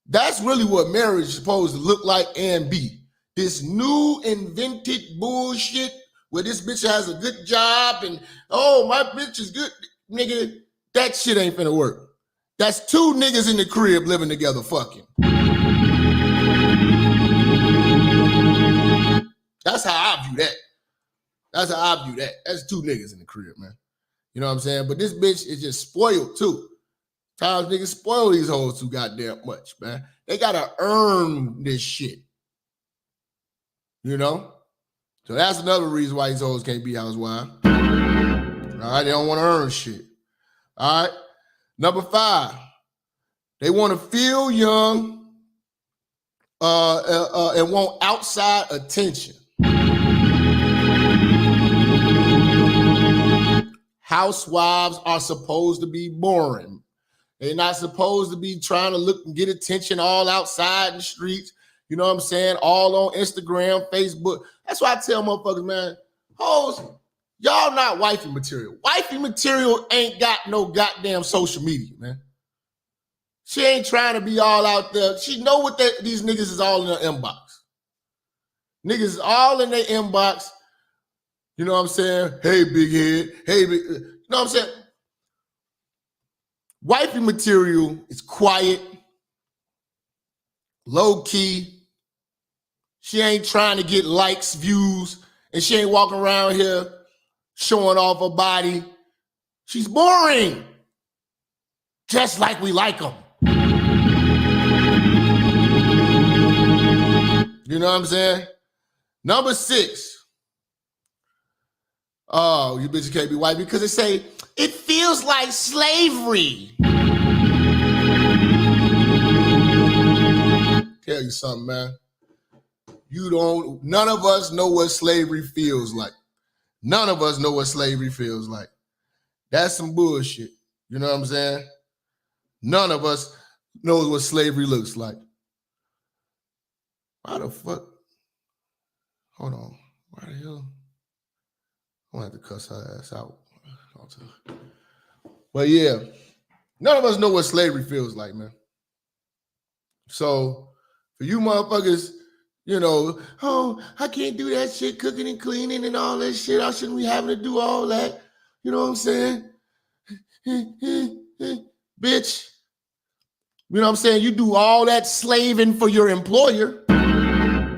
Speaker 5: that's really what marriage is supposed to look like and be. This new invented bullshit where this bitch has a good job and, oh, my bitch is good. Nigga, that shit ain't finna work. That's 2 niggas in the crib living together fucking. That's how I view that. That's 2 niggas in the crib, man. You know what I'm saying? But this bitch is just spoiled too. Times niggas spoil these hoes too goddamn much, man. They gotta earn this shit. You know? So that's another reason why these hoes can't be housewives. All right, they don't want to earn shit. All right. Number 5, they want to feel young and want outside attention. Housewives are supposed to be boring. They're not supposed to be trying to look and get attention all outside in the streets. You know what I'm saying? All on Instagram, Facebook. That's why I tell motherfuckers, man, hoes, y'all not wifey material. Wifey material ain't got no goddamn social media, man. She ain't trying to be all out there. She know what these niggas is all in their inbox. Niggas is all in their inbox. You know what I'm saying? Hey, big head. Hey, big. You know what I'm saying? Wifey material is quiet, low key. She ain't trying to get likes, views, and she ain't walking around here showing off her body. She's boring. Just like we like them. You know what I'm saying? Number 6. Oh, you bitches can't be white because it say, it feels like slavery. Tell you something, man. None of us know what slavery feels like. None of us know what slavery feels like. That's some bullshit. You know what I'm saying? None of us knows what slavery looks like. Why the fuck? Hold on. Why the hell? I'm gonna have to cuss her ass out. But yeah, none of us know what slavery feels like, man. So for you motherfuckers, you know, oh, I can't do that shit, cooking and cleaning and all that shit. I shouldn't be having to do all that. You know what I'm saying? Bitch. You know what I'm saying? You do all that slaving for your employer,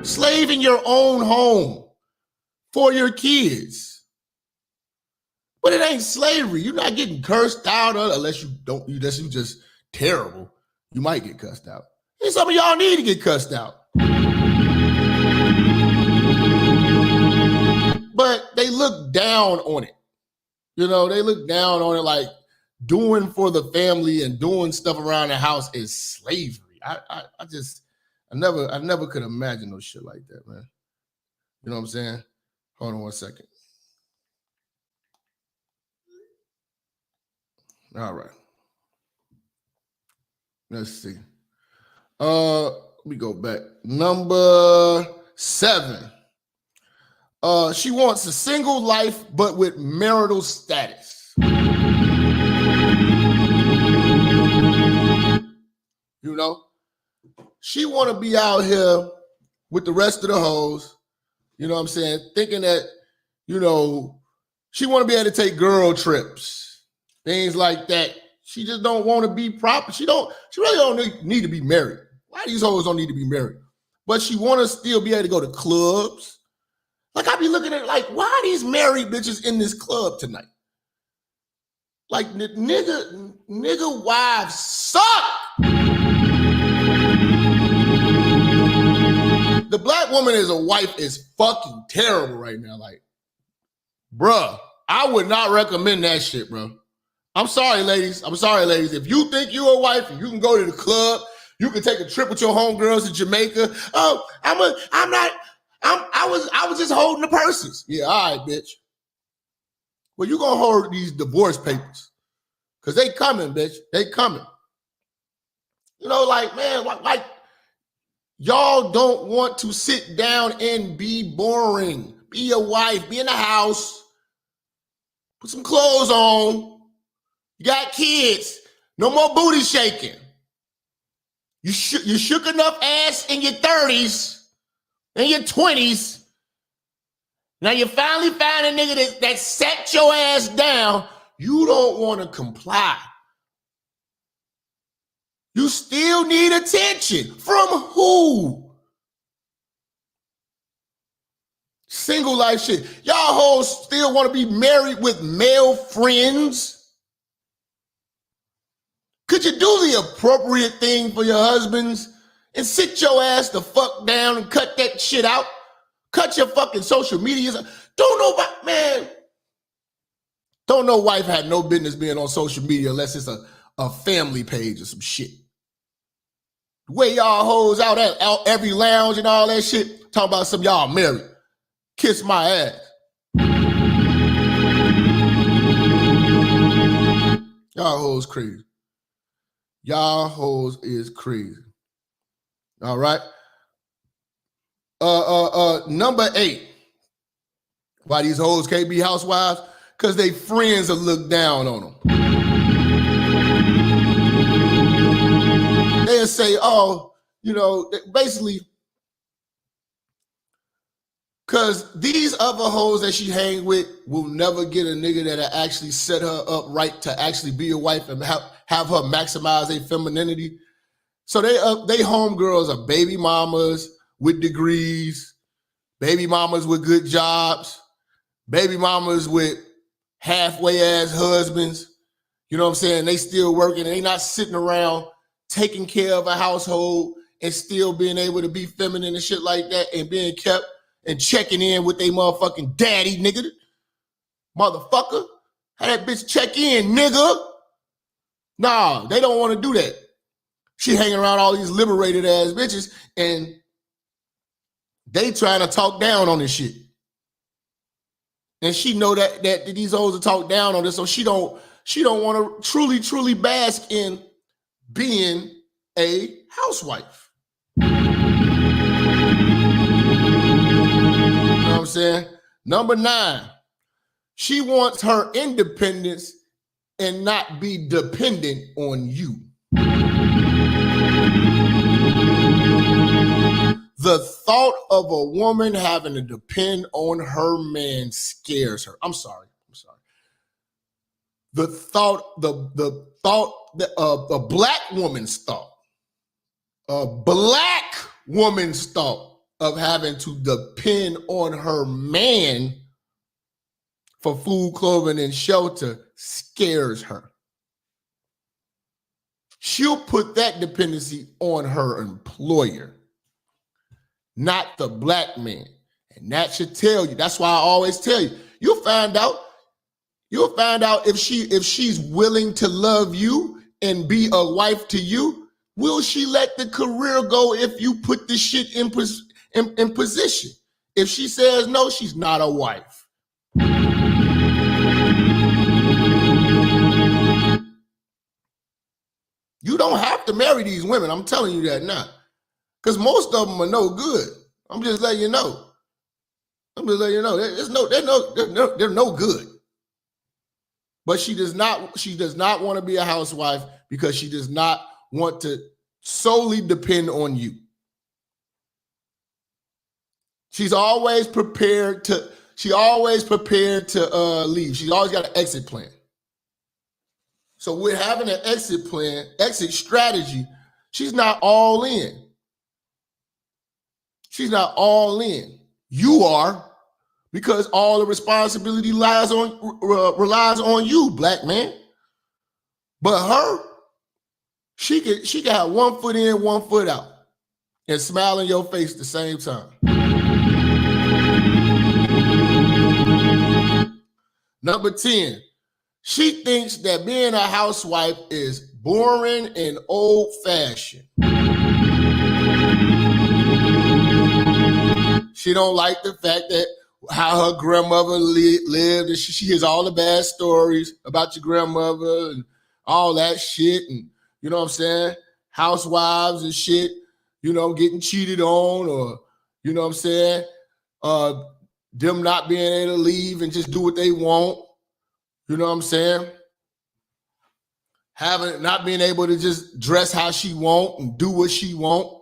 Speaker 5: slaving your own home for your kids. But it ain't slavery. You're not getting cursed out unless you just terrible. You might get cussed out. And some of y'all need to get cussed out. But they look down on it. You know, they look down on it like doing for the family and doing stuff around the house is slavery. I never could imagine no shit like that, man. You know what I'm saying? Hold on one second. All right. Let's see. Let me go back. Number 7. She wants a single life, but with marital status. You know? She want to be out here with the rest of the hoes, you know what I'm saying? Thinking that, you know, she want to be able to take girl trips. Things like that. She just don't want to be proper. She really don't need to be married. A lot of these hoes don't need to be married. But she want to still be able to go to clubs. Like, I be looking at it like, why are these married bitches in this club tonight? Like, nigga wives suck. The black woman as a wife is fucking terrible right now. Like, bruh, I would not recommend that shit, bro. I'm sorry, ladies. If you think you're a wife and you can go to the club, you can take a trip with your homegirls to Jamaica. Oh, I was just holding the purses. Yeah, all right, bitch. Well, you gonna hold these divorce papers. Cause they coming, bitch. They coming. You know, like, man, like y'all don't want to sit down and be boring. Be a wife, be in the house, put some clothes on. You got kids. No more booty shaking. You shook enough ass in your 30s, in your 20s. Now you finally found a nigga that sat your ass down. You don't want to comply. You still need attention. From who? Single life shit. Y'all hoes still want to be married with male friends? Could you do the appropriate thing for your husbands and sit your ass the fuck down and cut that shit out? Cut your fucking social media. Don't no wife had no business being on social media unless it's a family page or some shit. The way y'all hoes out at every lounge and all that shit, talking about some y'all married. Kiss my ass. Y'all hoes crazy. Y'all hoes is crazy. All right. Number 8. Why these hoes can't be housewives? Because they friends will look down on them. They'll say, oh, you know, basically, because these other hoes that she hang with will never get a nigga that'll actually set her up right to actually be a wife and have her maximize their femininity. So they homegirls are baby mamas with degrees, baby mamas with good jobs, baby mamas with halfway ass husbands. You know what I'm saying? They still working and they not sitting around taking care of a household and still being able to be feminine and shit like that and being kept and checking in with they motherfucking daddy, nigga. motherfucker. Have that bitch check in, nigga. Nah, they don't want to do that. She hanging around all these liberated ass bitches and they trying to talk down on this shit. And she know that these hoes are talk down on this, so she don't want to truly bask in being a housewife. You know what I'm saying? Number 9, she wants her independence and not be dependent on you. The thought of a woman having to depend on her man scares her. I'm sorry. The thought, the thought that a black woman's thought of having to depend on her man for food, clothing, and shelter scares her. She'll put that dependency on her employer, not the black man. And that should tell you. That's why I always tell you, you'll find out if she's willing to love you and be a wife to you. Will she let the career go if you put this shit in position? If she says no, she's not a wife. You don't have to marry these women. I'm telling you that now. Because most of them are no good. I'm just letting you know. They're no good. But she does not want to be a housewife because she does not want to solely depend on you. She's always prepared to leave. She's always got an exit plan. So with having an exit strategy, she's not all in. She's not all in. You are, because all the responsibility relies on you, black man. But her, she can have one foot in, one foot out, and smile in your face at the same time. Number 10, she thinks that being a housewife is boring and old-fashioned. She don't like the fact that how her grandmother lived, and she hears all the bad stories about your grandmother and all that shit, and you know what I'm saying? Housewives and shit, you know, getting cheated on, or you know what I'm saying? Them not being able to leave and just do what they want. You know what I'm saying? Not being able to just dress how she want and do what she want.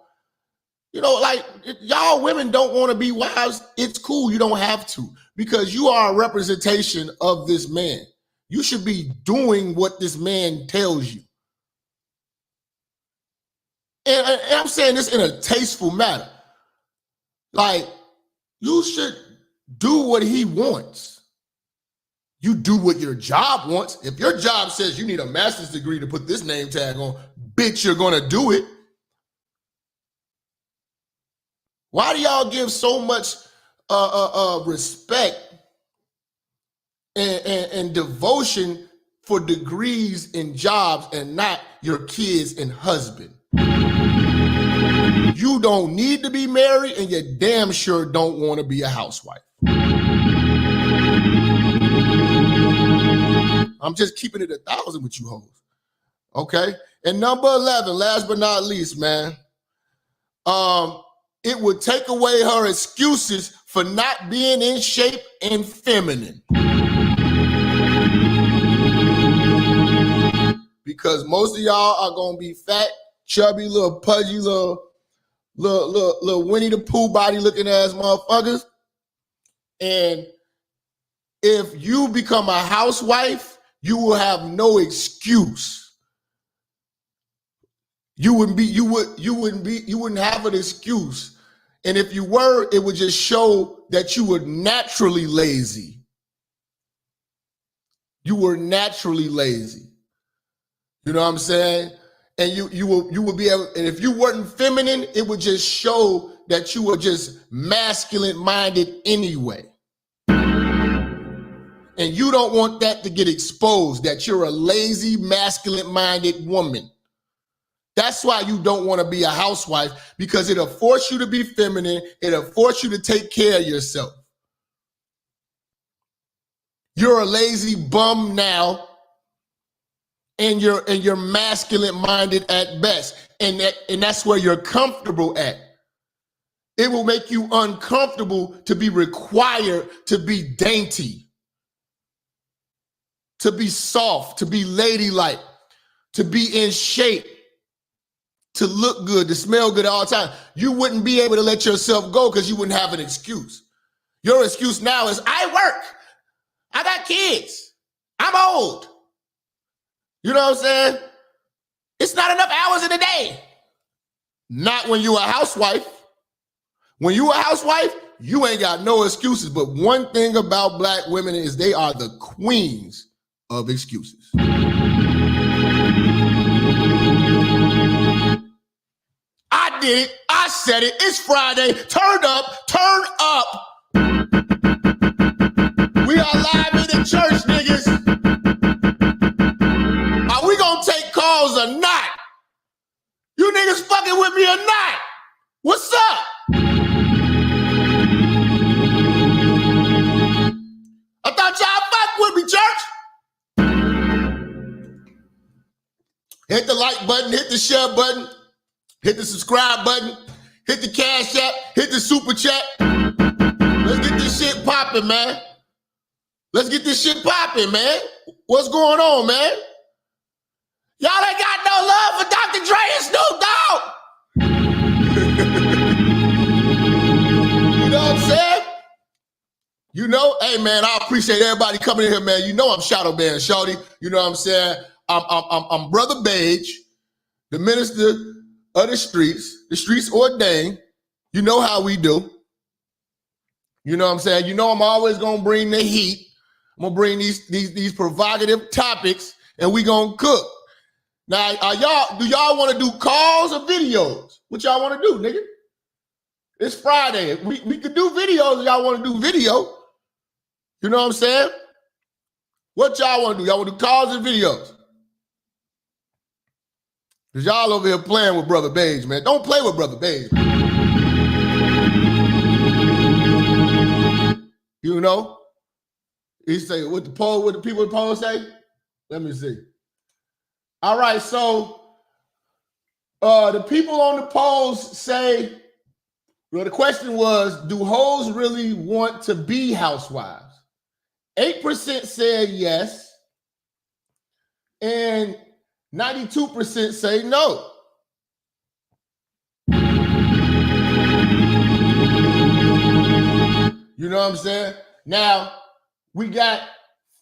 Speaker 5: You know, like, y'all women don't want to be wives. It's cool. You don't have to, because you are a representation of this man. You should be doing what this man tells you. And I'm saying this in a tasteful manner. Like, you should do what he wants. You do what your job wants. If your job says you need a master's degree to put this name tag on, bitch, you're going to do it. Why do y'all give so much respect and devotion for degrees and jobs and not your kids and husband? You don't need to be married, and you damn sure don't want to be a housewife. I'm just keeping it 1,000 with you hoes. Okay? And number 11, last but not least, man. It would take away her excuses for not being in shape and feminine. Because most of y'all are gonna be fat, chubby, little pudgy, little Winnie the Pooh body looking ass motherfuckers. And if you become a housewife, you will have no excuse. You wouldn't have an excuse. And if you were, it would just show that you were naturally lazy. You were naturally lazy. You know what I'm saying? And you would be able, and if you weren't feminine, it would just show that you were just masculine minded anyway. And you don't want that to get exposed, that you're a lazy, masculine-minded woman. That's why you don't want to be a housewife, because it'll force you to be feminine. It'll force you to take care of yourself. You're a lazy bum now, and you're masculine-minded at best. And that's where you're comfortable at. It will make you uncomfortable to be required to be dainty, to be soft, to be ladylike, to be in shape, to look good, to smell good all the time. You wouldn't be able to let yourself go because you wouldn't have an excuse. Your excuse now is, I work. I got kids. I'm old. You know what I'm saying? It's not enough hours in a day. Not when you're a housewife. When you're a housewife, you ain't got no excuses. But one thing about black women is they are the queens of excuses. I did it. I said it. It's Friday. Turn up. Turn up. We are live in the church, niggas. Are we gonna take calls or not? You niggas fucking with me or not? What's up? I thought y'all fuck with me, church. Hit the like button, hit the share button, hit the subscribe button, hit the cash app, hit the super chat. Let's get this shit popping, man. Let's get this shit popping, man. What's going on, man? Y'all ain't got no love for Dr. Dre and Snoop Dogg. You know what I'm saying? You know, hey, man, I appreciate everybody coming in here, man. You know I'm Shadow Man Shorty. You know what I'm saying? I'm Brother Beige, the minister of the streets ordained. You know how we do. You know what I'm saying? You know I'm always gonna bring the heat. I'm gonna bring these provocative topics, and we gonna cook. Now, do y'all want to do calls or videos? What y'all want to do, nigga? It's Friday. We could do videos if y'all want to do video. You know what I'm saying? What y'all want to do? Y'all want to do calls and videos? Because y'all over here playing with Brother Beige, man. Don't play with Brother Beige. You know? He say, what the people at the poll say? Let me see. All right, so the people on the polls say, well, the question was, do hoes really want to be housewives? 8% said yes, and 92% say no. You know what I'm saying? Now, we got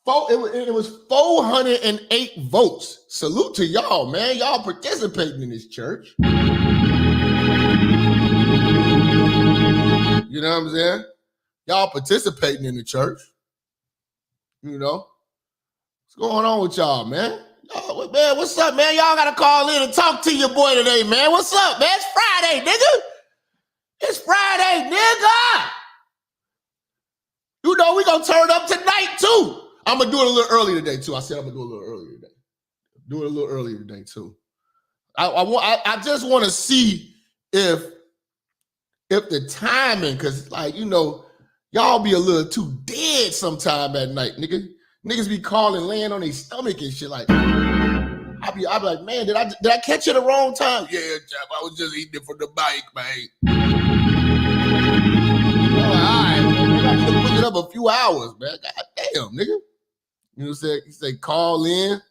Speaker 5: it was 408 votes. Salute to y'all, man. Y'all participating in this church. You know what I'm saying? Y'all participating in the church. You know? What's going on with y'all, man? Y'all, man, what's up, man? Y'all gotta call in and talk to your boy today, man. What's up, man? It's Friday, nigga. It's Friday, nigga. You know we gonna turn up tonight, too. I'm gonna do it a little early today, too. I said I'm gonna do it a little earlier today. Do it a little earlier today, too. I just want to see if the timing, because, like, you know, y'all be a little too dead sometime at night, nigga. Niggas be calling, laying on their stomach and shit. Like, I be like, man, did I catch you at the wrong time? Yeah, Jap, I was just eating it from the bike, man. All right, man. I need to push it up a few hours, man. God damn, nigga. You know what I'm saying? You say call in.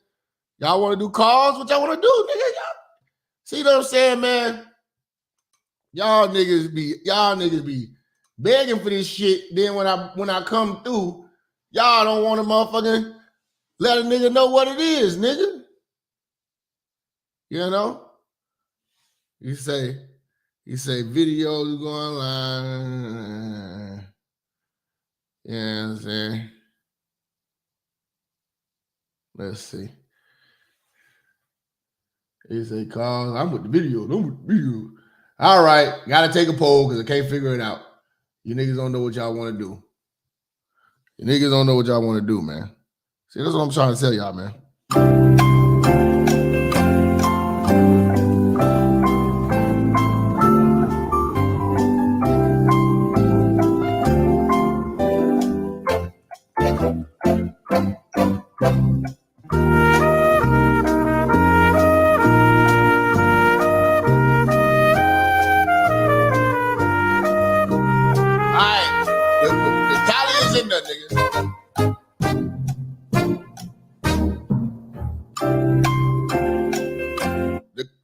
Speaker 5: Y'all want to do calls? What y'all want to do, nigga? Y'all see what I'm saying, man? Y'all niggas be begging for this shit. Then when I come through, y'all don't want to motherfucking let a nigga know what it is, nigga. You know? You say videos going live. You know what I'm saying? Let's see. He say calls. I'm with the video. All right. Gotta take a poll because I can't figure it out. You niggas don't know what y'all want to do. You niggas don't know what y'all want to do, man. See, that's what I'm trying to tell y'all, man.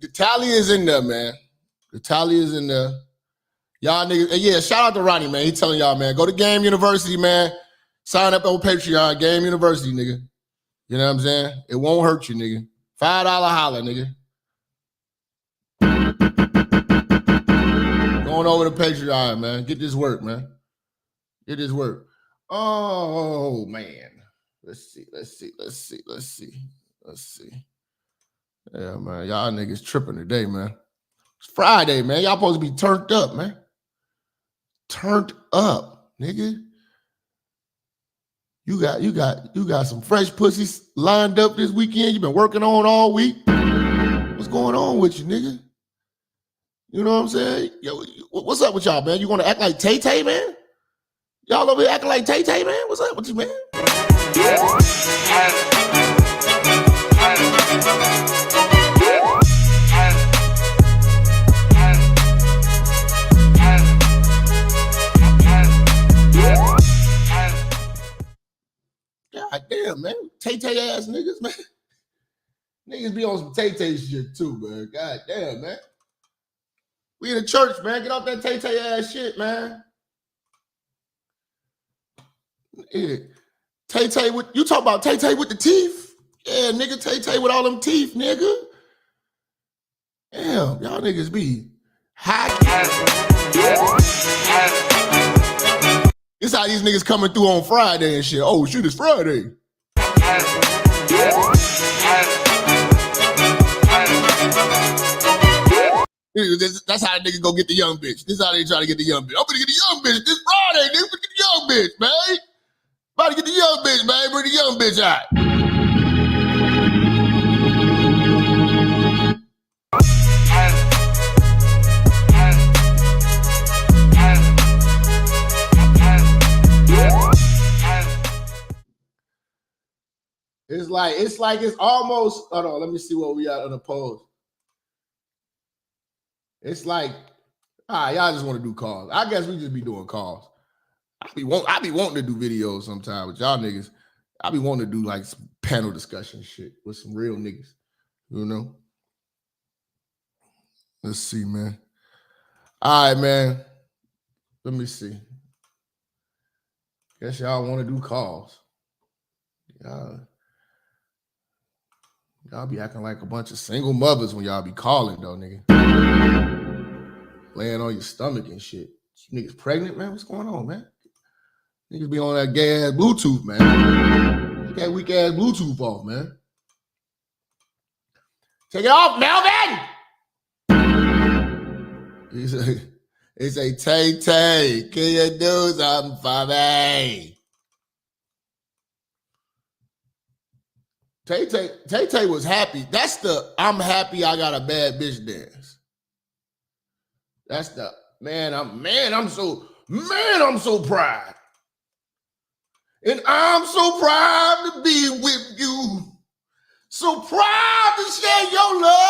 Speaker 5: The tally is in there, man. The tally is in there. Y'all niggas, yeah, shout out to Ronnie, man. He telling y'all, man, go to Game University, man. Sign up on Patreon, Game University, nigga. You know what I'm saying? It won't hurt you, nigga. $5 holler, nigga. Going over to Patreon, man. Get this work, man. Get this work. Oh, man. Let's see. Yeah, man. Y'all niggas tripping today, man. It's Friday, man. Y'all supposed to be turned up, man. Turned up, nigga. You got some fresh pussies lined up this weekend. You've been working on all week. What's going on with you, nigga? You know what I'm saying? Yo, what's up with y'all, man? You want to act like Tay-Tay, man? Y'all over here acting like Tay-Tay, man? What's up with you, man? God damn, man. Tay-Tay ass niggas, man. Niggas be on some Tay-Tay shit too, man. God damn, man. We in the church, man. Get off that Tay-Tay ass shit, man. Yeah. Tay-Tay with, you talk about Tay-Tay with the teeth? Yeah, nigga, Tay-Tay with all them teeth, nigga. Damn, y'all niggas be high. This how these niggas coming through on Friday and shit. Oh, shoot, it's Friday. That's how niggas go get the young bitch. This is how they try to get the young bitch. I'm gonna get the young bitch this Friday, nigga. Get the young bitch, man. About to get the young bitch, man. Bring the young bitch out. It's almost, hold on, let me see what we got on the post. It's like, y'all just want to do calls. I guess we just be doing calls. I be wanting to do videos sometime with y'all niggas. I be wanting to do like some panel discussion shit with some real niggas, you know? Let's see, man. All right, man. Let me see. Guess y'all want to do calls. Y'all be acting like a bunch of single mothers when y'all be calling, though, nigga. Laying on your stomach and shit. You niggas pregnant, man? What's going on, man? Niggas be on that gay ass Bluetooth, man. Take that weak ass Bluetooth off, man. Take it off, Melvin! It's a Tay-Tay. Can you do something for me? Tay-Tay was happy. That's the I'm happy I got a bad bitch dance. That's the I'm so proud. And I'm so proud to be with you. So proud to share your love.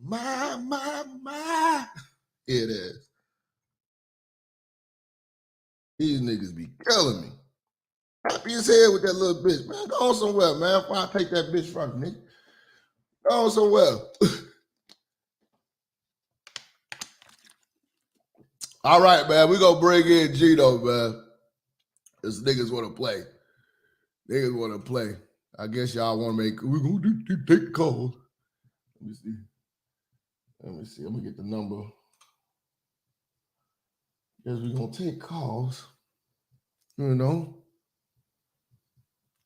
Speaker 5: My. It is. These niggas be killing me. Happy as hell with that little bitch, man. Go on somewhere, man. Before I take that bitch from you, nigga. Go on somewhere. All right, man. We gonna bring in Gino, man. This niggas want to play. Niggas want to play. I guess y'all want to make. We gonna take calls. Let me see. I'm gonna get the number. Guess we gonna take calls. You know.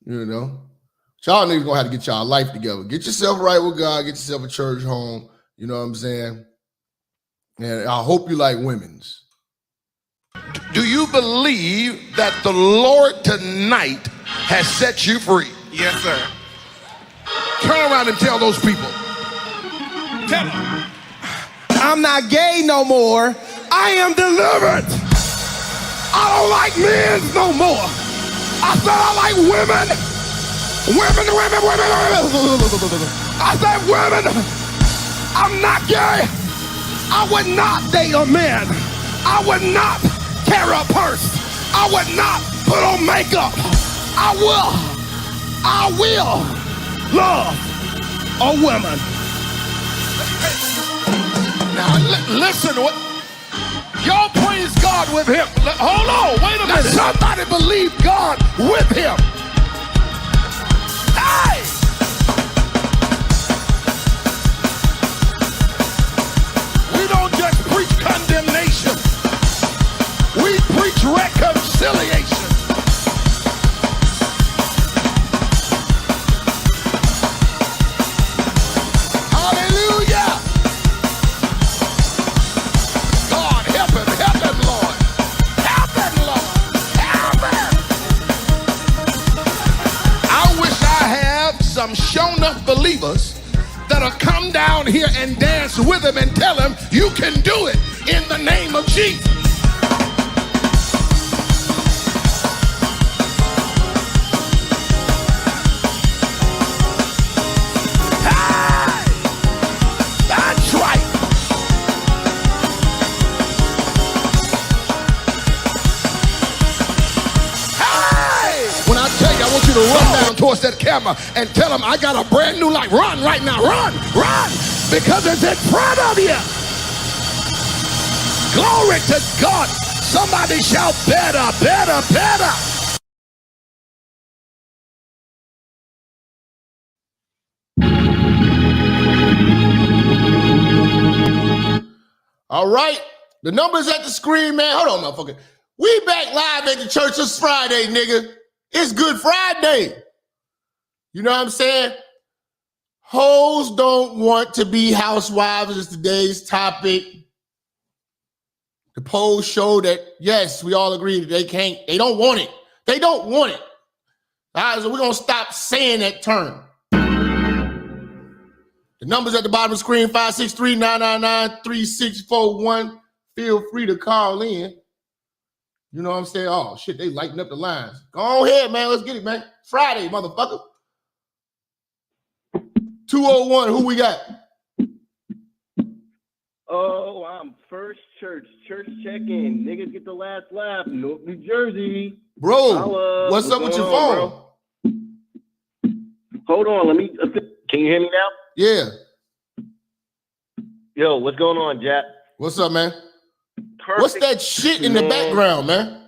Speaker 5: Y'all niggas gonna have to get y'all life together. Get yourself right with God. Get yourself a church home. You know what I'm saying? And I hope you like women's.
Speaker 6: Do you believe that the Lord tonight has set you free?
Speaker 14: Yes, sir.
Speaker 6: Turn around and tell those people.
Speaker 14: Tell them. I'm not gay no more. I am delivered.
Speaker 6: I don't like men no more. I said I like women. Women. I said women. I'm not gay. I would not date a man. I would not carry a purse. I would not put on makeup. I will love a woman. Now listen, y'all praise God with him. Hold on, wait a minute. Somebody believe God with him. Hey! We don't just preach condemnation. We preach reconciliation. Hallelujah! God, help him, Lord. Help him, Lord. Help him. I wish I have some shown-up believers that'll come down here and dance with him and tell him, you can do it in the name of Jesus. To run down towards that camera and tell them I got a brand new life. Run right now, run, because it's in front of you. Glory to God. Somebody shout better, better, better.
Speaker 5: All right. The numbers at the screen, man. Hold on, motherfucker. We back live at the church this Friday, nigga. It's Good Friday. You know what I'm saying? Hoes don't want to be housewives is today's topic. The polls show that, yes, we all agree that they don't want it. They don't want it. All right, so we're going to stop saying that term. The numbers at the bottom of the screen, 563-999-3641. Feel free to call in. You know what I'm saying? Oh, shit, they lighting up the lines. Go ahead, man. Let's get it, man. Friday, motherfucker. 201, who we got?
Speaker 15: Oh, I'm First Church. Church check-in. Niggas get the last laugh. Newark, New Jersey.
Speaker 5: Bro, what's up with your phone?
Speaker 15: Bro? Hold on. Can you hear me now?
Speaker 5: Yeah.
Speaker 15: Yo, what's going on, Jap?
Speaker 5: What's up, man? What's that shit in the background, man?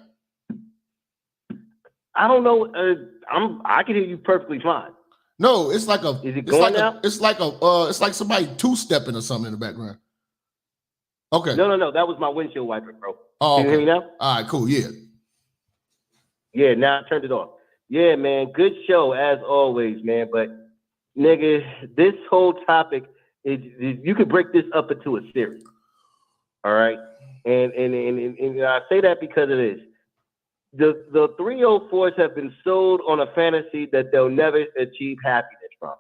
Speaker 15: I don't know. I can hear you perfectly fine.
Speaker 5: No, it's like a.
Speaker 15: Is it going now?
Speaker 5: It's like somebody two-stepping or something in the background. Okay.
Speaker 15: No. That was my windshield wiper, bro.
Speaker 5: Oh,
Speaker 15: Can you hear me now?
Speaker 5: All right, cool. Yeah.
Speaker 15: Yeah. Now I turned it off. Yeah, man. Good show as always, man. But nigga, this whole topic is you could break this up into a series. All right. And I say that because of this. The 304's have been sold on a fantasy that they'll never achieve happiness from.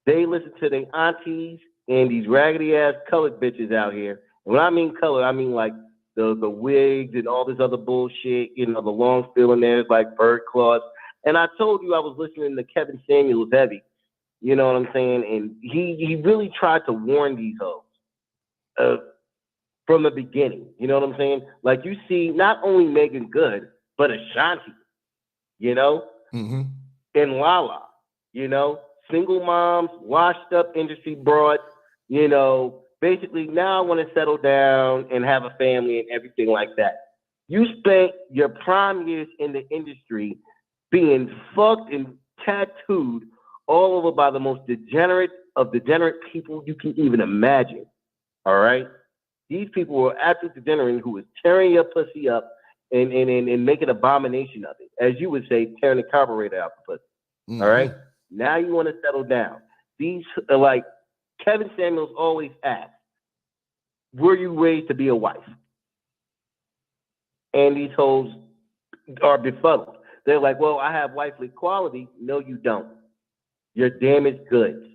Speaker 15: They listen to their aunties and these raggedy ass colored bitches out here. And when I mean color, I mean like the wigs and all this other bullshit, you know, the long fingernails like bird claws. And I told you I was listening to Kevin Samuels heavy. You know what I'm saying? And he really tried to warn these hoes from the beginning. You know what I'm saying? Like you see not only Megan Good, but Ashanti, you know, and Lala, you know, single moms, washed up industry broad, you know, basically now I want to settle down and have a family and everything like that. You spent your prime years in the industry being fucked and tattooed all over by the most degenerate of degenerate people you can even imagine. All right? These people were absolute degenerate who was tearing your pussy up and make an abomination of it. As you would say, tearing the carburetor out the pussy. All right? Now you want to settle down. These are like Kevin Samuels always asked, were you raised to be a wife? And these hoes are befuddled. They're like, well, I have wifely quality. No, you don't. You're damaged goods.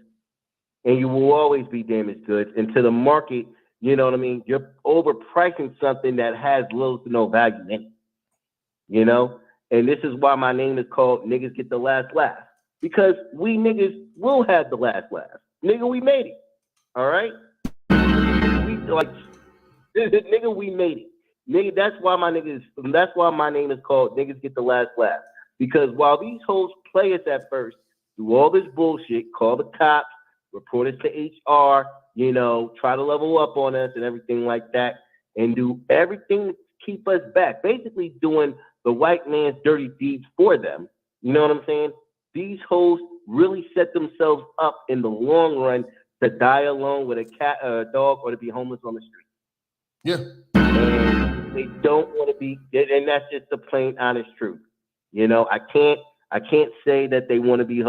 Speaker 15: And you will always be damaged goods. And to the market, you know what I mean? You're overpricing something that has little to no value in it. You know? And this is why my name is called Niggas Get the Last Laugh. Because we niggas will have the last laugh. Nigga, we made it. All right? Nigga, we made it. Nigga, that's why my name is called Niggas Get the Last Laugh. Because while these hoes play us at first, do all this bullshit, call the cops, report us to HR, you know, try to level up on us and everything like that, and do everything to keep us back. Basically doing the white man's dirty deeds for them. You know what I'm saying? These hoes really set themselves up in the long run to die alone with a cat or a dog or to be homeless on the street.
Speaker 5: Yeah.
Speaker 15: And they don't want to be, and that's just the plain honest truth. You know, I can't say that they want to be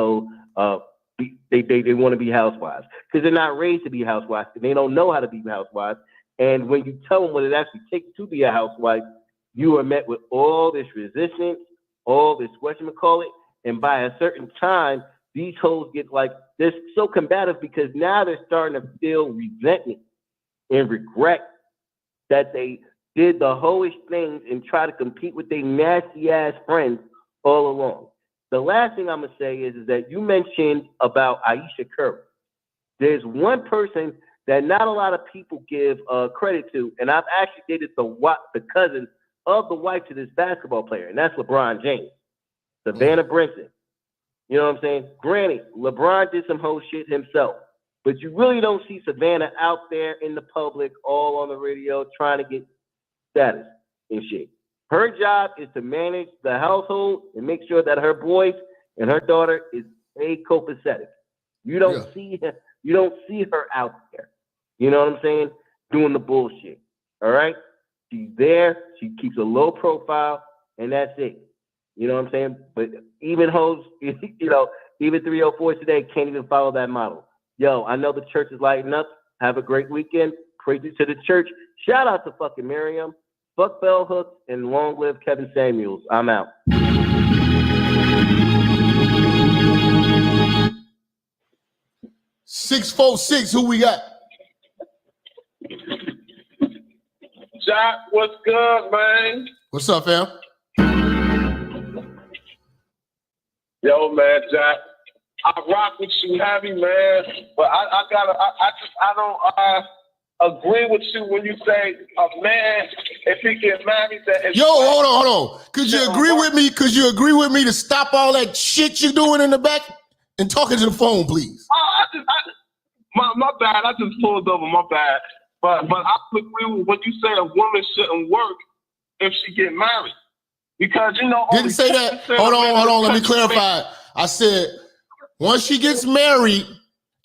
Speaker 15: they want to be housewives because they're not raised to be housewives. They don't know how to be housewives. And when you tell them what it actually takes to be a housewife, you are met with all this resistance, all this whatchamacallit, and by a certain time, these hoes get like, they're so combative because now they're starting to feel resentment and regret that they did the hoish things and try to compete with their nasty ass friends all along. The last thing I'm gonna say is that you mentioned about Aisha Curry. There's one person that not a lot of people give credit to, and I've actually dated the cousin of the wife to this basketball player, and that's LeBron James, Savannah Brinson. You know what I'm saying? Granted, LeBron did some whole shit himself, but you really don't see Savannah out there in the public, all on the radio, trying to get status and shit. Her job is to manage the household and make sure that her boys and her daughter is copacetic. You don't see her out there. You know what I'm saying? Doing the bullshit. All right? She's there. She keeps a low profile, and that's it. You know what I'm saying? But even hoes, you know, even 304 today can't even follow that model. Yo, I know the church is lighting up. Have a great weekend. Praise to the church. Shout out to fucking Miriam. Fuck Bell Hooks and long live Kevin Samuels. I'm out.
Speaker 5: 646, who we got?
Speaker 16: Jap, what's good, man?
Speaker 5: What's up, fam?
Speaker 16: Yo, man, Jap, I rock with you heavy, man. But I don't agree with you when you say a man, if he get married, that
Speaker 5: Yo, hold on. Could you agree with me? Could you agree with me to stop all that shit you're doing in the back and talking to the phone, please?
Speaker 16: My bad. I just pulled over. My bad. But I agree with what you say. A woman shouldn't work if she get married because you know.
Speaker 5: Didn't say that. Hold on. Let me clarify. I said once she gets married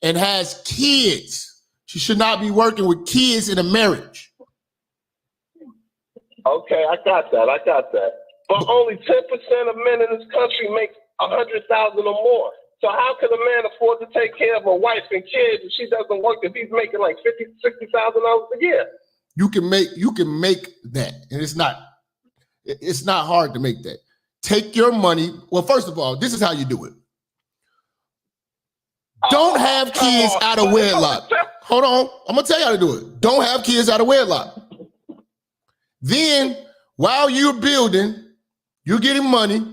Speaker 5: and has kids, she should not be working with kids in a marriage.
Speaker 16: Okay, I got that. But only 10% of men in this country make $100,000 or more. So how can a man afford to take care of a wife and kids if she doesn't work? If he's making like $50,000, $60,000 a year,
Speaker 5: you can make that, and it's not hard to make that. Take your money. Well, first of all, this is how you do it. Don't have kids out of wedlock. Hold on. I'm going to tell you how to do it. Don't have kids out of wedlock. Then, while you're building, you're getting money,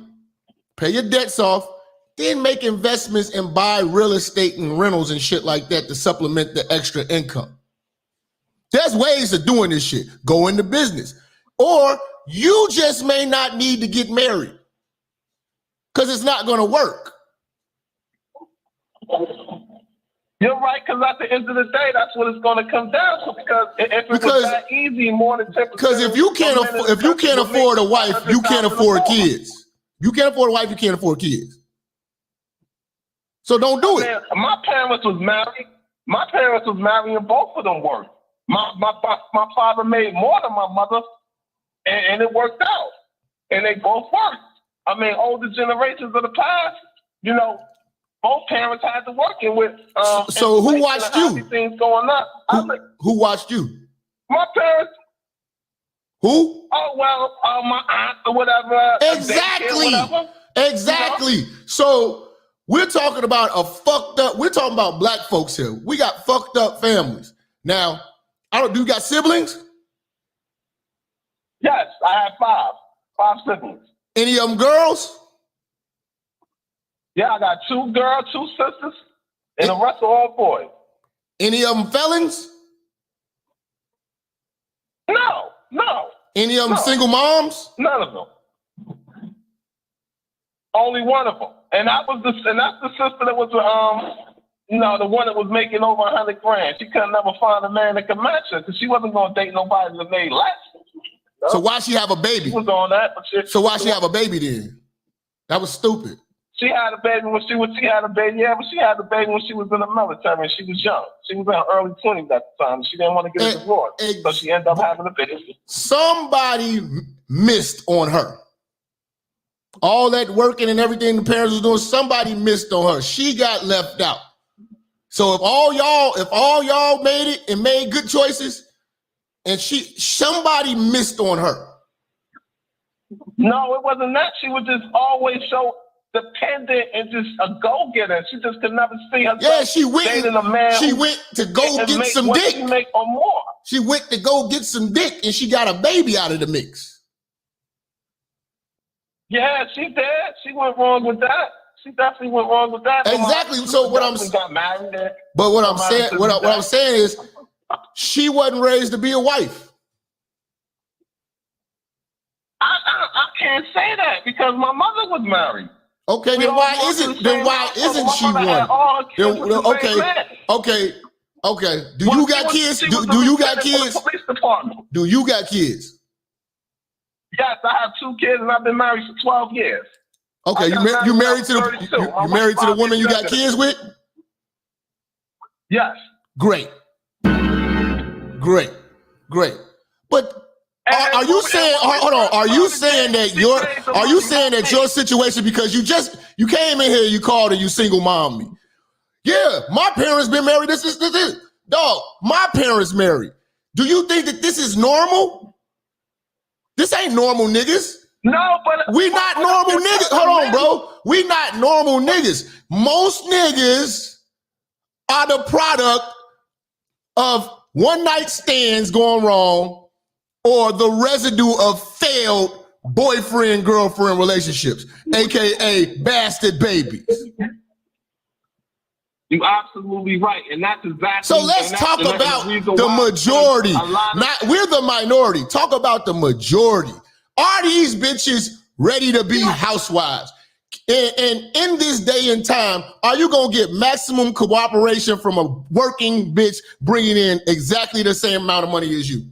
Speaker 5: pay your debts off, then make investments and buy real estate and rentals and shit like that to supplement the extra income. There's ways of doing this shit. Go into business. Or you just may not need to get married because it's not going to work.
Speaker 16: You're right, because at the end of the day, that's what it's going to come down to. Because if it was that easy, more than 10%.
Speaker 5: Because if you can't afford a wife, you can't afford kids. You can't afford a wife, you can't afford kids. So don't do it.
Speaker 16: Man, my parents was married and both of them worked. My father made more than my mother, and it worked out. And they both worked. I mean, older generations of the past, you know, both parents had to work in with.
Speaker 5: So who watched you?
Speaker 16: Things going up.
Speaker 5: Who watched you?
Speaker 16: My parents.
Speaker 5: Who?
Speaker 16: Oh, well, my aunt or whatever.
Speaker 5: Exactly.
Speaker 16: Whatever.
Speaker 5: Exactly. You know? So we're talking about we're talking about black folks here. We got fucked up families. Now, do you got siblings?
Speaker 16: Yes, I have five siblings.
Speaker 5: Any of them girls?
Speaker 16: Yeah, I got 2 girls, 2 sisters, and the rest are all boys.
Speaker 5: Any of them felons?
Speaker 16: No.
Speaker 5: Any of them single moms?
Speaker 16: None of them. Only one of them, and that's the sister that was the one that was making over $100,000. She couldn't never find a man that could match her because she wasn't gonna date nobody that made less.
Speaker 5: So why she have a baby?
Speaker 16: She was on that, but
Speaker 5: so why she have a baby then? That was stupid.
Speaker 16: She had a baby when she had a baby, yeah, but she had a baby when she was in the military and she was young. She was in her early 20s at the time. She didn't want to get a divorce, so she ended up having a baby.
Speaker 5: Somebody missed on her. All that working and everything the parents was doing, somebody missed on her. She got left out. So if all y'all made it and made good choices, and somebody missed on her.
Speaker 16: No, it wasn't that. She was just always so dependent and just a go-getter. She just could never see herself dating a man.
Speaker 5: She went to go get some dick.
Speaker 16: She make or more.
Speaker 5: She went to go get some dick, and she got a baby out of the mix.
Speaker 16: Yeah, she did. She went wrong with that. She definitely went wrong with that.
Speaker 5: Exactly. So what I'm
Speaker 16: got married there.
Speaker 5: But what I'm saying is, she wasn't raised to be a wife.
Speaker 16: I can't say that because my mother was married.
Speaker 5: Okay, then why isn't she one? Okay. Do you got kids? Do you got kids? Do you got kids?
Speaker 16: Yes, I have 2 kids and I've been married for 12 years.
Speaker 5: Okay, you married to the woman you got kids with?
Speaker 16: Yes.
Speaker 5: Great. But are you saying? Hold on. Are you saying that your situation, because you came in here, you called and you single mom me? Yeah, my parents been married. This is dog. My parents married. Do you think that this is normal? This ain't normal, niggas.
Speaker 16: No, but
Speaker 5: we not normal niggas. Hold on, bro. We not normal niggas. Most niggas are the product of one night stands going wrong or the residue of failed boyfriend-girlfriend relationships, aka bastard babies.
Speaker 16: You're absolutely right, and that's exactly.
Speaker 5: So let's talk about the majority. We're the minority. Talk about the majority. Are these bitches ready to be housewives? And in this day and time, are you gonna get maximum cooperation from a working bitch bringing in exactly the same amount of money as you?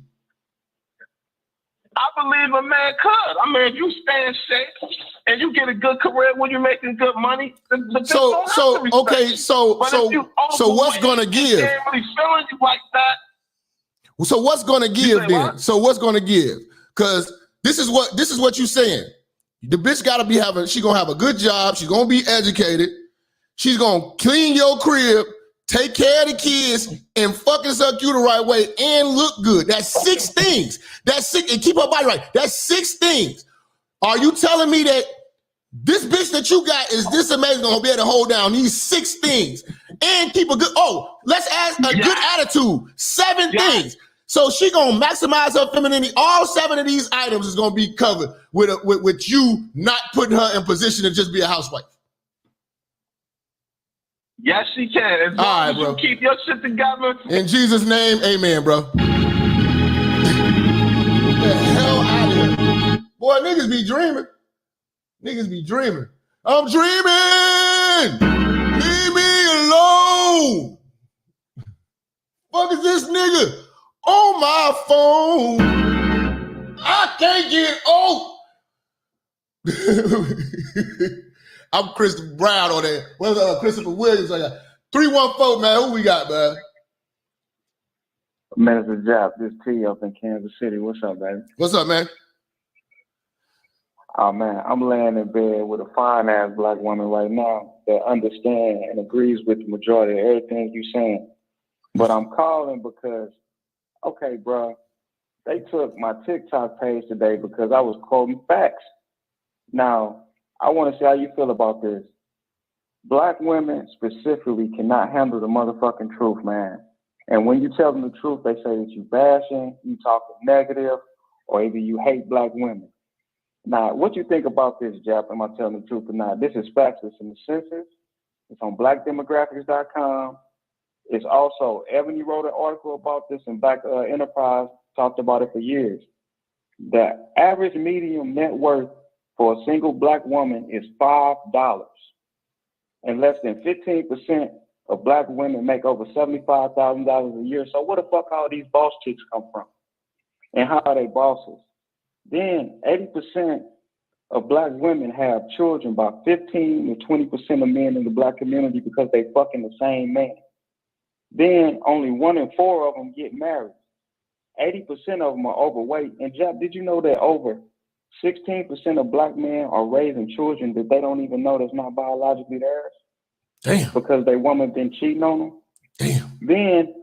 Speaker 16: I believe a man could. I mean, if you stay in shape and you get a good career when you're making good money,
Speaker 5: so what's gonna give?
Speaker 16: Can't really feeling you like that.
Speaker 5: So what's gonna give then? What? So what's gonna give? Because this is what you're saying. The bitch she gonna have a good job. She's gonna be educated. She's gonna clean your crib, take care of the kids, and fucking suck you the right way and look good. That's 6 things. That's 6, and keep her body right. That's 6 things. Are you telling me that this bitch that you got is this amazing gonna be able to hold down these 6 things and keep a good, let's add a good attitude, 7 things. So she gonna maximize her femininity. All 7 of these items is gonna be covered with you not putting her in position to just be a housewife.
Speaker 16: Yes, she can. As long as you keep your shit together.
Speaker 5: In Jesus' name, amen, bro. Get the hell out of here. Boy, niggas be dreaming. I'm dreaming. Leave me alone. Fuck is this nigga on my phone? I can't get I'm Christopher Brown on there. What's Christopher Williams on that? 314, man. Who we got, man?
Speaker 17: Minister Jap, this T up in Kansas City. What's up, baby?
Speaker 5: What's up, man?
Speaker 17: Oh, man, I'm laying in bed with a fine-ass black woman right now that understands and agrees with the majority of everything you're saying. But I'm calling because, okay, bro, they took my TikTok page today because I was quoting facts. Now, I want to see how you feel about this. Black women specifically cannot handle the motherfucking truth, man. And when you tell them the truth, they say that you bashing, you talking negative, or either you hate black women. Now, what you think about this, Jap? Am I telling the truth or not? This is facts. It's in the census. It's on blackdemographics.com. It's also, Ebony wrote an article about this, and Black Enterprise talked about it for years. The average median net worth for a single black woman is $5. And less than 15% of black women make over $75,000 a year. So where the fuck all these boss chicks come from? And how are they bosses? Then 80% of black women have children by 15 to 20% of men in the black community because they fucking the same man. Then only 1 in 4 of them get married. 80% of them are overweight. And Jap, did you know that over 16% of black men are raising children that they don't even know that's not biologically theirs?
Speaker 5: Damn.
Speaker 17: Because their woman been cheating on them?
Speaker 5: Damn.
Speaker 17: Then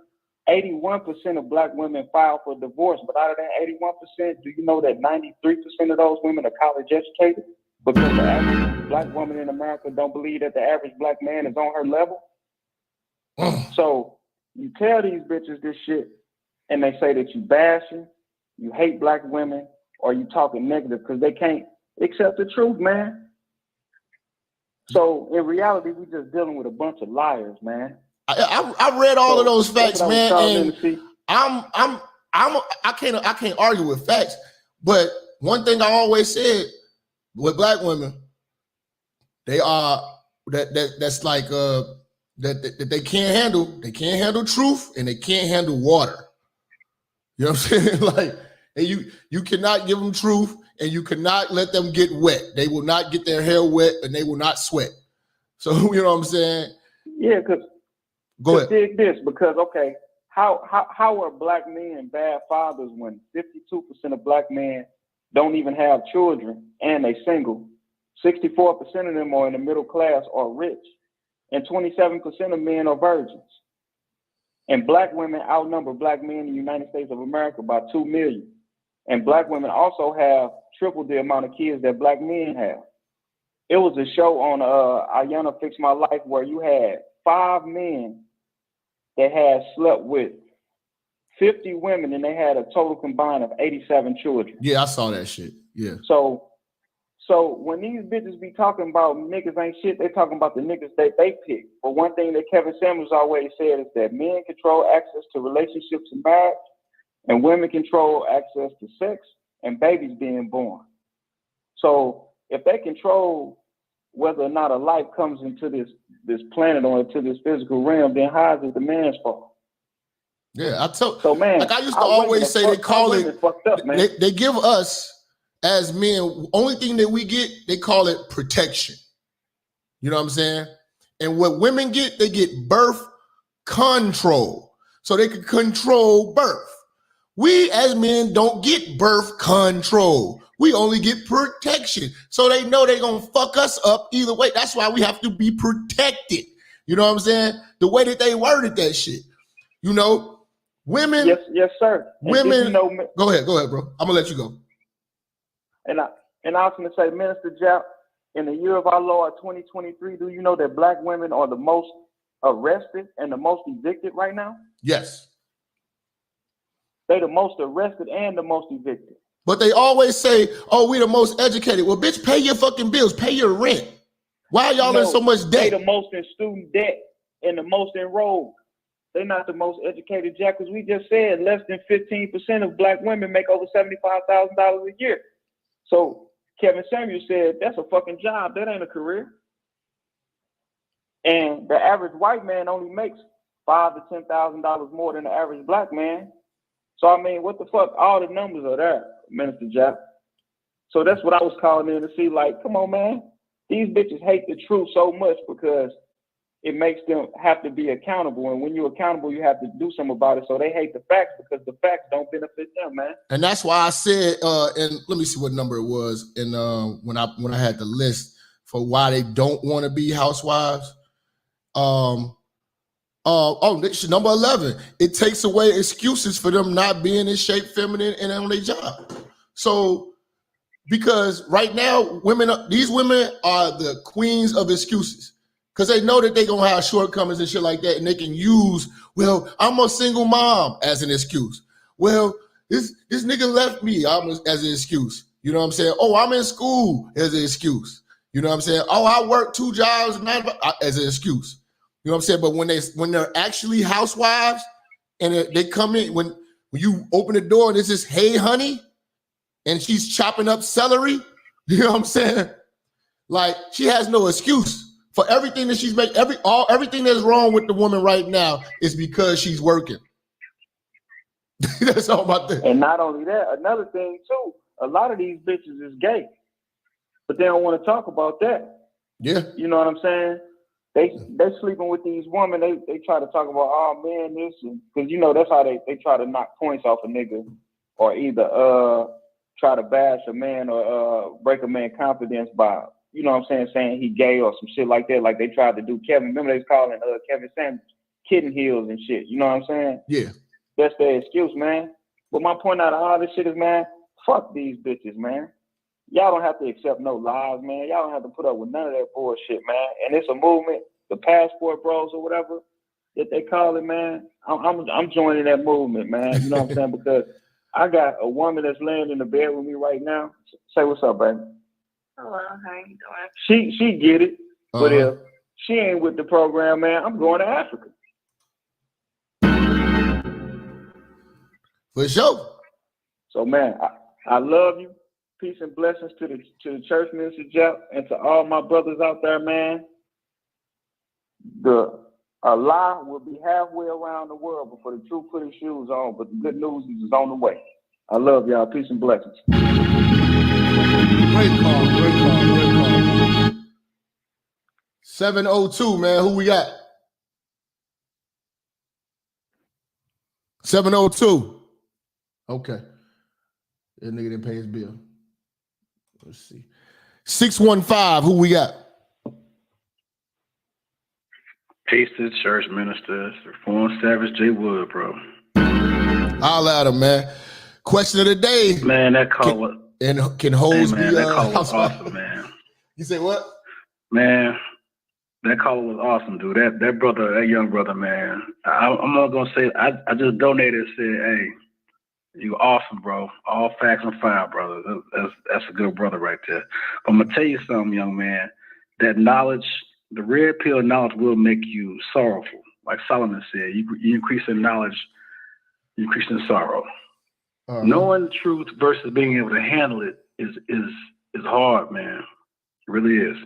Speaker 17: 81% of black women file for divorce, but out of that 81%, do you know that 93% of those women are college educated? Because the average black woman in America don't believe that the average black man is on her level. So you tell these bitches this shit, and they say that you bashing, you hate black women, or you talking negative because they can't accept the truth, man. So in reality, we just dealing with a bunch of liars, man.
Speaker 5: I read all of those facts, man, and I can't argue with facts. But one thing I always said with black women, they are that's like that they can't handle truth, and they can't handle water. You know what I'm saying? Like, and you cannot give them truth, and you cannot let them get wet. They will not get their hair wet, and they will not sweat. So you know what I'm saying?
Speaker 17: Yeah, because
Speaker 5: go ahead.
Speaker 17: Dig this, because okay, how are black men bad fathers when 52% of black men don't even have children and they single? 64% of them are in the middle class or rich, and 27% of men are virgins. And black women outnumber black men in the United States of America by 2 million. And black women also have triple the amount of kids that black men have. It was a show on Ayanna Fix My Life where you had 5 men that had slept with 50 women, and they had a total combined of 87 children.
Speaker 5: Yeah, I saw that shit. Yeah.
Speaker 17: So when these bitches be talking about niggas ain't shit, they talking about the niggas that they pick. But one thing that Kevin Samuels always said is that men control access to relationships and marriage, and women control access to sex and babies being born. So if they control whether or not a life comes into this planet or into this physical realm, then how is it the man's fault?
Speaker 5: Yeah,
Speaker 17: so man,
Speaker 5: like I used to always say, they call it
Speaker 17: fucked up, man.
Speaker 5: They give us as men, only thing that we get, they call it protection. You know what I'm saying? And what women get, they get birth control. So they can control birth. We as men don't get birth control. We only get protection. So they know they're going to fuck us up either way. That's why we have to be protected. You know what I'm saying? The way that they worded that shit. You know, women.
Speaker 17: Yes, sir.
Speaker 5: Women. Go ahead, bro. I'm going to let you go.
Speaker 17: And I was going to say, Minister Jap, in the year of our Lord 2023, do you know that black women are the most arrested and the most evicted right now?
Speaker 5: Yes.
Speaker 17: They the most arrested and the most evicted.
Speaker 5: But they always say, oh, we the most educated. Well, bitch, pay your fucking bills. Pay your rent. Why are y'all in so much debt?
Speaker 17: They the most in student debt and the most enrolled. They're not the most educated, Jack, because we just said less than 15% of black women make over $75,000 a year. So Kevin Samuels said, that's a fucking job. That ain't a career. And the average white man only makes $5,000 to $10,000 more than the average black man. So, I mean, what the fuck? All the numbers are there, Minister Jap. So that's what I was calling in to see, like, come on, man. These bitches hate the truth so much because it makes them have to be accountable. And when you're accountable, you have to do something about it. So they hate the facts because the facts don't benefit them, man.
Speaker 5: And that's why I said, and let me see what number it was. And when I had the list for why they don't want to be housewives, Number 11. It takes away excuses for them not being in shape, feminine, and on their job. So, because right now, these women are the queens of excuses. Because they know that they're going to have shortcomings and shit like that. And they can use, well, I'm a single mom as an excuse. Well, this nigga left me as an excuse. You know what I'm saying? Oh, I'm in school as an excuse. You know what I'm saying? Oh, I work 2 jobs as an excuse. You know what I'm saying? But when they're actually housewives and they come in, when you open the door and it's just, hey, honey, and she's chopping up celery, you know what I'm saying? Like, she has no excuse for everything that she's making. Everything that's wrong with the woman right now is because she's working. That's all about that.
Speaker 17: And not only that, another thing too, a lot of these bitches is gay, but they don't want to talk about that.
Speaker 5: Yeah.
Speaker 17: You know what I'm saying? They sleeping with these women. They try to talk about, oh man, this, because you know that's how they try to knock points off a nigga, or either try to bash a man or break a man's confidence by, you know what I'm saying he gay or some shit like that. Like they tried to do Kevin. Remember they was calling Kevin Sanders kitten heels and shit. You know what I'm saying?
Speaker 5: Yeah.
Speaker 17: That's their excuse, man. But my point out of all this shit is, man, fuck these bitches, man. Y'all don't have to accept no lies, man. Y'all don't have to put up with none of that bullshit, man. And it's a movement, the passport bros or whatever that they call it, man. I'm joining that movement, man. You know what I'm saying? Because I got a woman that's laying in the bed with me right now. Say what's up, baby.
Speaker 18: Hello, how you doing?
Speaker 17: She get it, but if she ain't with the program, man, I'm going to Africa.
Speaker 5: For sure.
Speaker 17: So, man, I love you. Peace and blessings to the church, Minister Jap, and to all my brothers out there, man. A lie will be halfway around the world before the truth put his shoes on, but the good news is on the way. I love y'all. Peace and blessings.
Speaker 5: Great call. 702, man. Who we got? 702. Okay. That nigga didn't pay his bill. Let's see. 615, who we got?
Speaker 19: Peace to the church ministers. Reformed Savage J. Wood, bro.
Speaker 5: All at him, man. Question of the day.
Speaker 19: Man, that call was...
Speaker 5: And can hoes
Speaker 19: be... that call was awesome, man.
Speaker 5: You say what?
Speaker 19: Man, that call was awesome, dude. That brother, that young brother, man. I'm not going to say... I just donated and said, hey, you awesome, bro. All facts and fine, brother. That's a good brother right there. I'm going to tell you something, young man. That knowledge... The red pill knowledge will make you sorrowful. Like Solomon said, you increase in knowledge, you increase in sorrow. Knowing the truth versus being able to handle it is hard, man. It really is.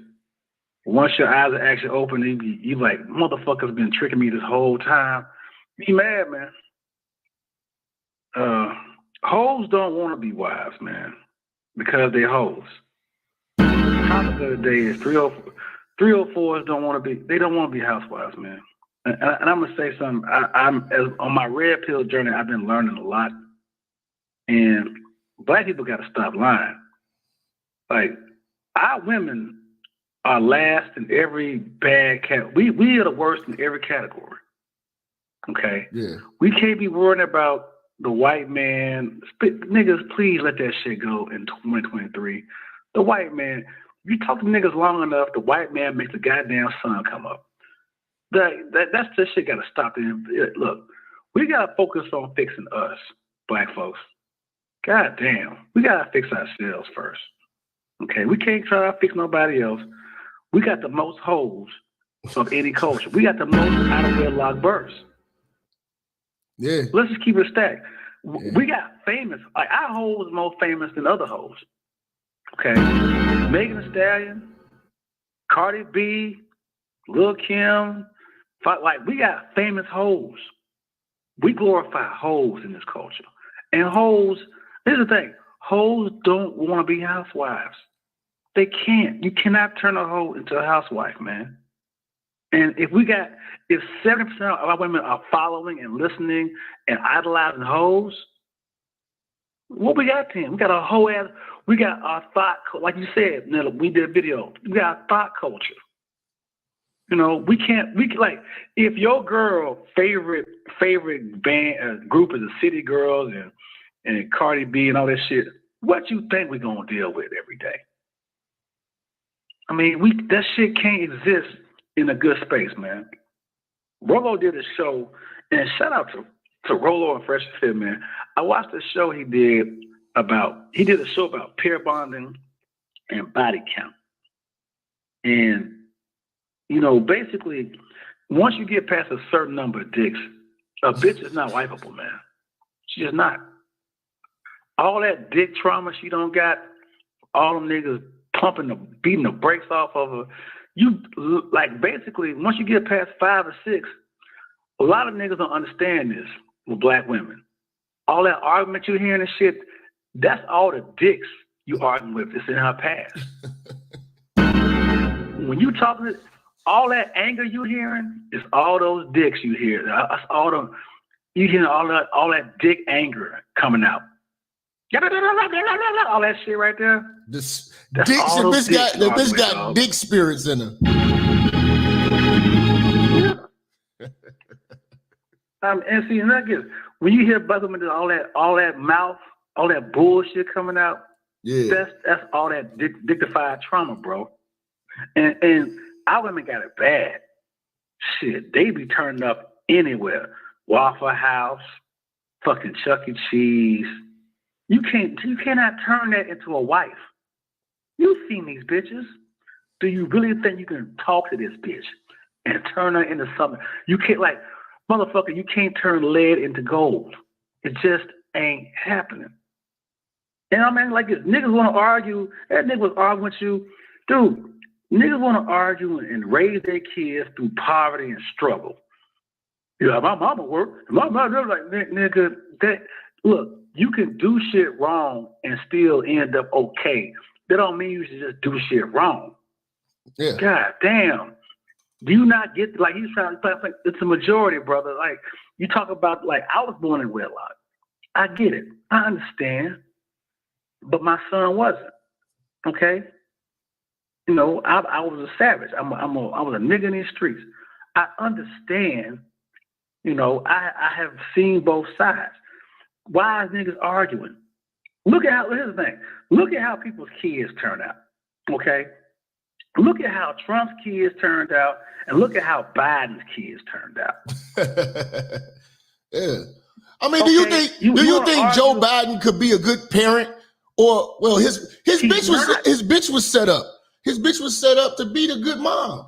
Speaker 19: Once your eyes are actually open, you like, motherfuckers been tricking me this whole time. Be mad, man. Hoes don't want to be wives, man, because they hoes. Topic of the day is 304's don't want to be housewives, man. And I'm gonna say something. On my red pill journey, I've been learning a lot. And black people got to stop lying. Like, our women are last in every bad category. We are the worst in every category. Okay.
Speaker 5: Yeah.
Speaker 19: We can't be worrying about the white man. Niggas, please let that shit go in 2023. The white man. You talk to niggas long enough, the white man makes the goddamn sun come up. That's this shit gotta stop. Look, we gotta focus on fixing us, black folks. God damn, we gotta fix ourselves first. Okay, we can't try to fix nobody else. We got the most hoes of any culture. We got the most out of wedlock births.
Speaker 5: Yeah.
Speaker 19: Let's just keep it stacked. Yeah. We got famous, like our hoes more famous than other hoes. Okay. Megan Thee Stallion, Cardi B, Lil Kim, like we got famous hoes. We glorify hoes in this culture. And hoes, here's the thing, hoes don't want to be housewives. They can't. You cannot turn a hoe into a housewife, man. And if 70% of our women are following and listening and idolizing hoes, what we got then? We got a whole ass, we got our thought, like you said, we did a video. We got a thought culture. You know, we can like if your girl favorite band group is the City Girls and Cardi B and all that shit, what you think we gonna deal with every day? I mean, that shit can't exist in a good space, man. Rolo did a show, and shout out to Rolo and Fresh Fit, man. I watched the show he did a show about pair bonding and body count. And, you know, basically, once you get past a certain number of dicks, a bitch is not wipeable, man. She's just not. All that dick trauma she don't got, all them niggas beating the brakes off of her. You, like, basically, once you get past 5 or 6, a lot of niggas don't understand this with black women. All that argument you hearing and shit, that's all the dicks you arguing with. It's in her past. When you talking, all that anger you hearing is all those dicks you hear. That's all you hearing all that dick anger coming out. All that shit right there.
Speaker 5: The bitch got dick spirits in her.
Speaker 19: And see, when you hear Buzzer with all that mouth, all that bullshit coming out,
Speaker 5: yeah,
Speaker 19: that's all that dictified trauma, bro. And our women got it bad. Shit, they be turning up anywhere. Waffle House, fucking Chuck E. Cheese. You cannot turn that into a wife. You've seen these bitches. Do you really think you can talk to this bitch and turn her into something? You can't, like, motherfucker, you can't turn lead into gold. It just ain't happening. And I mean, like, if niggas want to argue, that nigga was arguing with you. Dude, niggas want to argue and raise their kids through poverty and struggle. Yeah, my mama worked. My mama, like, nigga, look, you can do shit wrong and still end up okay. That don't mean you should just do shit wrong.
Speaker 5: Yeah.
Speaker 19: God damn. Do you not get, like, he's trying to, like, it's a majority, brother. Like, you talk about, like, I was born in wedlock. I get it. I understand. But my son wasn't. Okay? You know, I was a savage. I was a nigga in these streets. I understand. You know, I have seen both sides. Why is niggas arguing? Here's the thing. Look at how people's kids turn out. Okay? Look at how Trump's kids turned out, and look at how Biden's kids turned out.
Speaker 5: Yeah. I mean, do you think Joe Biden could be a good parent? Or, well, his bitch was set up. His bitch was set up to be the good mom.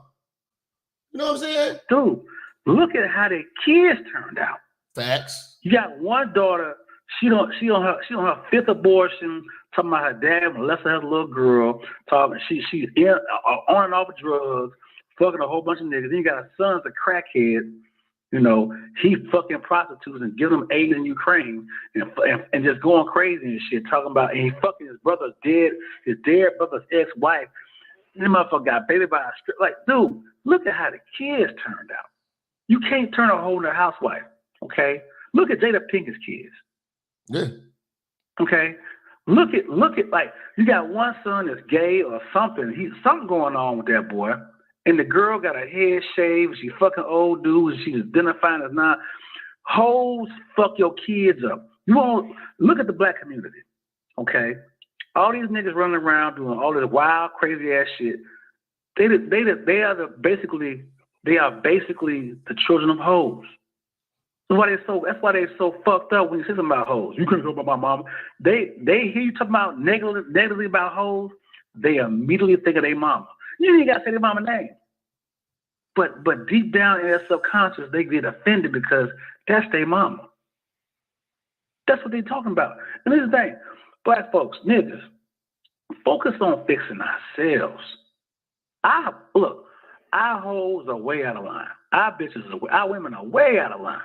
Speaker 5: You know what I'm saying?
Speaker 19: Dude, look at how their kids turned out.
Speaker 5: Facts.
Speaker 19: You got one daughter, she on her 5th abortion, talking about her dad molested her little girl, talking she's on and off of drugs, fucking a whole bunch of niggas. Then you got a son's a crackhead. You know, he fucking prostitutes and giving them aid in Ukraine and just going crazy and shit, talking about, and he fucking his dead brother's ex-wife. And the motherfucker got baby by a strip. Like, dude, look at how the kids turned out. You can't turn a whole nother housewife, okay? Look at Jada Pinkett's kids.
Speaker 5: Yeah.
Speaker 19: Okay? Look at like, you got one son that's gay or something. Something going on with that boy. And the girl got her head shaved. She fucking old dude. She's identifying as not. Hoes fuck your kids up. You won't look at the black community. Okay? All these niggas running around doing all this wild, crazy ass shit. They are basically the children of hoes. That's why they're so fucked up when you say something about hoes. You couldn't go about my mama. They hear you talking about negatively about hoes, they immediately think of their mama. You ain't gotta say their mama name. But deep down in their subconscious, they get offended because that's their mama. That's what they're talking about. And this is the thing, black folks, niggas, focus on fixing ourselves. Our hoes are way out of line. Our women are way out of line.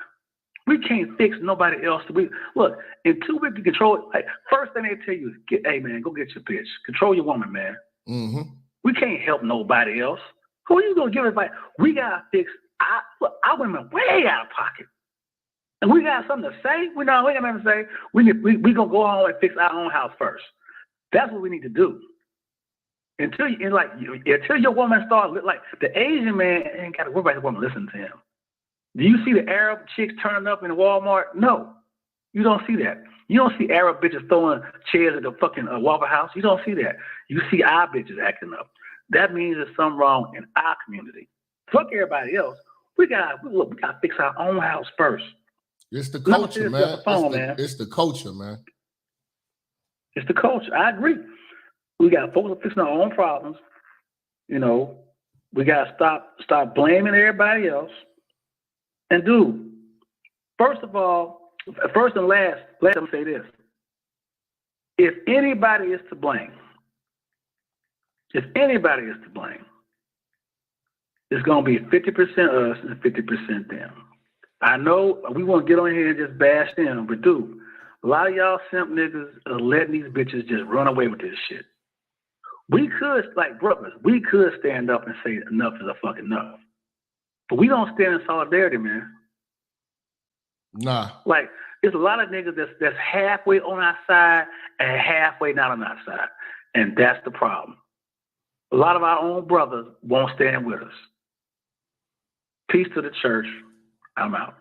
Speaker 19: We can't fix nobody else. Look, until we can control it, like, first thing they tell you is, hey man, go get your bitch. Control your woman, man.
Speaker 5: Mm-hmm.
Speaker 19: We can't help nobody else. Who are you gonna give advice? We gotta fix our women way out of pocket. And we got something to say. We got nothing to say. We gonna go home and fix our own house first. That's what we need to do. Until your woman starts like the Asian man ain't got to worry about his woman listening to him. Do you see the Arab chicks turning up in Walmart? No, you don't see that. You don't see Arab bitches throwing chairs at the fucking Waffle House. You don't see that. You see our bitches acting up. That means there's something wrong in our community. Fuck everybody else. We gotta fix our own house first.
Speaker 5: It's the culture, man.
Speaker 19: It's
Speaker 5: the culture, man.
Speaker 19: It's the culture. I agree. We got folks fixing our own problems. You know, we gotta stop blaming everybody else. And dude, first and last, let me say this. If anybody is to blame, it's gonna be 50% us and 50% them. I know we want to get on here and just bash them, but dude, a lot of y'all simp niggas are letting these bitches just run away with this shit. We could, like brothers, stand up and say enough is a fucking enough. But we don't stand in solidarity, man.
Speaker 5: Nah.
Speaker 19: Like, there's a lot of niggas that's halfway on our side and halfway not on our side. And that's the problem. A lot of our own brothers won't stand with us. Peace to the church. I'm out.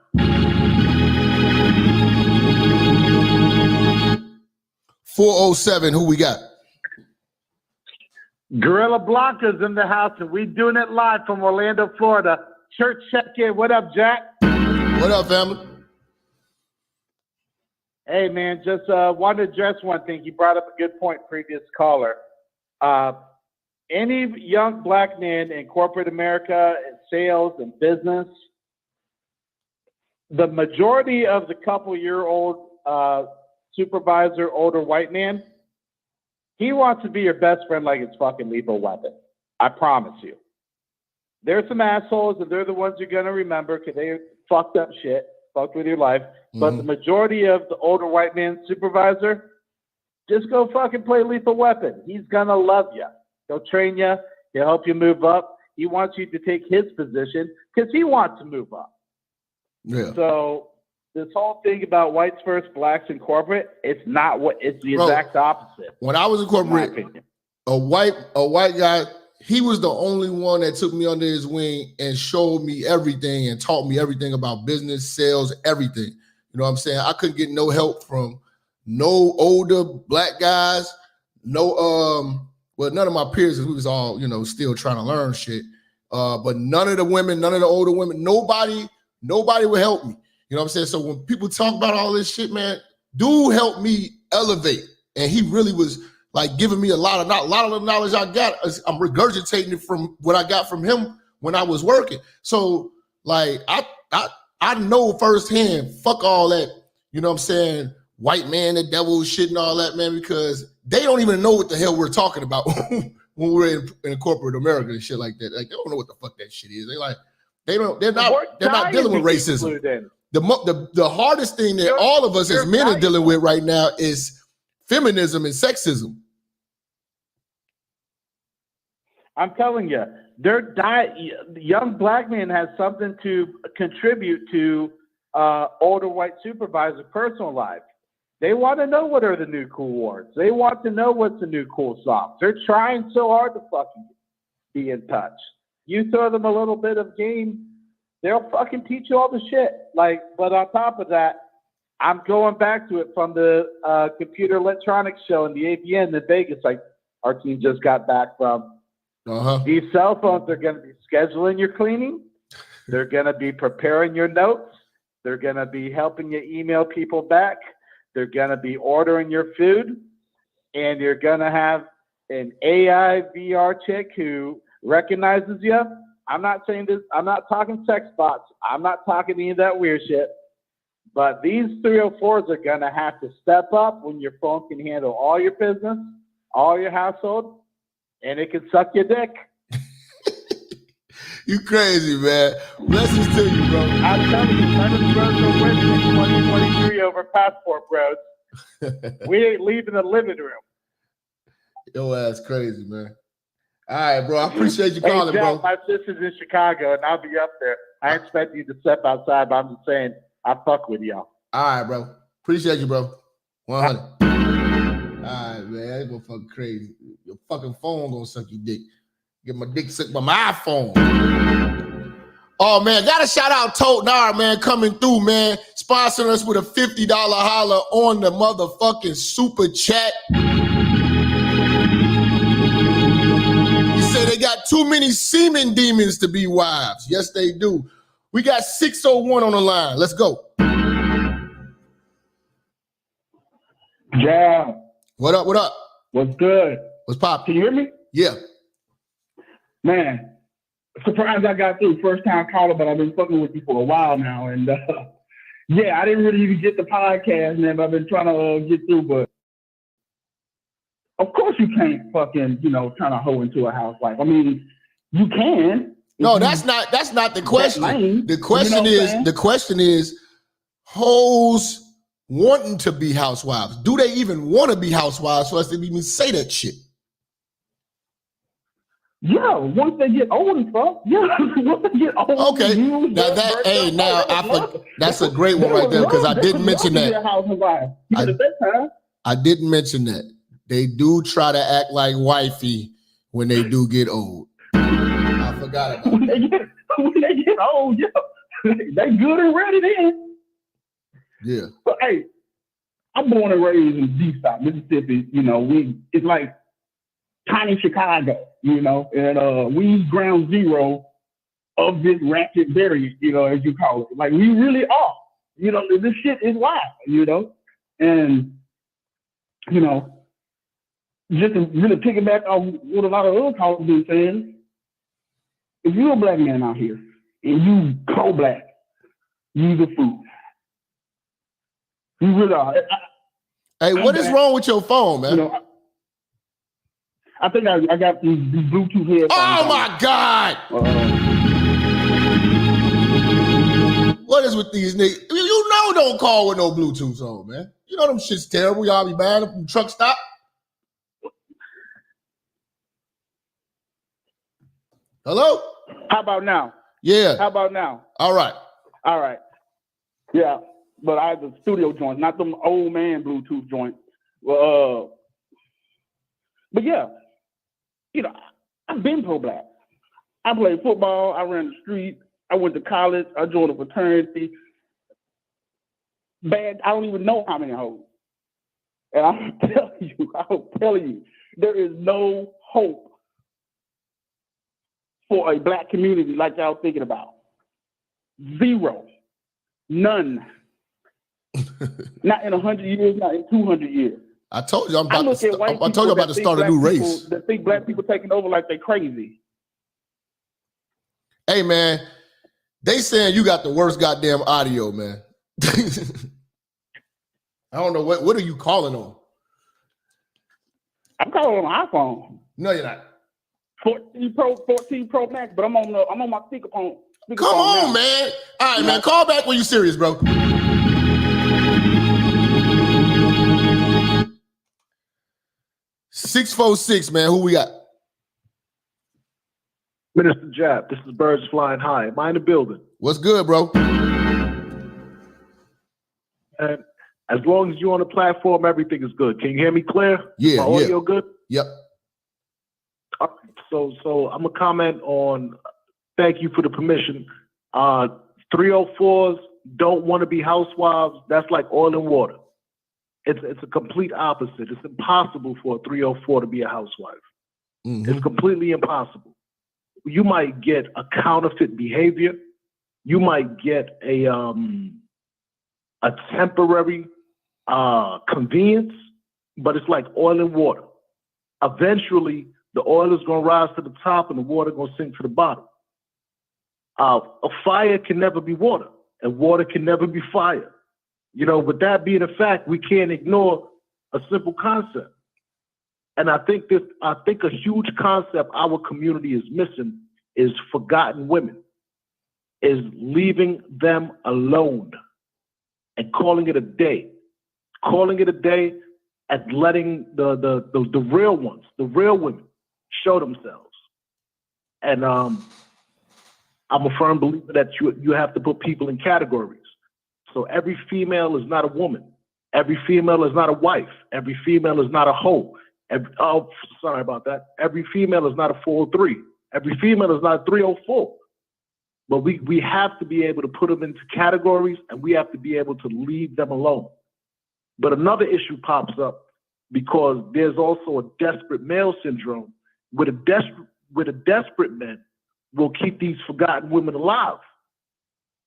Speaker 5: 407, who we got?
Speaker 20: Gorilla Blanca's in the house, and we doing it live from Orlando, Florida. Church check-in. What up, Jack?
Speaker 5: What up, family?
Speaker 20: Hey, man, just wanted to address one thing. You brought up a good point, previous caller. Any young black man in corporate America, in sales and business, the majority of the couple-year-old supervisor, older white man, he wants to be your best friend like it's fucking Lethal Weapon. I promise you. There's some assholes, and they're the ones you're going to remember because they fucked up shit, fucked with your life. But the majority of the older white man supervisor, just go fucking play Lethal Weapon. He's going to love you. He'll train you. He'll help you move up. He wants you to take his position because he wants to move up.
Speaker 5: Yeah.
Speaker 20: So this whole thing about whites versus blacks in corporate, it's not what it's the exact opposite.
Speaker 5: When I was in corporate, a white guy, he was the only one that took me under his wing and showed me everything and taught me everything about business, sales, everything. You know what I'm saying? I couldn't get no help from no older black guys, well, none of my peers, who was all, still trying to learn shit. But none of the women, none of the older women, nobody would help me. You know what I'm saying? So when people talk about all this shit, man, dude helped me elevate. And he really was like giving me a lot of the knowledge I got. I'm regurgitating it from what I got from him when I was working. So like, I know firsthand, fuck all that, you know what I'm saying? White man, the devil shit and all that, man, because they don't even know what the hell we're talking about when we're in corporate America and shit like that. Like, they don't know what the fuck that shit is. They're not dealing with racism. The hardest thing that all of us as men are dealing with right now is feminism and sexism.
Speaker 20: I'm telling you, young black men has something to contribute to older white supervisor personal life. They want to know what are the new cool words. They want to know what's the new cool songs. They're trying so hard to fucking be in touch. You throw them a little bit of game, they'll fucking teach you all the shit. But on top of that, I'm going back to it from the computer electronics show in the AVN in Vegas. Like our team just got back from. These cell phones are going to be scheduling your cleaning. They're going to be preparing your notes. They're going to be helping you email people back. They're going to be ordering your food. And you're going to have an AI VR chick who recognizes you. I'm not saying this. I'm not talking sex bots. I'm not talking any of that weird shit. But these 304s are going to have to step up when your phone can handle all your business, all your household, and it can suck your dick.
Speaker 5: You crazy, man. Blessings to you, bro.
Speaker 20: I'm telling you, none of the roads are winning in 2023 over passport roads. We ain't leaving the living room.
Speaker 5: Your ass crazy, man. All right, bro. I appreciate you calling,
Speaker 20: Jack,
Speaker 5: bro.
Speaker 20: My sister's in Chicago, and I'll be up there. I expect you to step outside, but I'm just saying, I fuck with y'all.
Speaker 5: All right, bro. Appreciate you, bro. 100. right, man. That motherfucker crazy. Your fucking phone gonna suck your dick. Get my dick sucked by my iPhone. Oh, man. Got to shout out Totnar, man, coming through, man. Sponsoring us with a $50 holler on the motherfucking super chat. He said they got too many semen demons to be wives. Yes, they do. We got 601 on the line. Let's go.
Speaker 20: Jab.
Speaker 5: What up? What up?
Speaker 20: What's good?
Speaker 5: What's poppin'?
Speaker 20: Can you hear me?
Speaker 5: Yeah.
Speaker 20: Man, surprised I got through. First time caller, but I've been fucking with you for a while now. And yeah, I didn't really even get the podcast, man, but I've been trying to get through. But of course you can't fucking, turn a hoe into a housewife. I mean, you can.
Speaker 5: No, that's not the question.
Speaker 20: Lame,
Speaker 5: the question is hoes wanting to be housewives. Do they even want to be housewives for us to even say that shit?
Speaker 20: Yeah, once they get old and fuck. Yeah, once they get old.
Speaker 5: Okay. That's a great one right there because I didn't mention that. I didn't mention that. They do try to act like wifey when they do get old. I forgot about
Speaker 20: when they get old, yeah. They good and ready then.
Speaker 5: Yeah.
Speaker 20: But hey, I'm born and raised in Deep South, Mississippi. It's like tiny Chicago, and we ground zero of this ratchet variant, as you call it. Like we really are. This shit is wild, and just to really piggyback on what a lot of other callers have been saying, if you're a black man out here and you pro-black, you the fool. You really are.
Speaker 5: Hey, what is wrong with your phone, man?
Speaker 20: I think I got these Bluetooth headphones.
Speaker 5: Oh my God! What is with these niggas? Don't call with no Bluetooth on, man. You know them shit's terrible. Y'all be buying them from truck stop. Hello?
Speaker 20: How about now?
Speaker 5: Yeah.
Speaker 20: How about now?
Speaker 5: All right.
Speaker 20: Yeah, but I have the studio joints, not them old man Bluetooth joints. But yeah, I've been pro-black. I played football. I ran the street. I went to college. I joined a fraternity. Bad. I don't even know how many hoes. And I'm telling you, there is no hope for a black community like y'all thinking about. Zero. None. Not in 100 years, not in 200 years.
Speaker 5: I told you I'm about to start a new race.
Speaker 20: That think black people taking over like they crazy.
Speaker 5: Hey man, they saying you got the worst goddamn audio, man. I don't know what are you calling on?
Speaker 20: I'm calling on an iPhone.
Speaker 5: No, you're not.
Speaker 20: 14 Pro Max, but I'm on my speakerphone.
Speaker 5: Come on, man. All right, man. Call back when you're serious, bro. 646, man. Who we got?
Speaker 21: Minister Jap, this is Birds Flying High. Am I in the building?
Speaker 5: What's good, bro?
Speaker 21: And as long as you're on the platform, everything is good. Can you hear me clear?
Speaker 5: Yeah.
Speaker 21: My audio good?
Speaker 5: Yep.
Speaker 21: All right. So I'm gonna comment on. Thank you for the permission. 304's don't want to be housewives. That's like oil and water. It's a complete opposite. It's impossible for a 304 to be a housewife. Mm-hmm. It's completely impossible. You might get a counterfeit behavior. You might get a temporary convenience, but it's like oil and water. Eventually, the oil is going to rise to the top and the water going to sink to the bottom. A fire can never be water, and water can never be fire. With that being a fact, we can't ignore a simple concept. And I think a huge concept our community is missing is forgotten women, is leaving them alone and calling it a day. Calling it a day and letting the real ones, the real women, show themselves. And I'm a firm believer that you have to put people in categories. So every female is not a woman. Every female is not a wife. Every female is not a hoe. Sorry about that. Every female is not a 403. Every female is not a 304. But we have to be able to put them into categories, and we have to be able to leave them alone. But another issue pops up because there's also a desperate male syndrome where the desperate men will keep these forgotten women alive.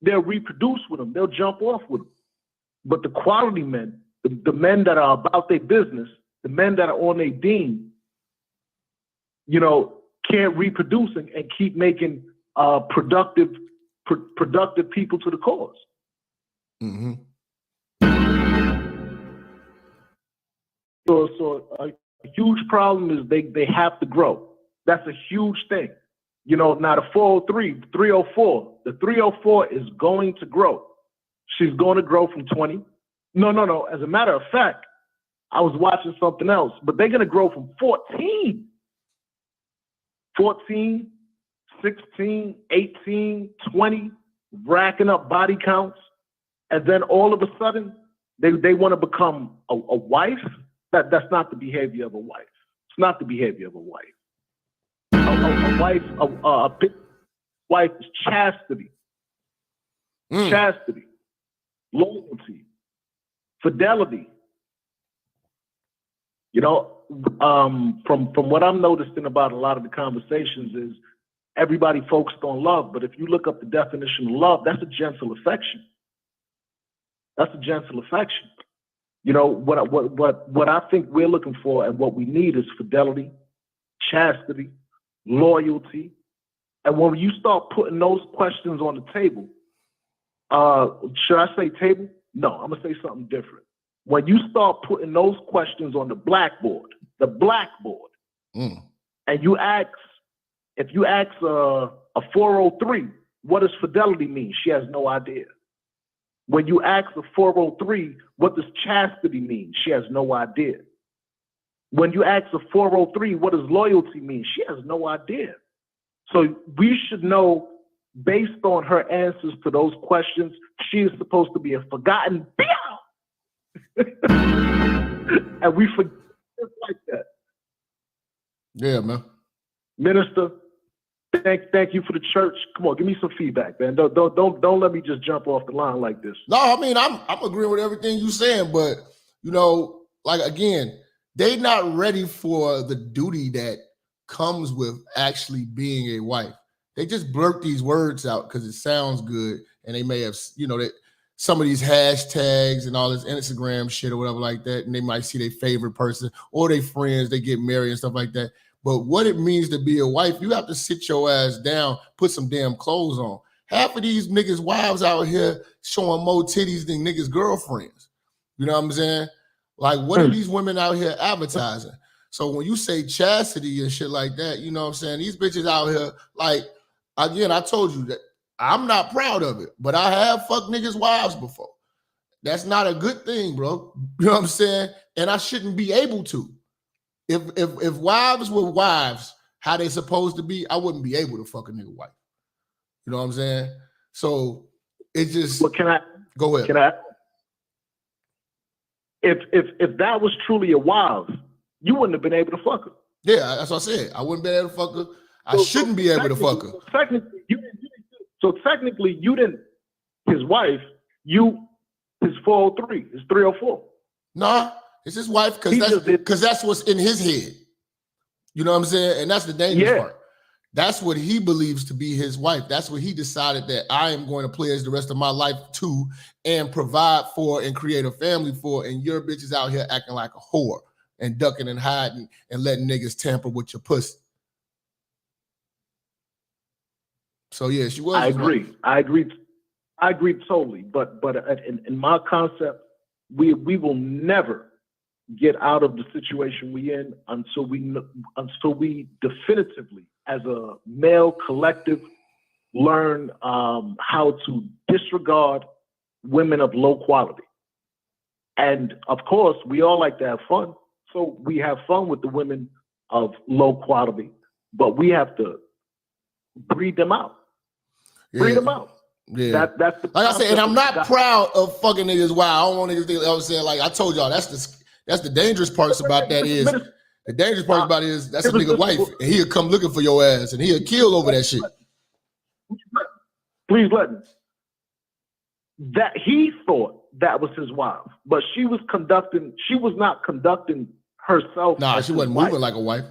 Speaker 21: They'll reproduce with them. They'll jump off with them. But the quality men, the men that are about their business, the men that are on their deen, can't reproduce and keep making productive people to the cause.
Speaker 5: Mm-hmm.
Speaker 21: So a huge problem is they have to grow. That's a huge thing. Now the 403, 304, the 304 is going to grow. She's going to grow from 20. No. As a matter of fact, I was watching something else, but they're going to grow from 14, 16, 18, 20, racking up body counts. And then all of a sudden, they want to become a wife. That's not the behavior of a wife. It's not the behavior of a wife. A wife is chastity. Chastity, loyalty, fidelity. From what I'm noticing about a lot of the conversations is everybody focused on love, but if you look up the definition of love, that's a gentle affection. That's a gentle affection. What I think we're looking for and what we need is fidelity, chastity, loyalty. And when you start putting those questions on the table, should I say table? No, I'm gonna say something different. When you start putting those questions on the blackboard, and if you ask a 403, what does fidelity mean? She has no idea. When you ask a 403, what does chastity mean? She has no idea. When you ask a 403, what does loyalty mean? She has no idea. So we should know, based on her answers to those questions, she is supposed to be a forgotten bitch. And we forget like that.
Speaker 5: Yeah, man.
Speaker 21: Minister, thank you for the church. Come on, give me some feedback, man. Don't let me just jump off the line like this.
Speaker 5: No, I mean I'm agreeing with everything you're saying, but again, they not ready for the duty that comes with actually being a wife. They just blurt these words out because it sounds good, and they may have, some of these hashtags and all this Instagram shit or whatever like that, and they might see their favorite person or their friends, they get married and stuff like that. But what it means to be a wife, you have to sit your ass down, put some damn clothes on. Half of these niggas' wives out here showing more titties than niggas' girlfriends. You know what I'm saying? Like, what are these women out here advertising? So when you say chastity and shit like that, you know what I'm saying? These bitches out here, like, again, I told you that I'm not proud of it, but I have fucked niggas' wives before. That's not a good thing, bro. You know what I'm saying? And I shouldn't be able to. If wives were wives, how they supposed to be, I wouldn't be able to fuck a nigga wife. You know what I'm saying? So it just.
Speaker 21: Well, can I
Speaker 5: go ahead?
Speaker 21: Can I? If that was truly a wife, you wouldn't have been able to fuck her.
Speaker 5: Yeah, that's what I said. I wouldn't be able to fuck her. I shouldn't be able to fuck her.
Speaker 21: Technically, you didn't. His wife, his 403, his 304.
Speaker 5: Nah, it's his wife because that's what's in his head. You know what I'm saying? And that's the dangerous part. That's what he believes to be his wife. That's what he decided that I am going to pledge the rest of my life to and provide for and create a family for. And your bitch is out here acting like a whore and ducking and hiding and letting niggas tamper with your pussy. So yeah, she was.
Speaker 21: I agree. I agree totally. But in my concept, we will never get out of the situation we in until we definitively, as a male collective, learn how to disregard women of low quality. And of course, we all like to have fun. So we have fun with the women of low quality, but we have to breed them out. Breed them out.
Speaker 5: Yeah.
Speaker 21: That's the
Speaker 5: like I said, and I'm
Speaker 21: concept
Speaker 5: not
Speaker 21: of-
Speaker 5: proud of fucking niggas wild. I don't want niggas to think I was saying, like I told y'all, that's the dangerous parts about that is the dangerous part about it is that's a nigga wife, and he'll come looking for your ass and he'll kill over that shit.
Speaker 21: Please let me. That he thought that was his wife, but she was not conducting herself.
Speaker 5: Nah,
Speaker 21: as
Speaker 5: she
Speaker 21: his
Speaker 5: wasn't
Speaker 21: wife.
Speaker 5: moving like a wife.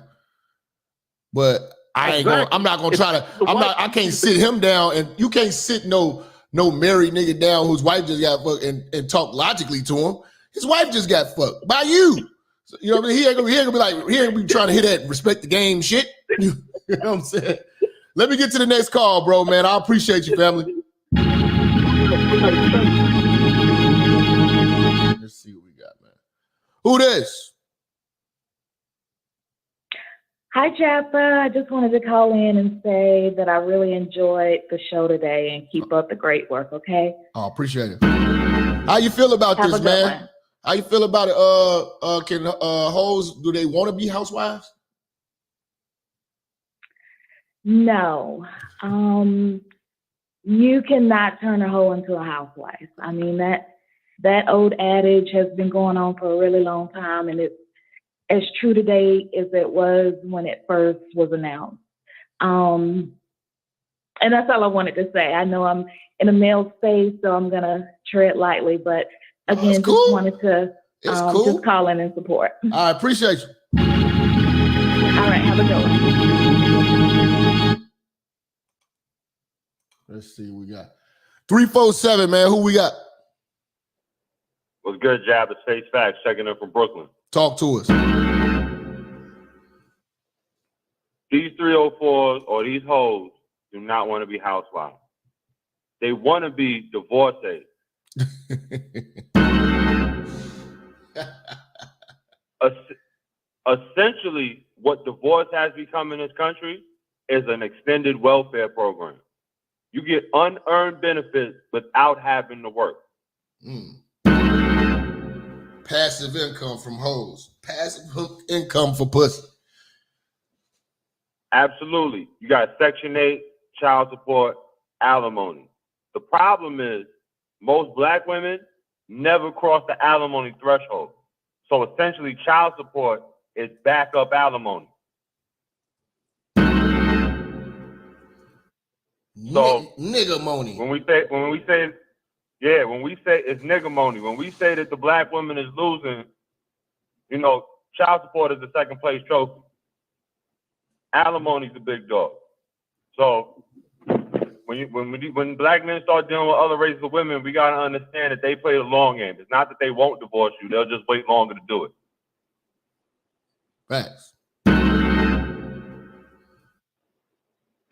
Speaker 5: But I'm not gonna try to, I can't sit him down, and you can't sit no married nigga down whose wife just got fucked and talk logically to him. His wife just got fucked by you. So, you know what I mean? He ain't gonna be trying to hit that respect the game shit. You know what I'm saying? Let me get to the next call, bro, man. I appreciate you, family. Let's see what we got, man. Who this?
Speaker 2: Hi, Japa. I just wanted to call in and say that I really enjoyed the show today and keep up the great work, okay?
Speaker 5: Oh, appreciate it. How you feel about
Speaker 2: Have
Speaker 5: this,
Speaker 2: a good
Speaker 5: man?
Speaker 2: one.
Speaker 5: How you feel about it? Can hoes, do they want to be housewives?
Speaker 2: No. You cannot turn a hoe into a housewife. I mean, that old adage has been going on for a really long time, and it's as true today as it was when it first was announced. And that's all I wanted to say. I know I'm in a male space, so I'm going to tread lightly, but again, just wanted to just call in and support.
Speaker 5: I appreciate you.
Speaker 2: All right, have a good one.
Speaker 5: Let's see what we got. 347, man. Who we got?
Speaker 22: What's good, Jab? It's Face Facts checking in from Brooklyn.
Speaker 5: Talk to us.
Speaker 22: These 304s or these hoes do not want to be housewives. They want to be divorcees. Essentially, what divorce has become in this country is an extended welfare program. You get unearned benefits without having to work.
Speaker 5: Passive income from hoes. Passive income for pussy.
Speaker 22: Absolutely. You got Section 8, child support, alimony. The problem is most black women never cross the alimony threshold. So essentially, child support is backup alimony. So
Speaker 5: nigga money.
Speaker 22: When we say it's nigga money, when we say that the black woman is losing, you know, child support is the second place trophy. Alimony's the big dog. So when black men start dealing with other races of women, we gotta understand that they play the long game. It's not that they won't divorce you; they'll just wait longer to do it.
Speaker 5: Facts.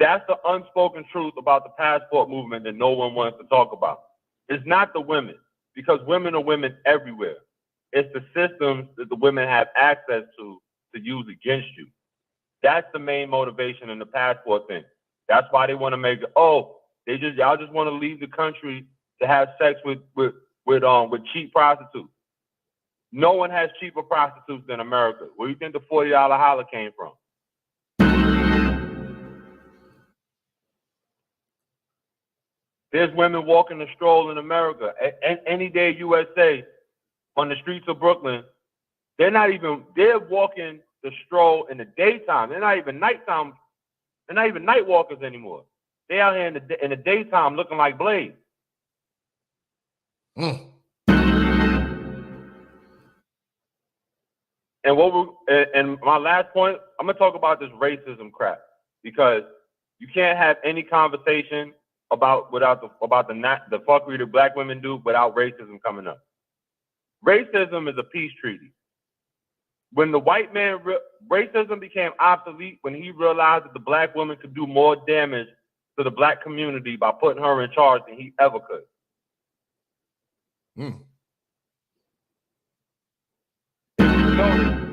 Speaker 22: That's the unspoken truth about the passport movement that no one wants to talk about. It's not the women, because women are women everywhere. It's the systems that the women have access to use against you. That's the main motivation in the passport thing. That's why they want to make it, y'all just want to leave the country to have sex with cheap prostitutes. No one has cheaper prostitutes than America. Where do you think the $40 holler came from? There's women walking the stroll in America. Any day USA, on the streets of Brooklyn, they're walking the stroll in the daytime. They're not even nighttime. They're not even night walkers anymore. They out here in the daytime looking like Blade. And my last point, I'm gonna talk about this racism crap, because you can't have any conversation about the fuckery that black women do without racism coming up. Racism is a peace treaty. When the white man, racism became obsolete when he realized that the black woman could do more damage to the black community by putting her in charge than he ever could.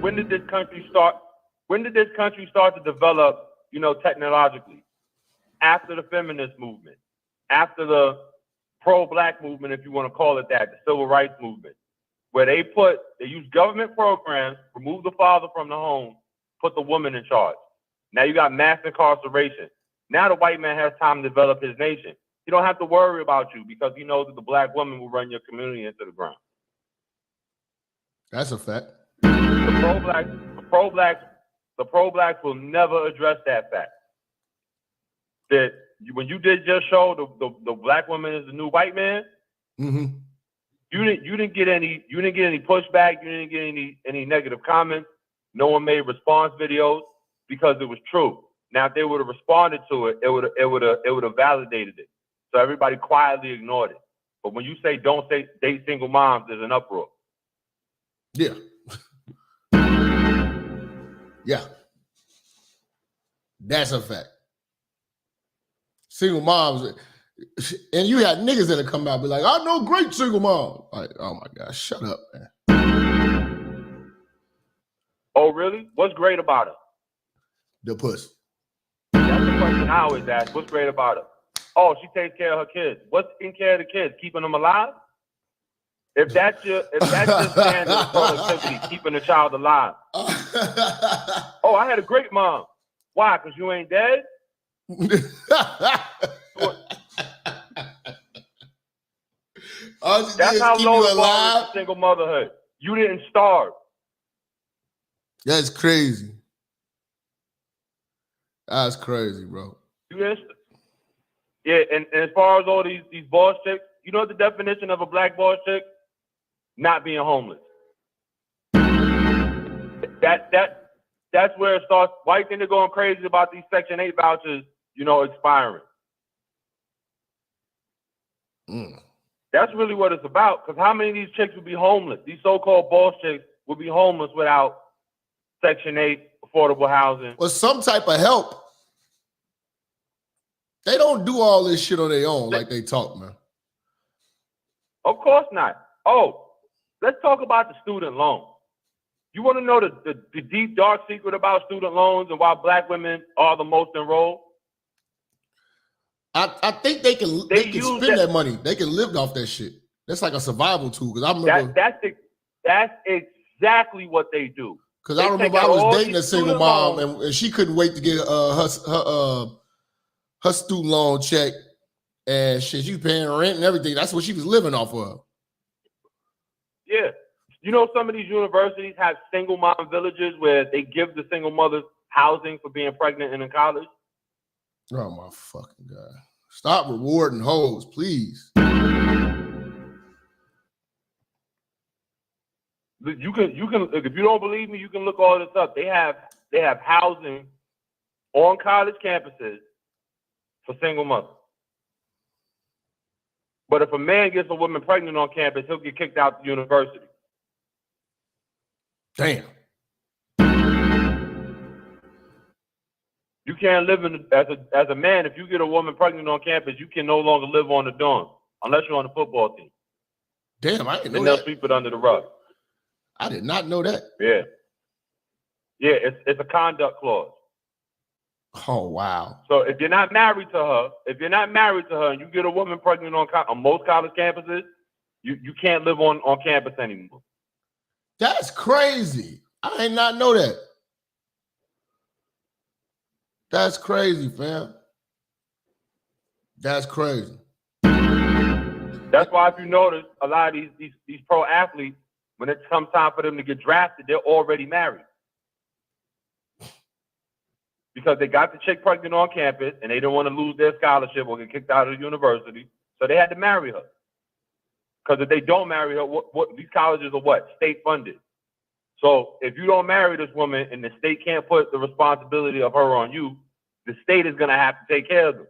Speaker 22: When did this country start to develop, technologically? After the feminist movement, after the pro-black movement, if you want to call it that, the civil rights movement, where they use government programs, remove the father from the home, put the woman in charge. Now you got mass incarceration. Now the white man has time to develop his nation. He don't have to worry about you because he knows that the black woman will run your community into the ground.
Speaker 5: That's a fact.
Speaker 22: The pro-blacks will never address that fact. That when you did your show, the black woman is the new white man.
Speaker 5: Mm-hmm.
Speaker 22: You didn't get any pushback. You didn't get any negative comments. No one made response videos because it was true. Now, if they would have responded to it, it would have validated it. So everybody quietly ignored it. But when you say don't date single moms, there's an uproar.
Speaker 5: Yeah. Yeah. That's a fact. Single moms, and you had niggas that come out and be like, I know great single moms. Like, oh my God, shut up, man.
Speaker 22: Oh, really? What's great about her?
Speaker 5: The pussy.
Speaker 22: That's the question I always ask. What's great about her? Oh, she takes care of her kids. What's taking care of the kids? Keeping them alive? If that's your standard of productivity, keeping a child alive. Oh, I had a great mom. Why? Because you ain't dead? That's how low the bar is for single motherhood. You didn't starve.
Speaker 5: That's crazy. That's crazy, bro.
Speaker 22: Yeah, and as far as all these boss chicks, you know what the definition of a black boss chick? Not being homeless. That's where it starts. Why you think they're going crazy about these Section 8 vouchers, expiring? That's really what it's about. Because how many of these chicks would be homeless? These so-called boss chicks would be homeless without Section 8 affordable housing.
Speaker 5: Or some type of help. They don't do all this shit on their own like they talk, man.
Speaker 22: Of course not. Oh, let's talk about the student loan. You want to know the deep, dark secret about student loans and why black women are the most enrolled?
Speaker 5: I think they can spend that money. They can live off that shit. That's like a survival tool. Because I remember
Speaker 22: that's exactly what they do.
Speaker 5: Because I remember I was dating a single mom and she couldn't wait to get her student loan check, and shit, she was paying rent and everything. That's what she was living off of.
Speaker 22: Yeah. Some of these universities have single mom villages where they give the single mothers housing for being pregnant and in college.
Speaker 5: Oh my fucking God. Stop rewarding hoes, please.
Speaker 22: You can if you don't believe me, you can look all this up. They have housing on college campuses for single mothers. But if a man gets a woman pregnant on campus, he'll get kicked out the university.
Speaker 5: Damn.
Speaker 22: You can't live as a man. If you get a woman pregnant on campus, you can no longer live on the dorm unless you're on the football team.
Speaker 5: Damn, I didn't know
Speaker 22: and
Speaker 5: that.
Speaker 22: They'll sweep it under the rug.
Speaker 5: I did not know that.
Speaker 22: Yeah. Yeah, it's a conduct clause.
Speaker 5: Oh wow.
Speaker 22: So if you're not married to her, and you get a woman pregnant on most college campuses, you can't live on campus anymore.
Speaker 5: That's crazy. I did not know that. That's crazy, fam. That's crazy.
Speaker 22: That's why if you notice, a lot of these pro athletes, when it comes time for them to get drafted, they're already married. Because they got the chick pregnant on campus and they didn't want to lose their scholarship or get kicked out of the university. So they had to marry her. Because if they don't marry her, what these colleges are what? State funded. So if you don't marry this woman and the state can't put the responsibility of her on you, the state is going to have to take care of them.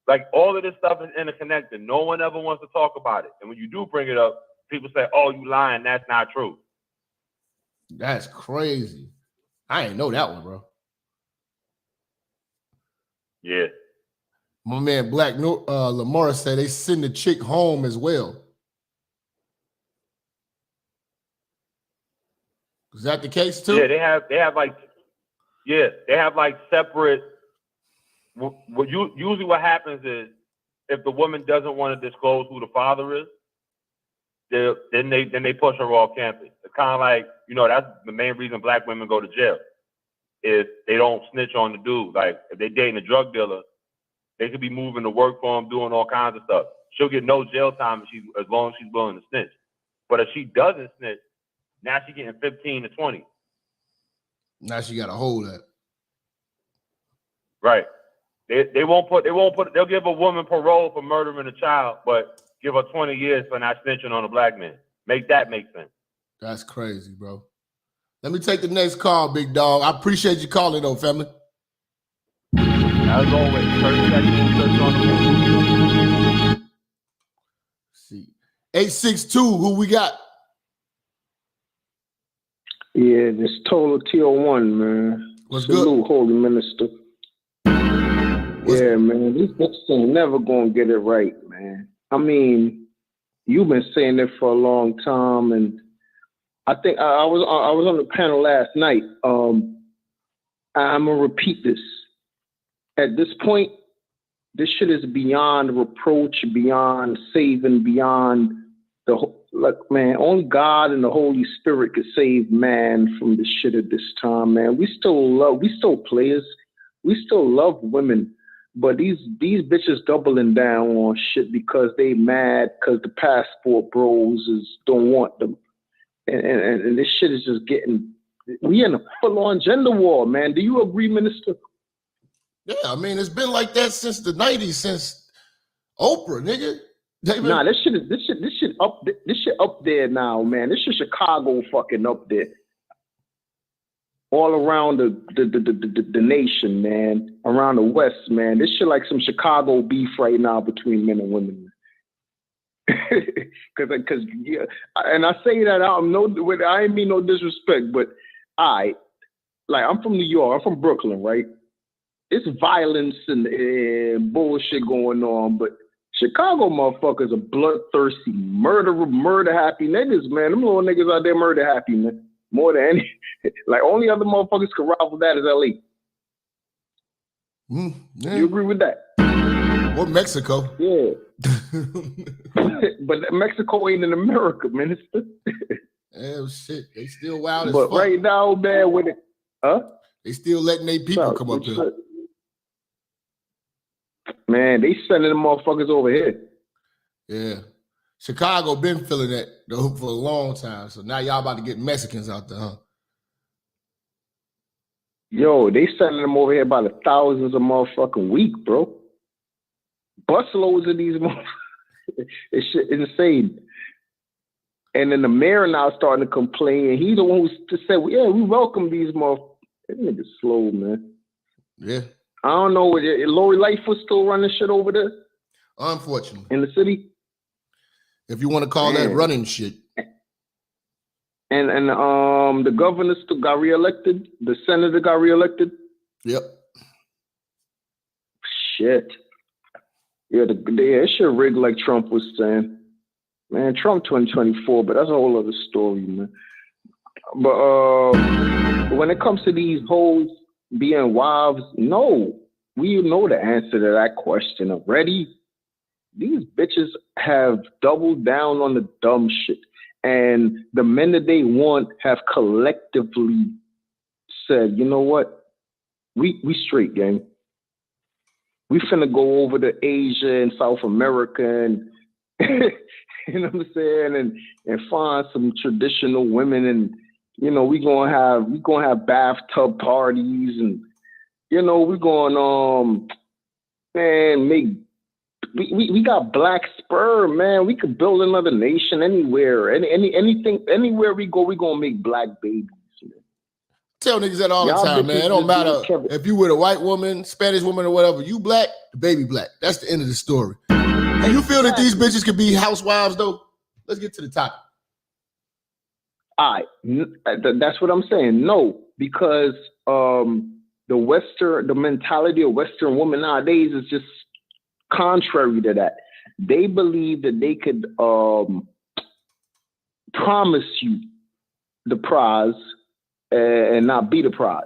Speaker 22: Like all of this stuff is interconnected. No one ever wants to talk about it. And when you do bring it up, people say, oh, you lying. That's not true.
Speaker 5: That's crazy. I ain't know that one, bro.
Speaker 22: Yeah.
Speaker 5: My man Black Lamar said they send the chick home as well. Is that the case too?
Speaker 22: Yeah, they have like separate. Usually what happens is if the woman doesn't want to disclose who the father is, then they push her off campus. It's kind of like, that's the main reason black women go to jail. Is they don't snitch on the dude. Like if they dating a drug dealer They could be moving to work for them, doing all kinds of stuff. She'll get no jail time as long as she's willing to snitch. But if she doesn't snitch, now she's getting 15 to 20.
Speaker 5: Now she got a hold of it.
Speaker 22: Right. They'll give a woman parole for murdering a child, but give her 20 years for not snitching on a black man. Make that make sense.
Speaker 5: That's crazy, bro. Let me take the next call, big dog. I appreciate you calling, though, family.
Speaker 22: As always, 30 seconds, search on the phone.
Speaker 5: See. 862, who we got?
Speaker 1: Yeah, this total TO1, man.
Speaker 5: What's
Speaker 1: Salute, Holy Minister. Yeah, man, this thing never gonna get it right, man. I mean, you've been saying it for a long time, and I think I was on the panel last night. I'm gonna repeat this. At this point, this shit is beyond reproach, beyond saving, beyond man. Only God and the Holy Spirit could save man from this shit at this time, man. We still players, we still love women. But these bitches doubling down on shit because they mad because the passport bros don't want them. And this shit is just we in a full-on gender war, man. Do you agree, Minister?
Speaker 5: Yeah, I mean, it's been like that since the 90s, since Oprah, nigga.
Speaker 1: Nah, this shit up there now, man. This shit Chicago fucking up there. All around the nation, man. Around the West, man. This shit like some Chicago beef right now between men and women. Cause yeah, and I say that I ain't mean no disrespect, but I'm from New York, I'm from Brooklyn, right? It's violence and bullshit going on, but Chicago motherfuckers are bloodthirsty, murder happy niggas, man. Them little niggas out there murder happy, man. More than any, like only other motherfuckers can rival that is LA.
Speaker 5: Yeah.
Speaker 1: You agree with that?
Speaker 5: Or Mexico?
Speaker 1: Yeah. But Mexico ain't in America, Minister.
Speaker 5: Yeah, shit. They still wild as
Speaker 1: fuck. But right now, man, with it,
Speaker 5: they still letting their people come up here.
Speaker 1: Man, they sending them motherfuckers over here.
Speaker 5: Yeah. Chicago been feeling that though for a long time. So now y'all about to get Mexicans out there, huh?
Speaker 1: Yo, they sending them over here by the thousands of motherfucking week, bro. Busloads of these motherfuckers. It's shit insane. And then the mayor now starting to complain. He's the one who said, yeah, we welcome these motherfuckers. That nigga's slow, man.
Speaker 5: Yeah.
Speaker 1: I don't know. Lori Lightfoot still running shit over there?
Speaker 5: Unfortunately.
Speaker 1: In the city?
Speaker 5: If you want to call that running shit.
Speaker 1: And the governor still got reelected. The senator got reelected.
Speaker 5: Yep.
Speaker 1: Shit. Yeah, that shit rigged like Trump was saying. Man, Trump 2024, but that's a whole other story, man. But when it comes to these hoes being wives, no. We know the answer to that question already. These bitches have doubled down on the dumb shit. And the men that they want have collectively said, you know what? We straight, gang. We finna go over to Asia and South America and you know what I'm saying, and find some traditional women, and you know, we gonna have bathtub parties, and you know, we're going we got black sperm, man. We could build another nation anywhere. Anything, anywhere we go, we gonna make black babies. Man.
Speaker 5: Tell niggas that all the time, man. It don't matter if you with a white woman, Spanish woman, or whatever. You black, the baby black. That's the end of the story. And you feel that these bitches could be housewives, though? Let's get to the topic.
Speaker 1: All right, that's what I'm saying. No, because the mentality of Western women nowadays is just contrary to that. They believe that they could promise you the prize and not be the prize,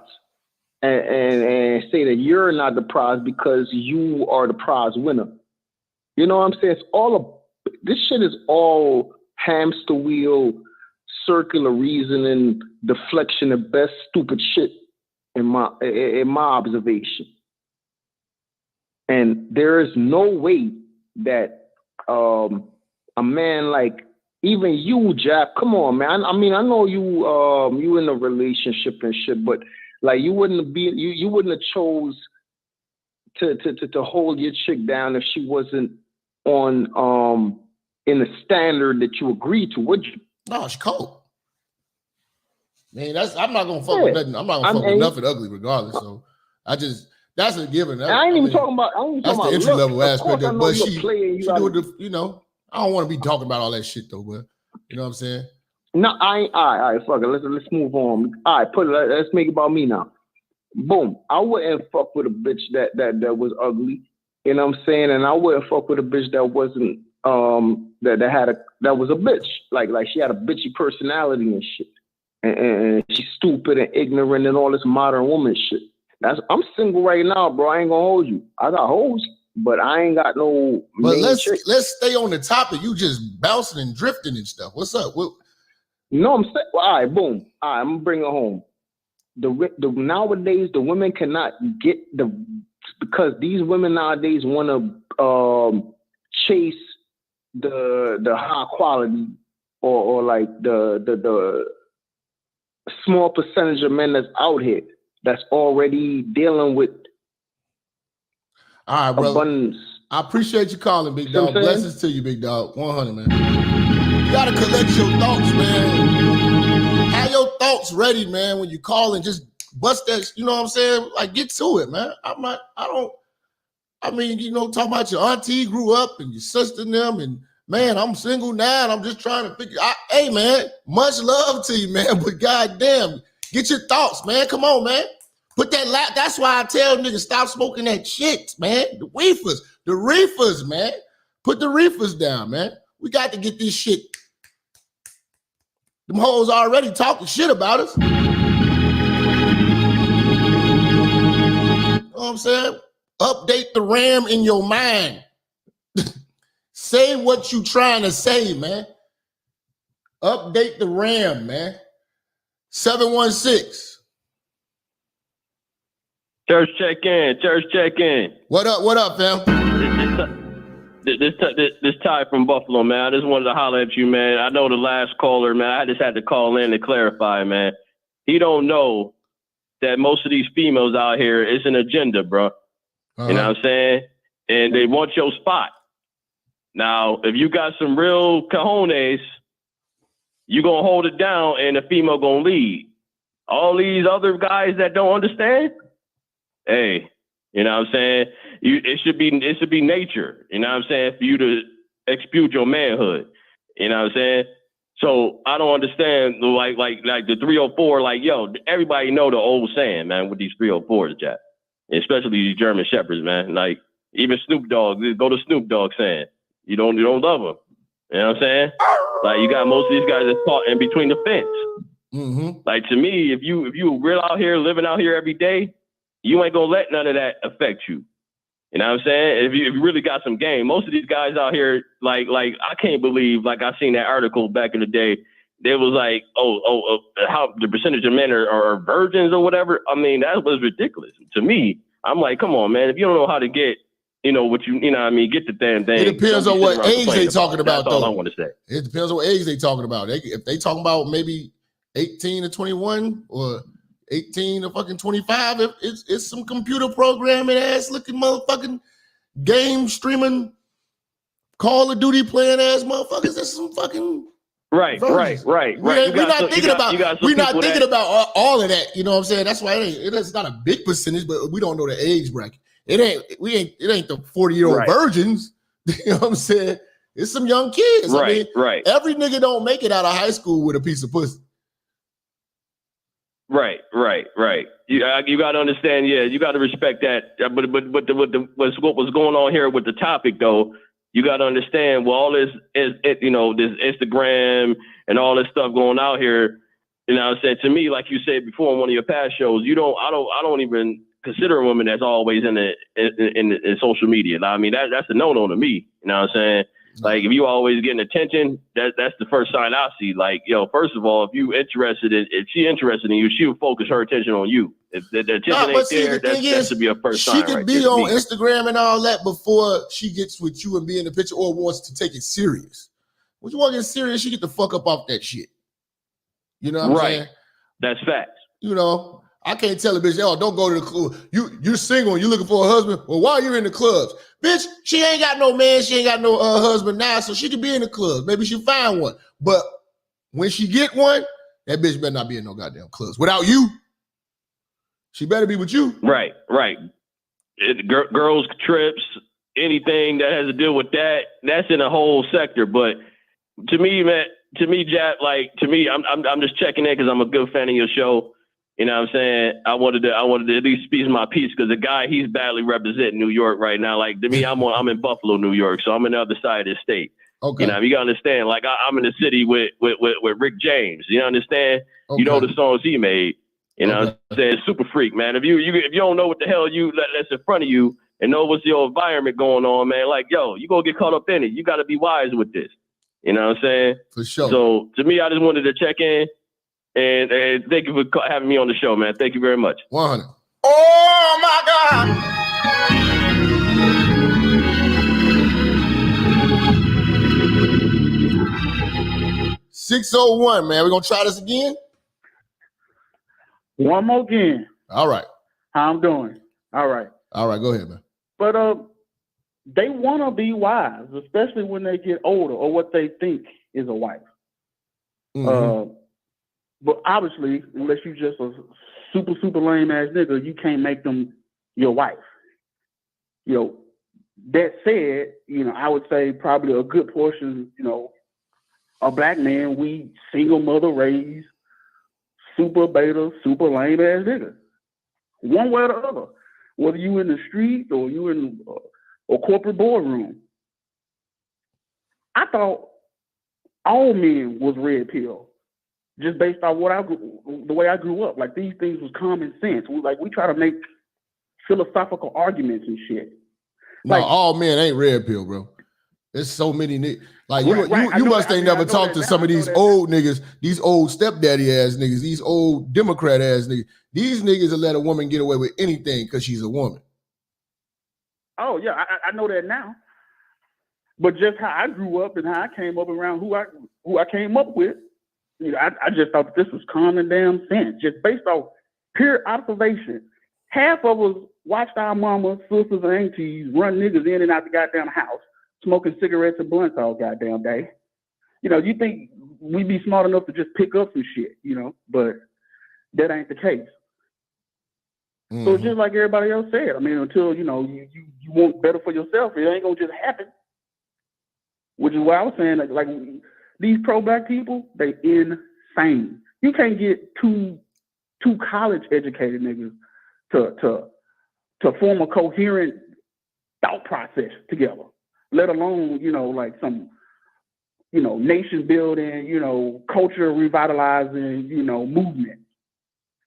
Speaker 1: and say that you're not the prize because you are the prize winner. You know what I'm saying? This shit is all hamster wheel, circular reasoning, deflection of best stupid shit in my observation. And there is no way that a man like even you, Jap, come on, man. I mean, I know you in a relationship and shit, but like you wouldn't have chose to hold your chick down if she wasn't on in the standard that you agreed to, would you?
Speaker 5: No, she cold. Man, I'm not gonna fuck with nothing. I'm not gonna fuck with nothing ugly regardless. So that's a given.
Speaker 1: I ain't even talking about
Speaker 5: that's the entry level aspect of it. But she
Speaker 1: do
Speaker 5: it, I don't want to be talking about all that shit though, but you know what I'm saying?
Speaker 1: No, I ain't. All right, fuck it. Let's move on. All right, let's make it about me now. Boom. I wouldn't fuck with a bitch that was ugly. You know what I'm saying? And I wouldn't fuck with a bitch that wasn't that was a bitch. Like she had a bitchy personality and shit. And she's stupid and ignorant and all this modern woman shit. I'm single right now, bro. I ain't gonna hold you. I got hoes, but I ain't got no.
Speaker 5: But let's stay on the topic. You just bouncing and drifting and stuff. What's up?
Speaker 1: No, I'm saying. Well, all right, boom. All right, I'm gonna bring it home. The nowadays the women cannot get because these women nowadays want to chase the high quality or like the small percentage of men that's out here that's already dealing with
Speaker 5: all right, brother.
Speaker 1: Abundance.
Speaker 5: I appreciate you calling, big dog. Blessings to you, big dog. 100, man. You gotta collect your thoughts, man. Have your thoughts ready, man. When you call and just bust that, you know what I'm saying? Like, get to it, man. Talking about your auntie grew up and your sister and them, and man, I'm single now and I'm just trying to figure out. Hey, man, much love to you, man. But goddamn, get your thoughts, man. Come on, man. Put that that's why I tell niggas stop smoking that shit, man. The reefers, man. Put the reefers down, man. We got to get this shit. Them hoes already talking shit about us. You know what I'm saying? Update the RAM in your mind. Say what you trying to say, man. Update the RAM, man. 716.
Speaker 4: Church check in.
Speaker 5: What up, fam?
Speaker 4: This Ty from Buffalo, man. I just wanted to holler at you, man. I know the last caller, man. I just had to call in to clarify, man. He don't know that most of these females out here is an agenda, bro. You know what I'm saying? And they want your spot. Now, if you got some real cojones, you gonna hold it down and the female gonna lead. All these other guys that don't understand, hey, you know what I'm saying? It should be nature, you know what I'm saying, for you to expute your manhood. You know what I'm saying? So I don't understand like the 304, like, yo, everybody know the old saying, man, with these 304's, Jack. Especially these German shepherds, man. Like even Snoop Dogg, go to Snoop Dogg saying, you don't love them. You know what I'm saying? Like you got most of these guys that's caught in between the fence.
Speaker 5: Mm-hmm.
Speaker 4: Like to me, if you real out here, living out here every day, you ain't gonna let none of that affect you. You know what I'm saying? If you really got some game, most of these guys out here, like I can't believe, like I seen that article back in the day. They was like, how the percentage of men are virgins or whatever. I mean, that was ridiculous to me. I'm like, come on, man. If you don't know how to get, get the damn thing.
Speaker 5: It depends on what age they talking about, though.
Speaker 4: That's all I want to say.
Speaker 5: It depends on what age they talking about. If they talking about maybe 18 to 21 or 18 to fucking 25, it's some computer programming ass looking motherfucking game streaming, Call of Duty playing ass motherfuckers. That's some fucking
Speaker 4: right.
Speaker 5: We're not thinking about all of that. You know what I'm saying? That's why it's not a big percentage, but we don't know the age bracket. It ain't the 40-year-old virgins. You know what I'm saying? It's some young kids.
Speaker 4: Right.
Speaker 5: Every nigga don't make it out of high school with a piece of pussy.
Speaker 4: Right. You got to understand. Yeah, you got to respect that. But what was going on here with the topic though? You got to understand. Well, all this is this Instagram and all this stuff going out here. You know what I'm saying? To me, like you said before on one of your past shows, I don't even consider a woman that's always in social media. I mean, that's a no-no to me. You know what I'm saying? Like, if you always getting attention, that's the first sign I see. Like, yo, first of all, if she interested in you, she would focus her attention on you. If the attention ain't there, that should be a first sign.
Speaker 5: She could be on Instagram and all that before she gets with you and be in the picture or wants to take it serious. When you want to get serious, she get the fuck up off that shit. You know what I'm saying?
Speaker 4: That's facts.
Speaker 5: You know, I can't tell a bitch, oh, don't go to the club. You're single and you're looking for a husband. Well, why are you in the clubs? Bitch, she ain't got no man. She ain't got no husband now, so she could be in the clubs. Maybe she'll find one. But when she get one, that bitch better not be in no goddamn clubs. Without you, she better be with you.
Speaker 4: Right. Girls trips, anything that has to do with that's in a whole sector. But to me, man, Jap, I'm just checking in because I'm a good fan of your show. You know what I'm saying? I wanted to at least speak my piece because the guy, he's badly representing New York right now. Like, to me, I'm in Buffalo, New York, so I'm on the other side of the state.
Speaker 5: Okay.
Speaker 4: You know, you gotta understand. Like, I'm in the city with Rick James. You understand? Okay. You know the songs he made. You know what I'm saying? Super freak, man. If you don't know what the hell that's in front of you and know what's your environment going on, man, like, yo, you gonna get caught up in it. You gotta be wise with this. You know what I'm saying?
Speaker 5: For sure.
Speaker 4: So to me, I just wanted to check in. And thank you for having me on the show, man. Thank you very much.
Speaker 5: 100.
Speaker 6: Oh my God.
Speaker 5: 601, man. We're gonna try this again.
Speaker 20: One more again.
Speaker 5: All right.
Speaker 20: How I'm doing? All right.
Speaker 5: Go ahead, man.
Speaker 20: But they want to be wives, especially when they get older, or what they think is a wife.
Speaker 5: Mm-hmm.
Speaker 20: But obviously, unless you just a super lame ass nigga, you can't make them your wife. You know, that said, you know, I would say probably a good portion, you know, of black men, we single mother raised, super beta, super lame ass niggas. One way or the other. Whether you in the street or you in a corporate boardroom. I thought all men was red pill. Just based on the way I grew up. Like, these things was common sense. We try to make philosophical arguments and shit.
Speaker 5: No, all men ain't red pill, bro. There's so many niggas. Like, you must ain't never talked to some of these old niggas, these old stepdaddy ass niggas, these old Democrat ass niggas. These niggas will let a woman get away with anything because she's a woman.
Speaker 20: Oh yeah, I know that now. But just how I grew up and how I came up around who I came up with. You know, I just thought this was common damn sense, just based off pure observation. Half of us watched our mamas, sisters, and aunties run niggas in and out the goddamn house, smoking cigarettes and blunts all goddamn day. You know, you think we'd be smart enough to just pick up some shit, you know, but that ain't the case. Mm-hmm. So it's just like everybody else said. I mean, until, you know, you want better for yourself, it ain't gonna just happen. Which is why I was saying, like these pro-black people, they insane. You can't get two college-educated niggas to form a coherent thought process together, let alone, you know, like some, you know, nation building, you know, culture revitalizing, you know, movement.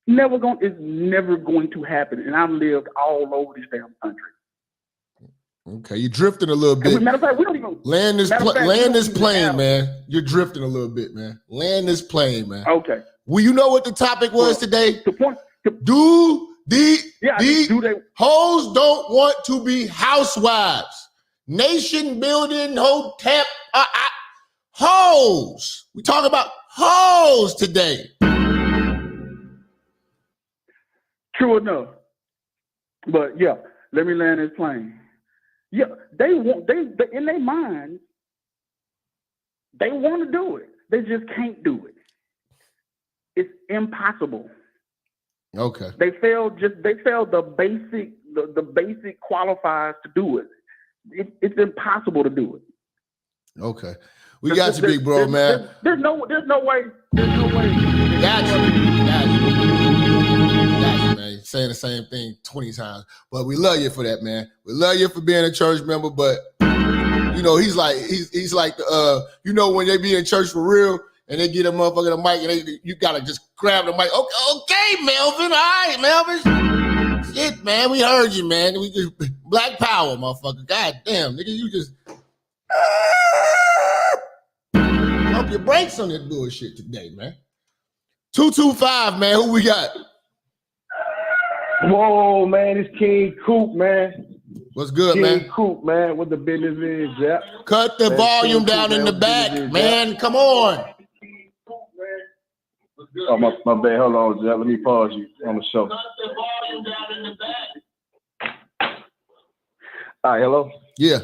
Speaker 20: It's never going to happen. And I've lived all over this damn country.
Speaker 5: Okay, you're drifting a little bit.
Speaker 20: Matter of fact, we don't even
Speaker 5: land this plane, man. You're drifting a little bit, man. Land this plane, man.
Speaker 20: Okay.
Speaker 5: Well, you know what the topic was today? Do hoes don't want to be housewives? Nation building, hotel, hoes. We talk about hoes today.
Speaker 20: True enough. But yeah, let me land this plane. Yeah, they in their minds, they want to do it. They just can't do it. It's impossible.
Speaker 5: Okay.
Speaker 20: They failed the basic qualifiers to do it. It's impossible to do it.
Speaker 5: Okay. We got you, big bro, man.
Speaker 20: There's no way.
Speaker 5: Got you, man. Saying the same thing 20 times. But we love you for that, man. We love you for being a church member, but you know, he's like you know, when they be in church for real and they get a motherfucker the mic and you gotta just grab the mic. Okay, Melvin. All right, Melvin. Shit, man. We heard you, man. We just Black Power, motherfucker. God damn, nigga, you just Pump your brakes on that bullshit today, man. 225, man. Who we got?
Speaker 21: Whoa, man, it's King Coop, man.
Speaker 5: What's good,
Speaker 21: King
Speaker 5: man?
Speaker 21: Coop, man. What the business is, Jap?
Speaker 5: Cut the
Speaker 21: Man,
Speaker 5: volume
Speaker 21: King
Speaker 5: down
Speaker 21: Coop,
Speaker 5: in
Speaker 21: man.
Speaker 5: the
Speaker 21: What the
Speaker 5: back,
Speaker 21: business is,
Speaker 5: man.
Speaker 21: Jap?
Speaker 5: Come on.
Speaker 21: Oh, my bad. Hold on, Jap. Let me pause you on the show.
Speaker 5: Cut the volume down in the back.
Speaker 21: All right, hello?
Speaker 5: Yeah.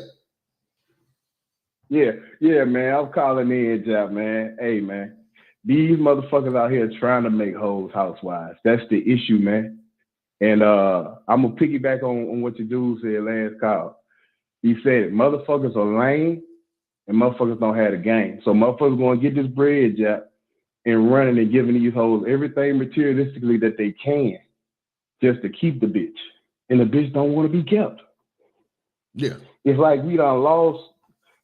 Speaker 21: Yeah, man. I'm calling in, Jap, man. Hey, man. These motherfuckers out here trying to make hoes housewives. That's the issue, man. And I'm going to piggyback on what your dude said last call. He said, motherfuckers are lame and motherfuckers don't have the game. So motherfuckers going to get this bread, Jap, and running and giving these hoes everything materialistically that they can just to keep the bitch. And the bitch don't want to be kept.
Speaker 5: Yeah.
Speaker 21: It's like we done lost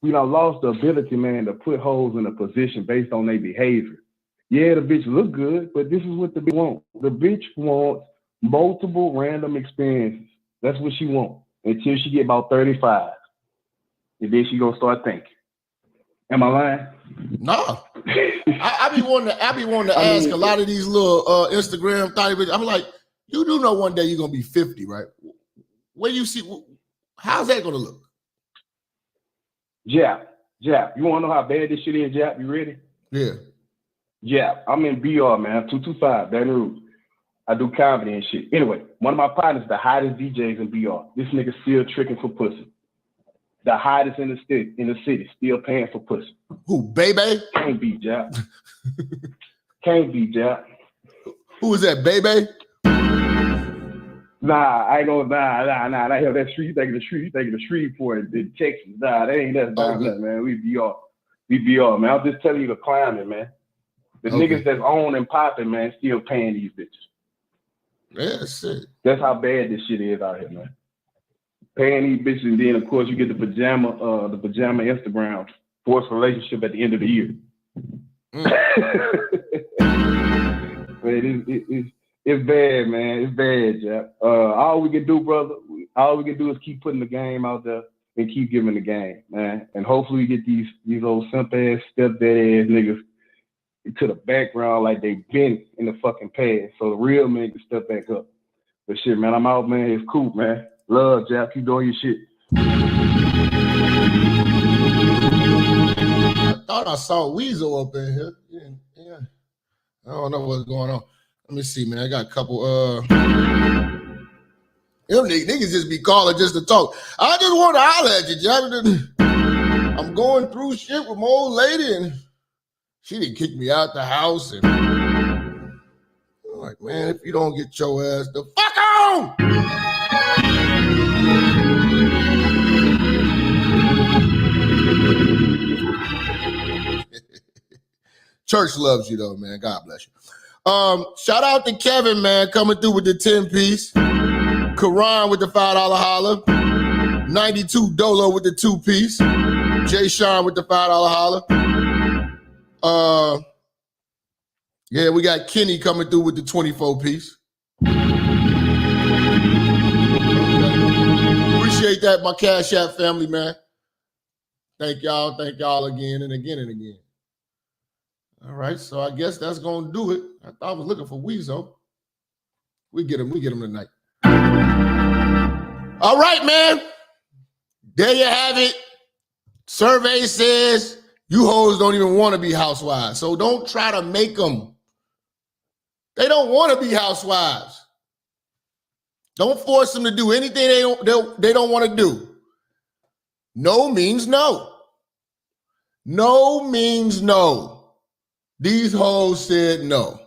Speaker 21: the ability, man, to put hoes in a position based on their behavior. Yeah, the bitch look good, but this is what the bitch wants. The bitch wants multiple random experiences. That's what she wants until she get about 35. And then she gonna start thinking. Am I lying?
Speaker 5: No. I be wanting to ask a lot of these little Instagram things. I'm like, you do know one day you're gonna be 50, right? Where you see, how's that gonna look?
Speaker 21: Jap, you wanna know how bad this shit is, Jap? You ready?
Speaker 5: Yeah.
Speaker 21: Jap, I'm in BR, man, 225, Baton Rouge. I do comedy and shit. Anyway, one of my partners, the hottest DJs in BR. This nigga still tricking for pussy. The hottest in the city, still paying for pussy.
Speaker 5: Who, Baby?
Speaker 21: Can't be, Jap. Can't be, Jap.
Speaker 5: Who is that, Baby?
Speaker 21: Nah, I ain't gonna, nah. That that street, you thinking the street for it in Texas. Nah, that ain't that down there, man. We BR, man. I'm just telling you the climate, man. The niggas that's on and popping, man, still paying these bitches.
Speaker 5: Yeah, shit.
Speaker 21: That's how bad this shit is out here, man. Paying these bitches, and then of course you get the pajama Instagram forced relationship at the end of the year. It's bad, man. It's bad, Jap. All we can do, brother, is keep putting the game out there and keep giving the game, man. And hopefully we get these old simp ass, stepdad ass niggas to the background like they've been in the fucking past, so the real men can step back up. But shit, man, I'm out, man. It's cool, man. Love, Jap. Keep doing your shit.
Speaker 5: I thought I saw Weasel up in here. Yeah. I don't know what's going on. Let me see, man. I got a couple. Them niggas just be calling just to talk. I just want to holler at you, Jap. I'm going through shit with my old lady, and she didn't kick me out the house. And I'm like, man, if you don't get your ass the fuck on! Church loves you though, man. God bless you. Shout out to Kevin, man, coming through with the 10-piece. Karan with the $5 holler. 92 Dolo with the 2-piece. Jay Sean with the $5 holler. Yeah, we got Kenny coming through with the 24-piece. Appreciate that, my Cash App family, man. Thank y'all again and again and again. All right, so I guess that's gonna do it. I thought I was looking for Weezo. We get him tonight. All right, man. There you have it. Survey says you hoes don't even want to be housewives, so don't try to make them. They don't want to be housewives. Don't force them to do anything they don't want to do. No means no. No means no. These hoes said no.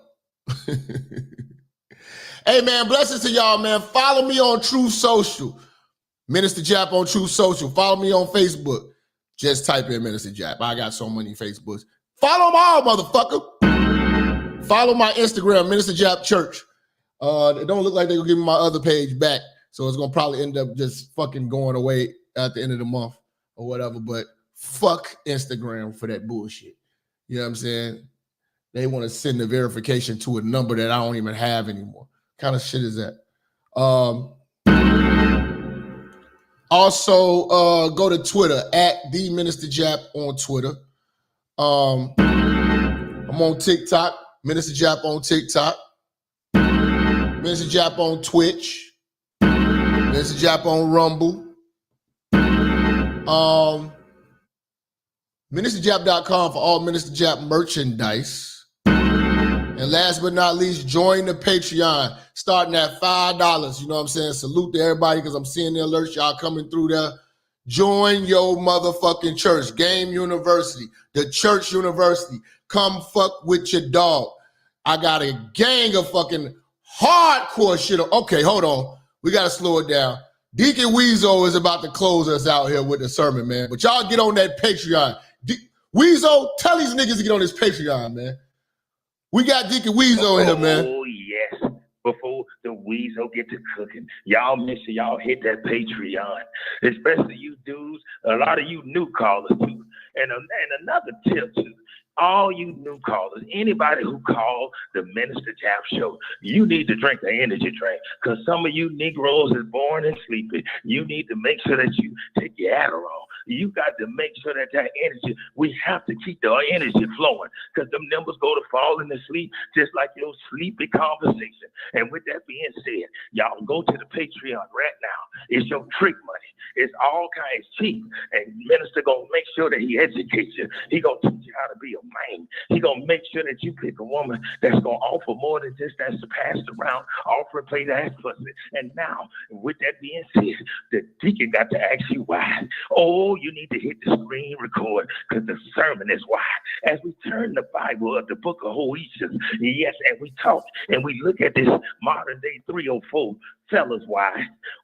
Speaker 5: Hey, man, blessings to y'all, man. Follow me on Truth Social. Minister Jap on Truth Social. Follow me on Facebook. Just type in Minister Jap. I got so many Facebooks. Follow them all, motherfucker. Follow my Instagram, Minister Jap Church. It don't look like they're going to give me my other page back, so it's going to probably end up just fucking going away at the end of the month or whatever, but fuck Instagram for that bullshit. You know what I'm saying? They want to send the verification to a number that I don't even have anymore. What kind of shit is that? Also, go to Twitter at the Minister Jap on Twitter. I'm on TikTok, Minister Jap on TikTok. Minister Jap on Twitch. Minister Jap on Rumble. MinisterJap.com for all Minister Jap merchandise. And last but not least, join the Patreon, starting at $5. You know what I'm saying? Salute to everybody because I'm seeing the alerts. Y'all coming through there. Join your motherfucking church, Game University, the Church University. Come fuck with your dog. I got a gang of fucking hardcore shit. Okay, hold on. We got to slow it down. Deacon Weezo is about to close us out here with the sermon, man. But y'all get on that Patreon. Weezo, tell these niggas to get on this Patreon, man. We got Deacon Weezo in here, man.
Speaker 3: Oh, yes. Before the Weasel get to cooking, y'all make sure y'all hit that Patreon. Especially you dudes, a lot of you new callers too. And another tip too. All you new callers, anybody who called the Minister Jap show, you need to drink the energy drink because some of you Negroes is born and sleepy. You need to make sure that you take your Adderall. You got to make sure that energy, we have to keep the energy flowing because them numbers go to falling asleep just like your sleepy conversation. And with that being said, y'all go to the Patreon right now. It's your trick money. It's all kinds cheap. And minister gonna make sure that he educates you. He gonna teach you how to be a man. He gonna make sure that you pick a woman that's gonna offer more than just that's passed around, offering play that pussy. And now, with that being said, the deacon got to ask you why. Oh, you need to hit the screen record because the sermon is why. As we turn the Bible of the book of Housewives, yes, and we talk and we look at this modern day 304. Fellas,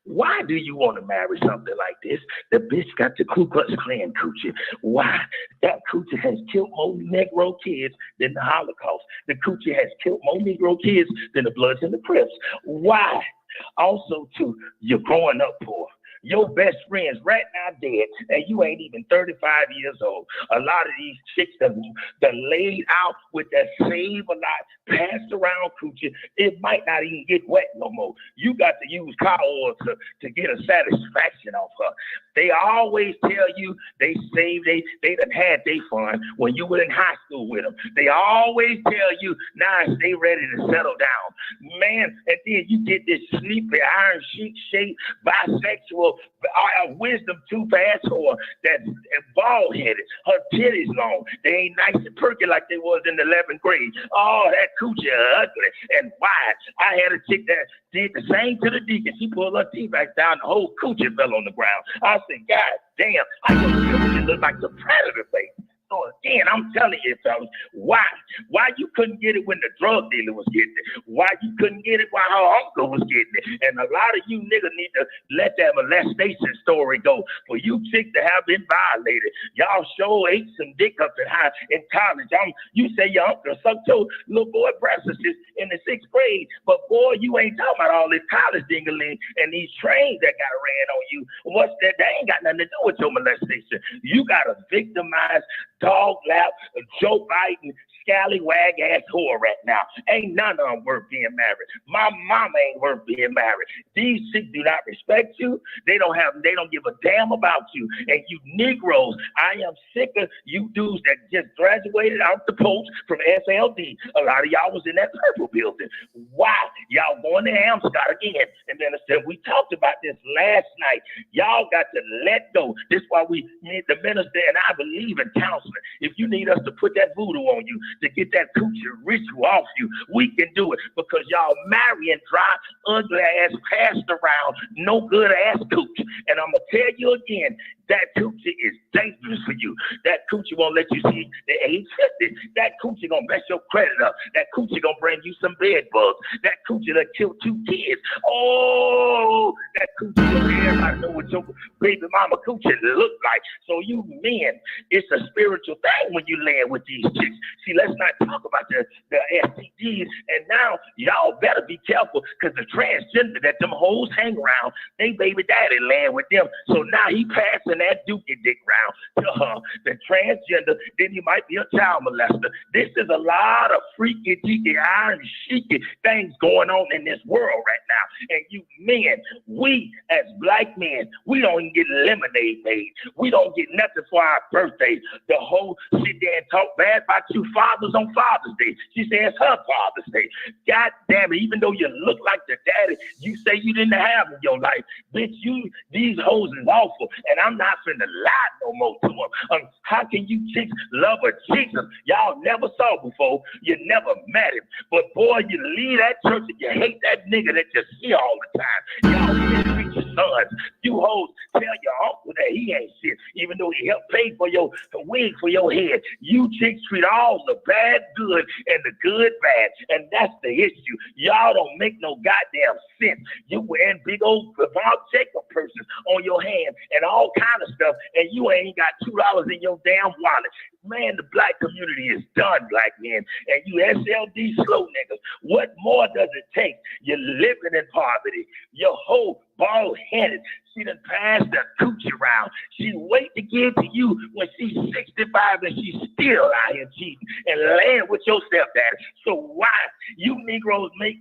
Speaker 3: why do you want to marry something like this? The bitch got the Ku Klux Klan coochie. Why? That coochie has killed more Negro kids than the Holocaust. The coochie has killed more Negro kids than the Bloods and the Crips. Why? Also, too, you're growing up poor. Your best friend's right now dead, and you ain't even 35 years old. A lot of these chicks that laid out with that save a lot, passed around coochie, it might not even get wet no more. You got to use car oil to get a satisfaction off her. They always tell you they done had their fun when you were in high school with them. They always tell you now they ready to settle down. Man, and then you get this sleepy, iron sheet shaped, bisexual, wisdom tooth asshole that's bald headed. Her titties long. They ain't nice and perky like they was in the 11th grade. Oh, that coochie ugly and wide. I had a chick that did the same to the deacon. She pulled her teeth back down. The whole coochie fell on the ground. I said, God damn, I just coochie look like the predator face. So again, I'm telling you, fellas, why you couldn't get it when the drug dealer was getting it? Why you couldn't get it while her uncle was getting it? And a lot of you niggas need to let that molestation story go. For you chicks to have been violated, y'all sure ate some dick up in college. You say your uncle sucked your little boy breasts in the 6th grade, but boy, you ain't talking about all this college dingling and these trains that got ran on you. What's that? That ain't got nothing to do with your molestation. You got a victimized dog lap, Joe Biden, scallywag ass whore right now. Ain't none of them worth being married. My mama ain't worth being married. These chicks do not respect you. They don't give a damn about you. And you Negroes, I am sick of you dudes that just graduated out the post from SLD. A lot of y'all was in that purple building. Why? Y'all going to Amscott again. And then we talked about this last night. Y'all got to let go. This is why we need the minister, and I believe in counseling. If you need us to put that voodoo on you, to get that coochie ritual off you, we can do it because y'all marrying dry, ugly ass, passed around, no good ass coochie. And I'm going to tell you again, that coochie is dangerous for you. That coochie won't let you see the age 50. That coochie gonna mess your credit up. That coochie gonna bring you some bed bugs. That coochie that killed 2 kids. Oh, that coochie, everybody know what your baby mama coochie look like. So you men, it's a spiritual thing when you land with these chicks. See, let's not talk about the STDs. And now y'all better be careful because the transgender that them hoes hang around, they baby daddy land with them. So now he passing that dookie dick round to her, the transgender, then he might be a child molester. This is a lot of freaky, deaky, iron, sheeky things going on in this world right now. And you men, we as black men, we don't even get lemonade made. We don't get nothing for our birthday. The whole sit there and talk bad about you fathers on Father's Day. She says her Father's Day. God damn it, even though you look like the daddy you say you didn't have in your life, bitch, these hoes is awful, and I'm not finna lie no more to them. How can you chicks love a Jesus y'all never saw before? You never met him, but boy, you leave that church and you hate that nigga that you see all the time. Y'all treat your sons. You hoes tell your uncle that he ain't shit, even though he helped pay for your wig for your head. You chicks treat all the bad good and the good bad, and that's the issue. Y'all don't make no goddamn sense. You wearing big old Von Jacob purses on your hand and all kind of stuff, and you ain't got $2 in your damn wallet. Man, the black community is done, black men, and you SLD slow niggas. What more does it take? You're living in poverty. Your whole bald-headed. She done passed the coochie around. She wait to give to you when she's 65 and she's still out here cheating and laying with your stepdaddy. So why you Negroes make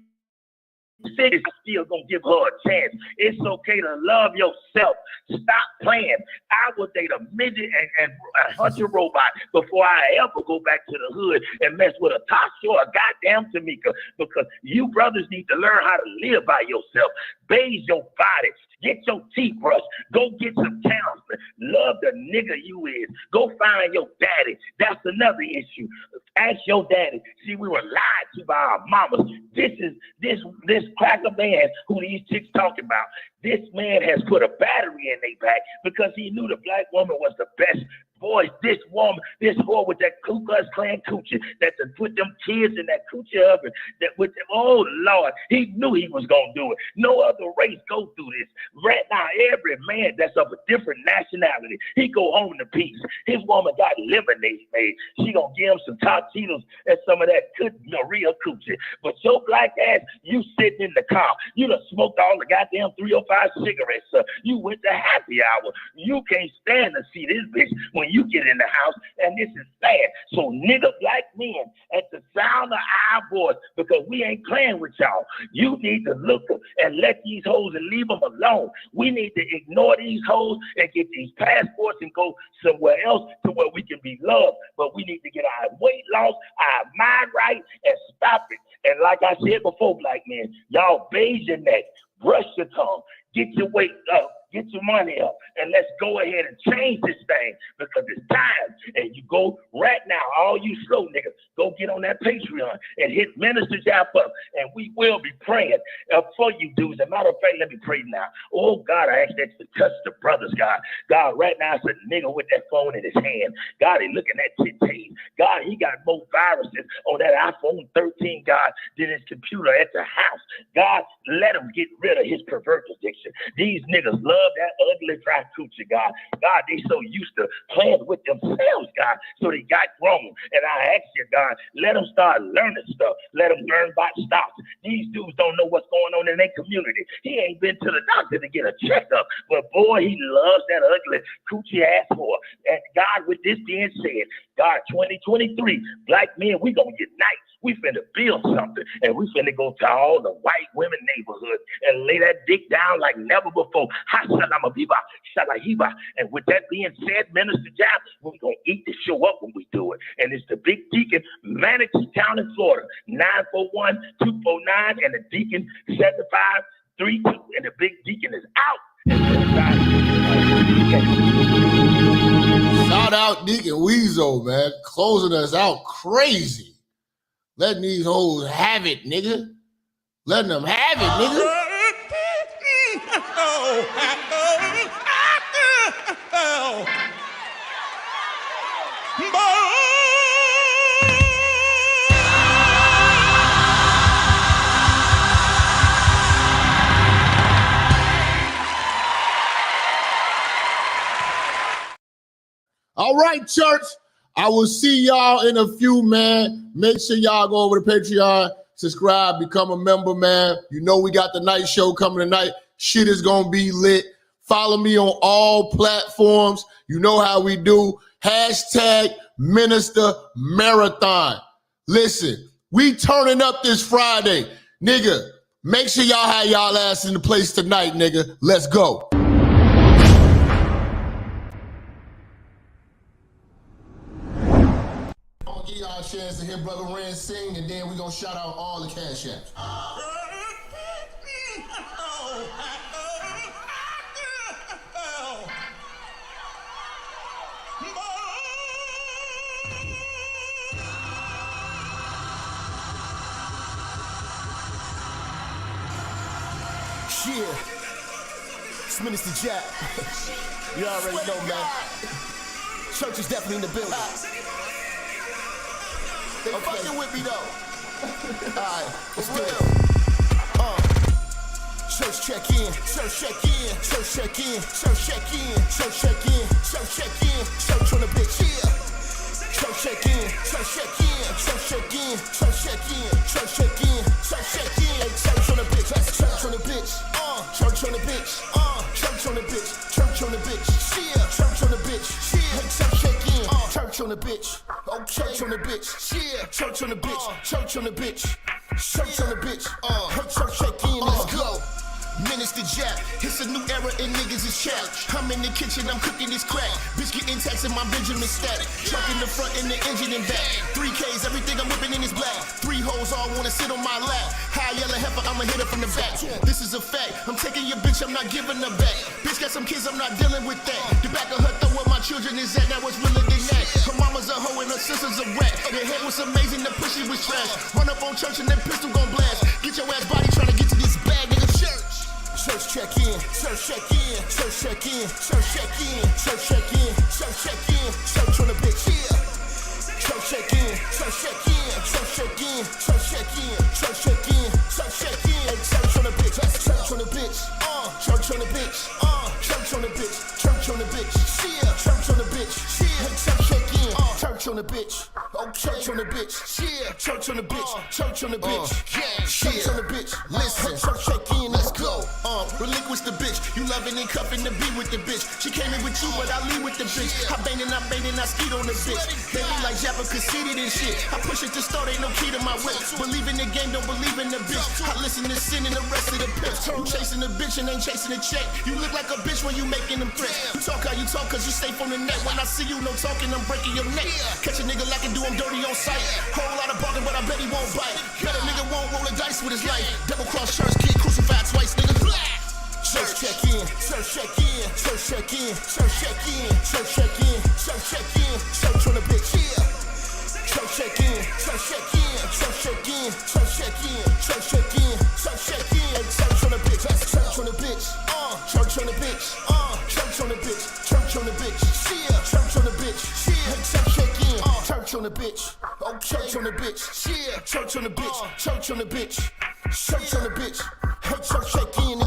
Speaker 3: is still gonna give her a chance? It's okay to love yourself. Stop playing. I would date a midget and hunt a robot before I ever go back to the hood and mess with a Tasha or a goddamn Tamika, because you brothers need to learn how to live by yourself. Bathe your body. Get your teeth brushed. Go get some counseling. Love the nigga you is. Go find your daddy. That's another issue. Ask your daddy. See, we were lied to by our mamas. This cracker man who these chicks talking about. This man has put a battery in their back because he knew the black woman was the best. Boys, this whore with that Ku Klux Klan coochie that to put them kids in that coochie oven, that with them, oh Lord, he knew he was gonna do it. No other race go through this. Right now, every man that's of a different nationality, he go home to peace. His woman got lemonade made. She gonna give him some Tostitos and some of that good real coochie. But your black ass, you sitting in the car. You done smoked all the goddamn 305 cigarettes. You went to happy hour. You can't stand to see this bitch when you get in the house, and this is sad. So nigga black men, at the sound of our voice, because we ain't playing with y'all, you need to look and let these hoes and leave them alone. We need to ignore these hoes and get these passports and go somewhere else to where we can be loved. But we need to get our weight loss, our mind right, and stop it. And like I said before, black men, y'all bathe your neck, brush your tongue, get your weight up, get your money up, and let's go ahead and change this thing, because it's time. And you go right now, all you slow niggas, go get on that Patreon and hit Minister Jap up, and we will be praying for you dudes. As a matter of fact, let me pray now. Oh God, I ask that you touch the brothers, God. God, right now it's a nigga with that phone in his hand. God, he looking at titties. God, he got more viruses on that iPhone 13, God, than his computer at the house. God, let him get rid of his perverse addiction. These niggas love that ugly dry coochie, God. God, they so used to playing with themselves, God, so they got grown. And I ask you, God, let them start learning stuff. Let them learn about stocks. These dudes don't know what's going on in their community. He ain't been to the doctor to get a checkup, but boy, he loves that ugly coochie ass whore. And God, with this being said, God, 2023, black men, we gonna unite. We finna build something, and we finna go to all the white women neighborhoods and lay that dick down like never before. And with that being said, Minister Jap, we're gonna eat the show up when we do it. And it's the Big Deacon, Manatee Town in Florida, 941-249, and the Deacon 7532, and the Big Deacon is out.
Speaker 5: Shout out Deacon Weezo, man, closing us out crazy. Letting these hoes have it, nigga. Letting them have it, nigga. All right, church. I will see y'all in a few, man. Make sure y'all go over to Patreon, subscribe, become a member, man. You know we got the night show coming tonight. Shit is going to be lit. Follow me on all platforms. You know how we do. Hashtag Minister Marathon. Listen, we turning up this Friday. Nigga, Make sure y'all have y'all ass in the place tonight, nigga. Let's go. I'll give y'all a chance to hear Brother Rand sing, and then we're gonna shout out all the cash apps. Yeah, it's Minister Jap. You already know, man. Church is definitely in the building. They fucking with me though. Alright, let's do it. Church check in, church check in, church check in, church check in, church check in, church check in, church on the bitch. Yeah. Church check in, church check in, church check in, church check in, church check in, church check in. Hey, church on the bitch, church on the bitch. Church on the bitch, church on the bitch, church on the bitch, yeah, church on the bitch, yeah, church check in, church on the bitch, church on the bitch, yeah, church on the bitch, church on the bitch, church on the bitch, hey, church check in, let's go. Minister Jap, it's a new era and niggas is chat. I'm in the kitchen, I'm cooking this crack. Bitch getting taxed in my Benjamin static. Truck in the front and the engine in back. 3Ks, everything I'm whipping in is black. 3 hoes all wanna sit on my lap. High yellow heifer, I'ma hit her from the back. This is a fact, I'm taking your bitch, I'm not giving her back. Bitch got some kids, I'm not dealing with that. The back of her throat where my children is at, now what's realer than that? Her mama's a hoe and her sister's a rat. The head was amazing, the pussy was trash. Run up on church and that pistol gon' blast. Get your ass body trying to get to this bag, nigga, church. Church check in, church check in, church check in, church check in, church check in, church check in, church on the bitch, yeah. Church check in, church check in, church check in, church check in, church check in, church check in, hey, church on the bitch, church on the bitch, church on the bitch, church on the bitch, church on the bitch, yeah, church on the bitch, yeah, hey, church check in, church on the bitch, church on the bitch, yeah, church on the bitch, church on the bitch, yeah, church on the bitch, listen, church check in, let's go. Relinquish the bitch, you loving and cuffing the beat with the bitch. She came in with you, but I leave with the bitch. I bang and I skeet on the bitch. They be like Jap conceited and shit. I push it to start, ain't no key to my whip. Believe in the game, don't believe in the bitch. I listen to sin and the rest of the pimps. You chasing the bitch and ain't chasing the check. You look like a bitch when you making them threats. You talk how you talk cause you safe on the net. When I see you, no talking, I'm breaking your neck. Catch a nigga like I do, I'm dirty on sight. Whole lot of barking, but I bet he won't bite. Bet a nigga won't roll the dice with his life. Double cross church kid, crucified twice, nigga. Church check in, church check in, church check in, church check in, church check in, church check in, church on the bitch, yeah. Church check in, church check in, church check in, church check in, church check in, church check in, hey, church on the bitch, church on the bitch, church on the bitch, church on the bitch, church on the bitch, yeah, church on the bitch, yeah, hey, church check in, church on the bitch, church on the bitch, yeah, church on the bitch, church on the bitch, church on the bitch, hey, church check in.